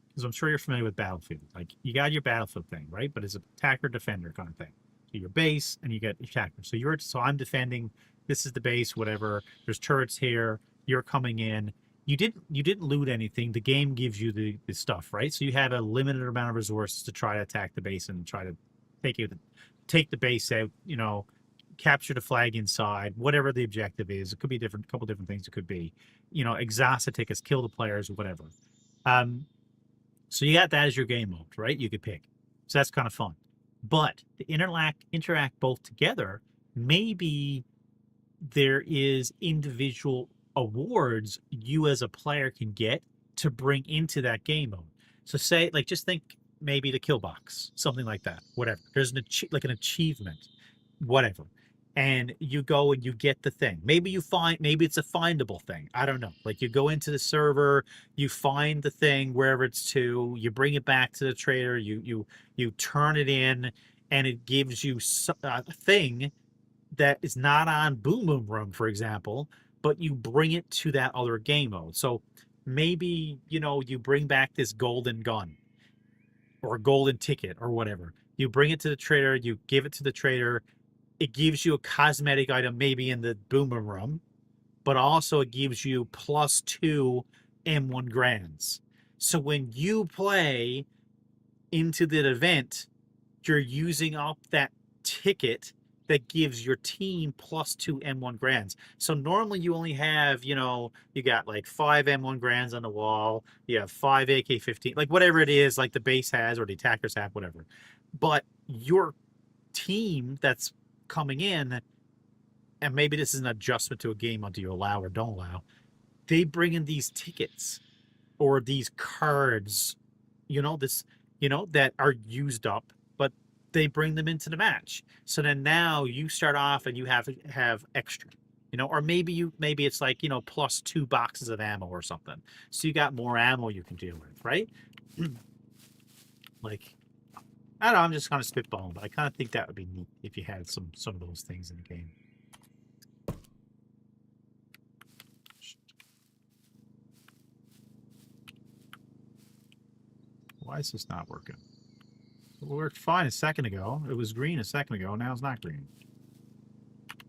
because I'm sure you're familiar with Battlefield, like, you got your Battlefield thing, right? But it's an attacker-defender kind of thing. So your base, and you get attacker. So I'm defending, this is the base, whatever. There's turrets here. You're coming in. You didn't loot anything. The game gives you the stuff, right? So you have a limited amount of resources to try to attack the base and try to take the base out. Capture the flag inside. Whatever the objective is, it could be couple different things. It could be, exhaust the tickets, kill the players, or whatever. So you got that as your game mode, right? You could pick. So that's kind of fun. But to interact both together, maybe there is individual awards you as a player can get to bring into that game mode. So say, like, just think maybe the kill box, something like that, whatever. There's an achievement, whatever. And you go and you get the thing. Maybe it's a findable thing. I don't know. Like, you go into the server, you find the thing wherever it's to, you bring it back to the trader, you turn it in, and it gives you a thing that is not on Boom Boom Room, for example, but you bring it to that other game mode. So maybe, you bring back this golden gun or a golden ticket or whatever. You bring it to the trader, you give it to the trader. It gives you a cosmetic item maybe in the Boom Boom Room, but also it gives you +2 M1 grands. So when you play into the event, you're using up that ticket that gives your team +2 M1 grands. So normally you only have, you got like 5 M1 grands on the wall, you have 5 AK-15, like whatever it is, like the base has or the attackers have, whatever. But your team that's coming in, and maybe this is an adjustment to a game until you allow or don't allow, they bring in these tickets or these cards, that are used up, but they bring them into the match. So then now you start off and you have extra, or maybe it's like, +2 boxes of ammo or something. So you got more ammo you can deal with, right? Like, I don't know, I'm just kind of spitballing, but I kind of think that would be neat if you had some of those things in the game. Why is this not working? It worked fine a second ago. It was green a second ago. Now it's not green.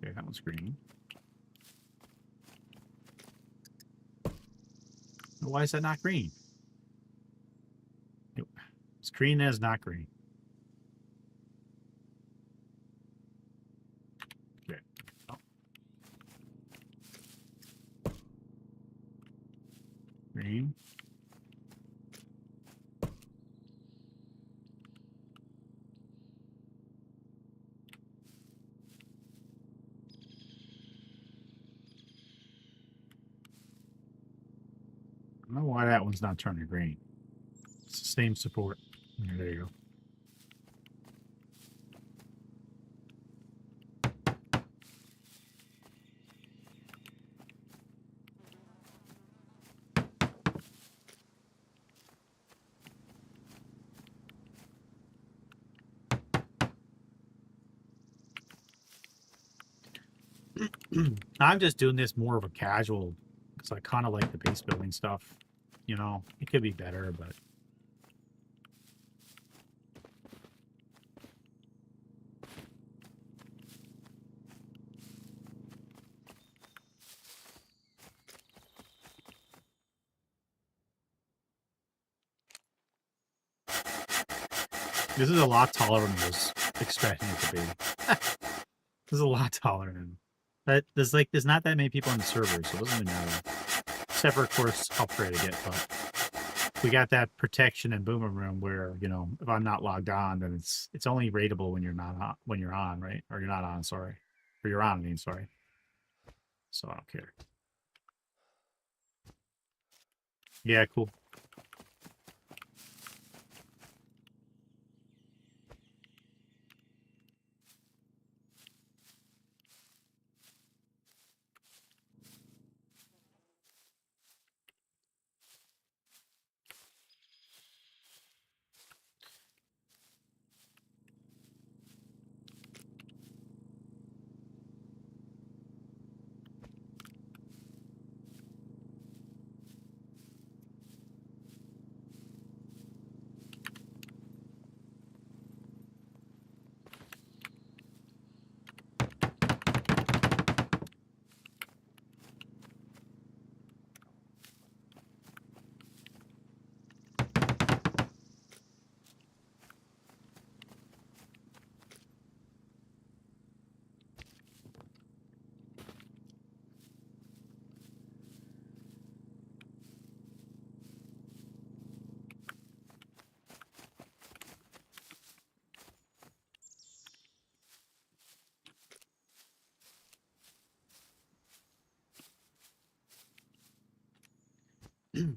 Okay, that one's green. Why is that not green? It's green and it's not green. Okay. Oh. Green. I don't know why that one's not turning green. It's the same support. There you go. I'm just doing this more of a casual because I kind of like the base building stuff. You know, it could be better, but this is a lot taller than I was expecting it to be. This is a lot taller than. But there's not that many people on the server, so it doesn't really matter. Except for, of course, upgrading it, but we got that protection in Boomer Room where, you know, if I'm not logged on, then it's only rateable when you're not on, when you're on, right? Or you're not on, sorry. Or you're on, I mean, sorry. So I don't care. Yeah, cool.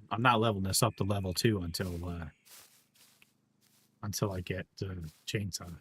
I'm not leveling this up to level 2 until I get chainsaw.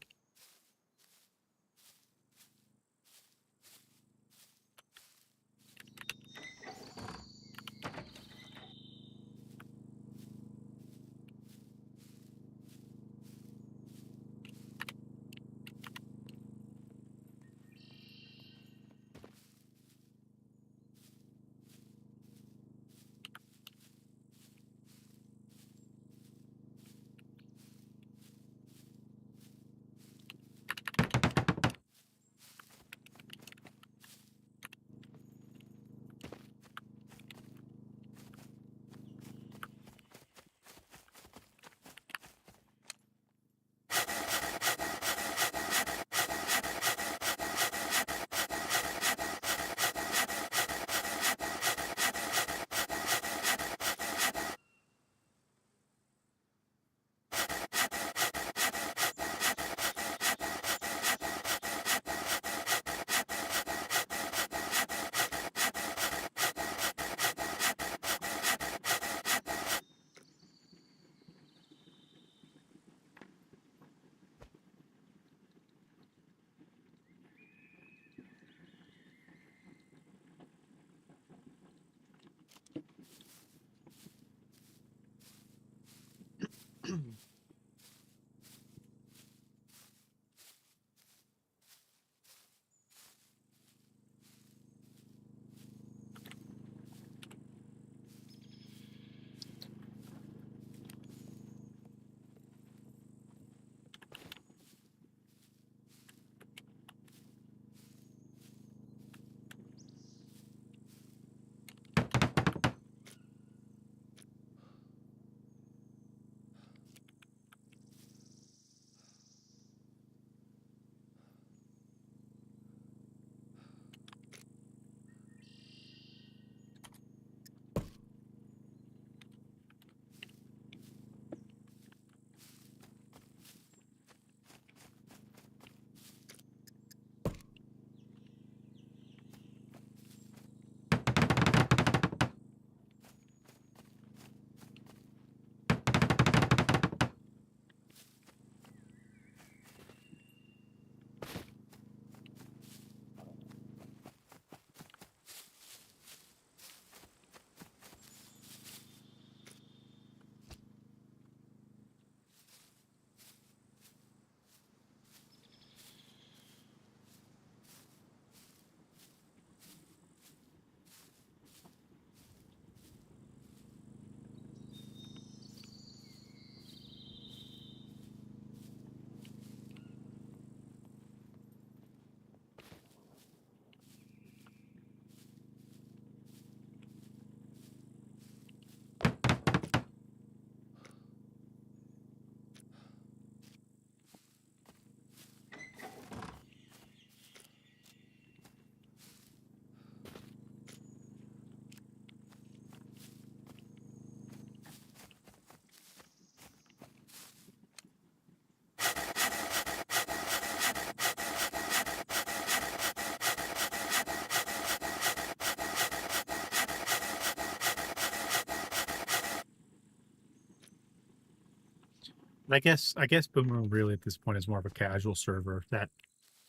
I guess Boom Room really at this point is more of a casual server that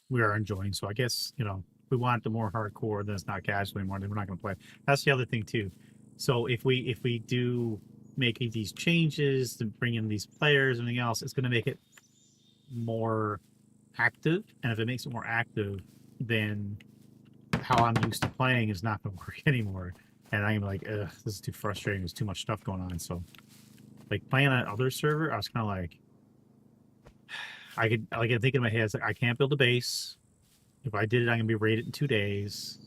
we are enjoying. So I guess, if we want the more hardcore, then it's not casual anymore, then we're not gonna play. That's the other thing too. So if we do make these changes to bring in these players and everything else, it's gonna make it more active. And if it makes it more active, then how I'm used to playing is not gonna work anymore. And I'm like, ugh, this is too frustrating. There's too much stuff going on. So like playing on other server, I was kind of like, I can think in my head, it's like I can't build a base. If I did it, I'm gonna be rated in 2 days,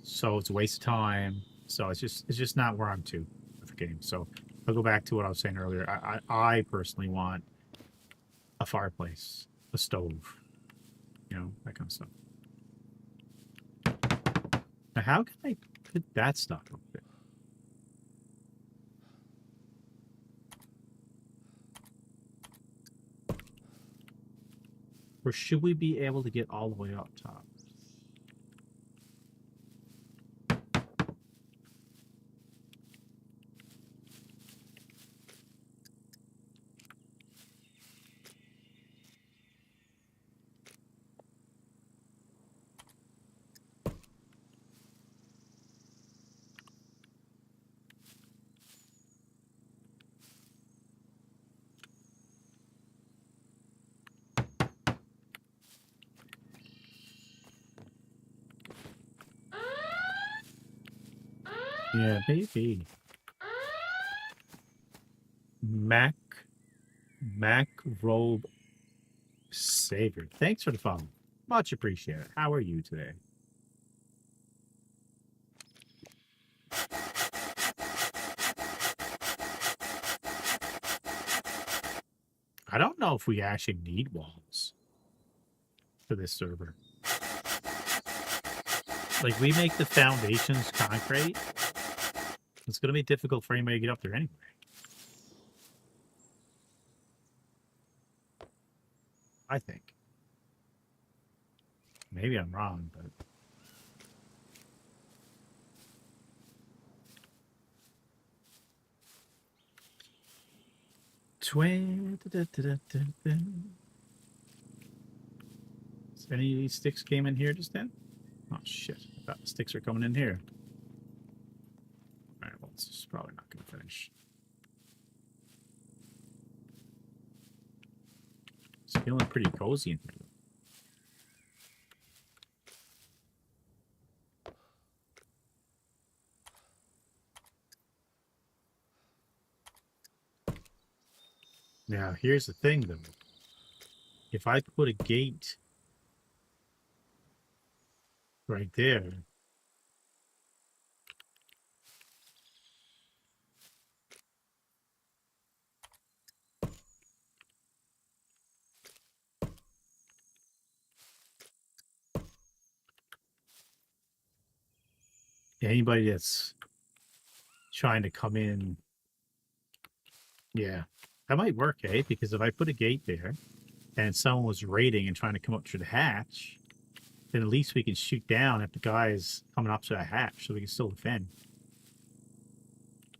so it's a waste of time. So it's just not where I'm to with the game. So I'll go back to what I was saying earlier. I personally want a fireplace, a stove, that kind of stuff. Now, how can I put that stuff up there? Or should we be able to get all the way up top? Yeah, maybe. Mac Robe Savior. Thanks for the follow. Much appreciated. How are you today? I don't know if we actually need walls for this server. Like, we make the foundations concrete. It's going to be difficult for anybody to get up there anyway. I think. Maybe I'm wrong, but... Any of these sticks came in here just then? Oh shit, I thought the sticks are coming in here. Alright, well, this is probably not going to finish. It's feeling pretty cozy in here. Now, here's the thing, though. If I put a gate right there, anybody that's trying to come in, yeah, that might work, eh? Because if I put a gate there and someone was raiding and trying to come up through the hatch, then at least we can shoot down at the guys coming up to the hatch so we can still defend.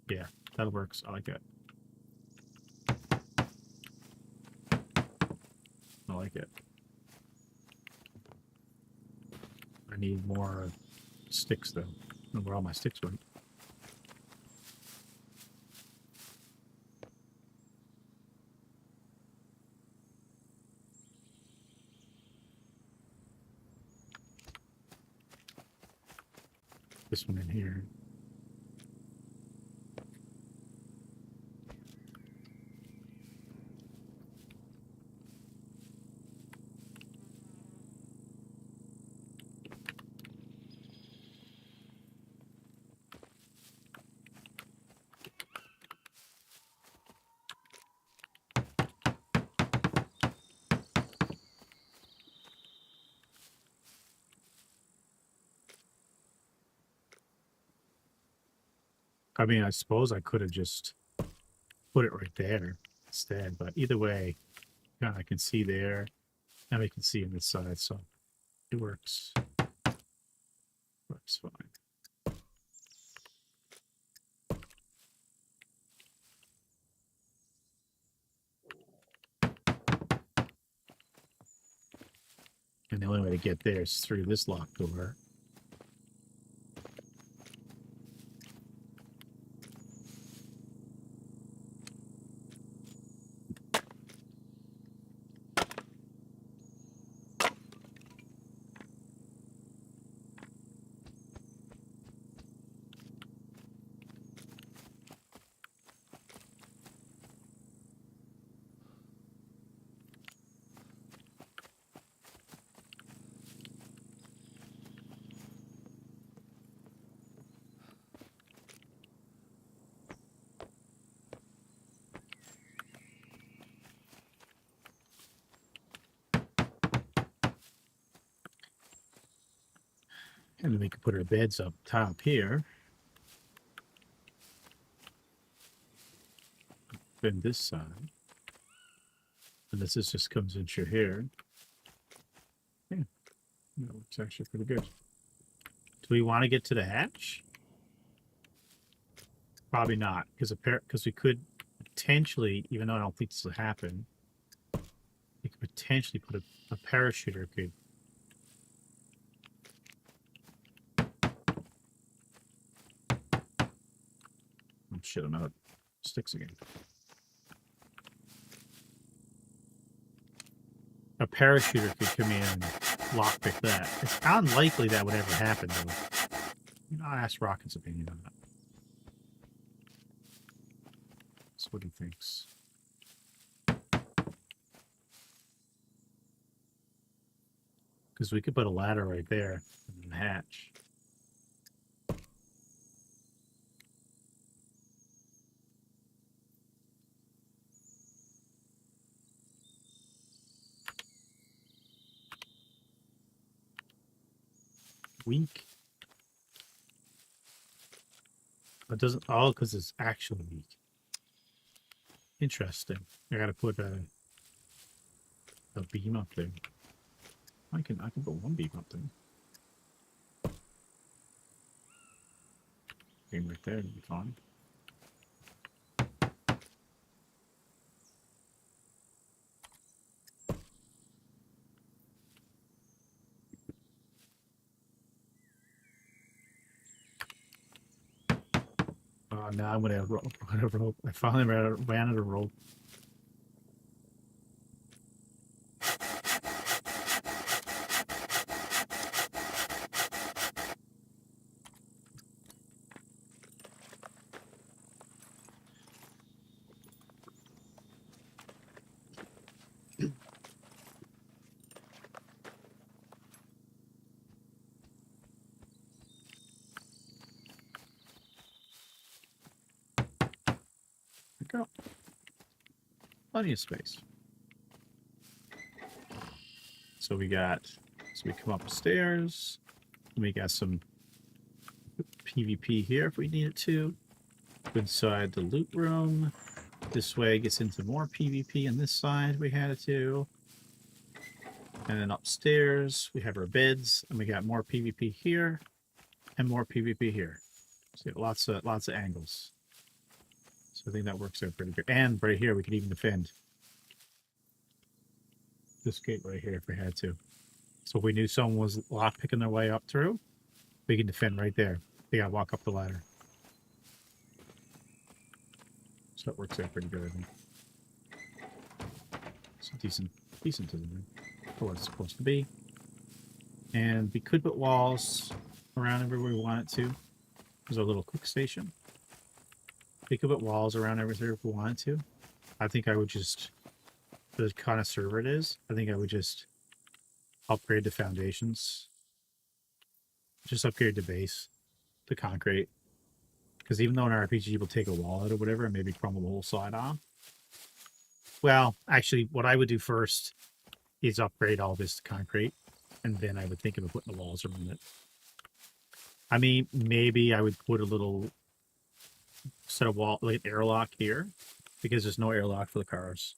Yeah, that works. I like that. I like it. I need more sticks, though. I don't know where all my sticks went. This one in here. I mean, I suppose I could have just put it right there instead, but either way, I can see there, and we can see on this side, so it works. Works fine. And the only way to get there is through this locked door. And then we could put our beds up top here. Then this side. And this is just comes in through here. Yeah. That looks actually pretty good. Do we want to get to the hatch? Probably not, because we could potentially, even though I don't think this will happen, we could potentially put a parachuter could. Oh shit, I'm out of sticks again. A parachuter could come in and lockpick that. It's unlikely that would ever happen, though. I'll ask Rocket's opinion on that. So what he thinks. Because we could put a ladder right there in the hatch. Weak. It doesn't. Oh, because it's actually weak. Interesting. I gotta put a beam up there. I can put one beam up there. Beam right there would be fine. Now I'm gonna run out of rope. I finally ran out of rope. Go. Plenty of space. So we come upstairs. We got some PvP here if we need it to. Inside the loot room. This way gets into more PvP on this side we had it to. And then upstairs we have our beds and we got more PvP here and more PvP here. So lots of angles. So I think that works out pretty good. And right here, we could even defend this gate right here if we had to. So if we knew someone was lockpicking their way up through, we can defend right there. They gotta walk up the ladder. So it works out pretty good, I think. It's decent to the for what it's supposed to be. And we could put walls around everywhere we want it to. There's a little quick station. We could put walls around everything if we wanted to. I think I would just, for the kind of server it is, I think I would just upgrade the foundations. Just upgrade the base to concrete. Because even though an RPG will take a wall out or whatever and maybe crumble the whole side off. Well, actually, what I would do first is upgrade all this to concrete. And then I would think of putting the walls around it. I mean, maybe I would put a little set of wall, like an airlock here, because there's no airlock for the cars.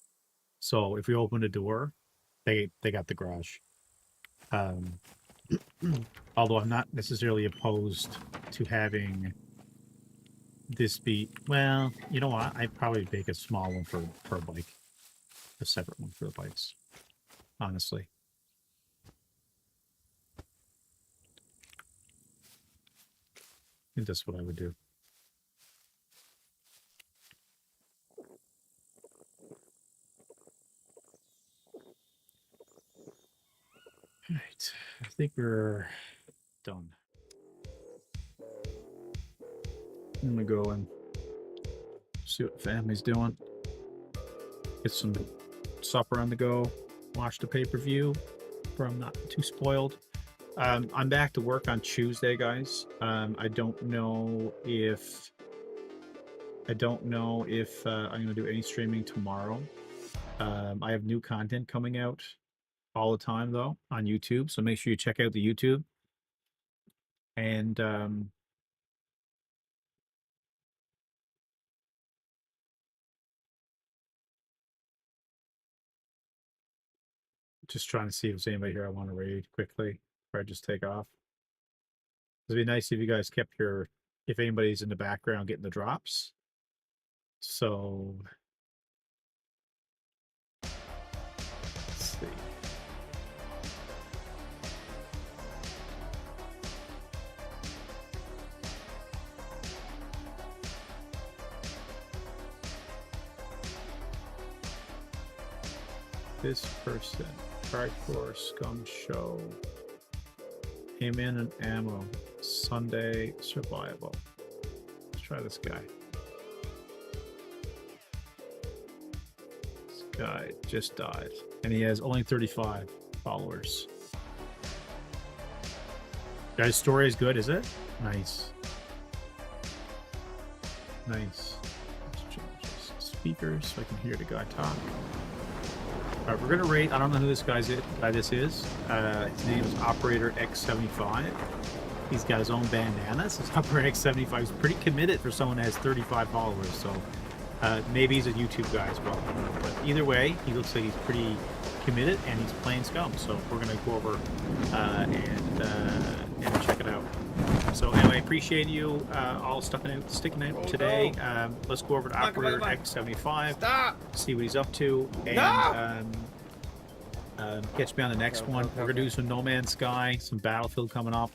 So if we open a door, they got the garage. Although I'm not necessarily opposed to having this be, well, you know what? I'd probably make a small one for a bike, a separate one for the bikes. Honestly, think that's what I would do. All right, I think we're done. I'm gonna go and see what the family's doing. Get some supper on the go. Watch the pay-per-view. Where I'm not too spoiled. I'm back to work on Tuesday, guys. I don't know if I'm gonna do any streaming tomorrow. I have new content coming out all the time though on YouTube, so make sure you check out the YouTube. And just trying to see if there's anybody here I want to raid quickly before I just take off. It'd be nice if you guys kept if anybody's in the background getting the drops. So let's see. This person, hardcore scum show. Came in and ammo. Sunday survival. Let's try this guy. This guy just died. And he has only 35 followers. Guy's story is good, is it? Nice. Nice. Let's change this speakers so I can hear the guy talk. All right, we're gonna rate. I don't know who this guy is. His name is Operator X75. He's got his own bandana. So Operator X75 is pretty committed for someone that has 35 followers. So maybe he's a YouTube guy as well. But either way, he looks like he's pretty committed and he's playing Scum. So we're gonna go over and check it out. So anyway, appreciate you all sticking out today. Let's go over to Operator X75. Stop. See what he's up to, and catch me on the next one. We're gonna do some No Man's Sky, some Battlefield coming up,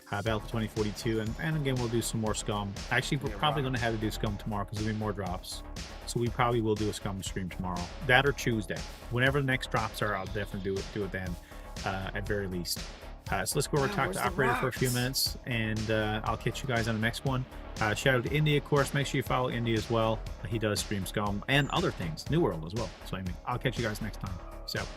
Battlefield 2042, and again we'll do some more Scum. Actually, we're probably gonna have to do Scum tomorrow because there'll be more drops. So we probably will do a Scum stream tomorrow, that or Tuesday. Whenever the next drops are, I'll definitely do it then, at very least. So let's go over and talk to Operator for a few minutes, and I'll catch you guys on the next one. Shout out to Indy, of course. Make sure you follow Indy as well. He does stream Scum and other things, New World as well. So anyway, I'll catch you guys next time. Peace out.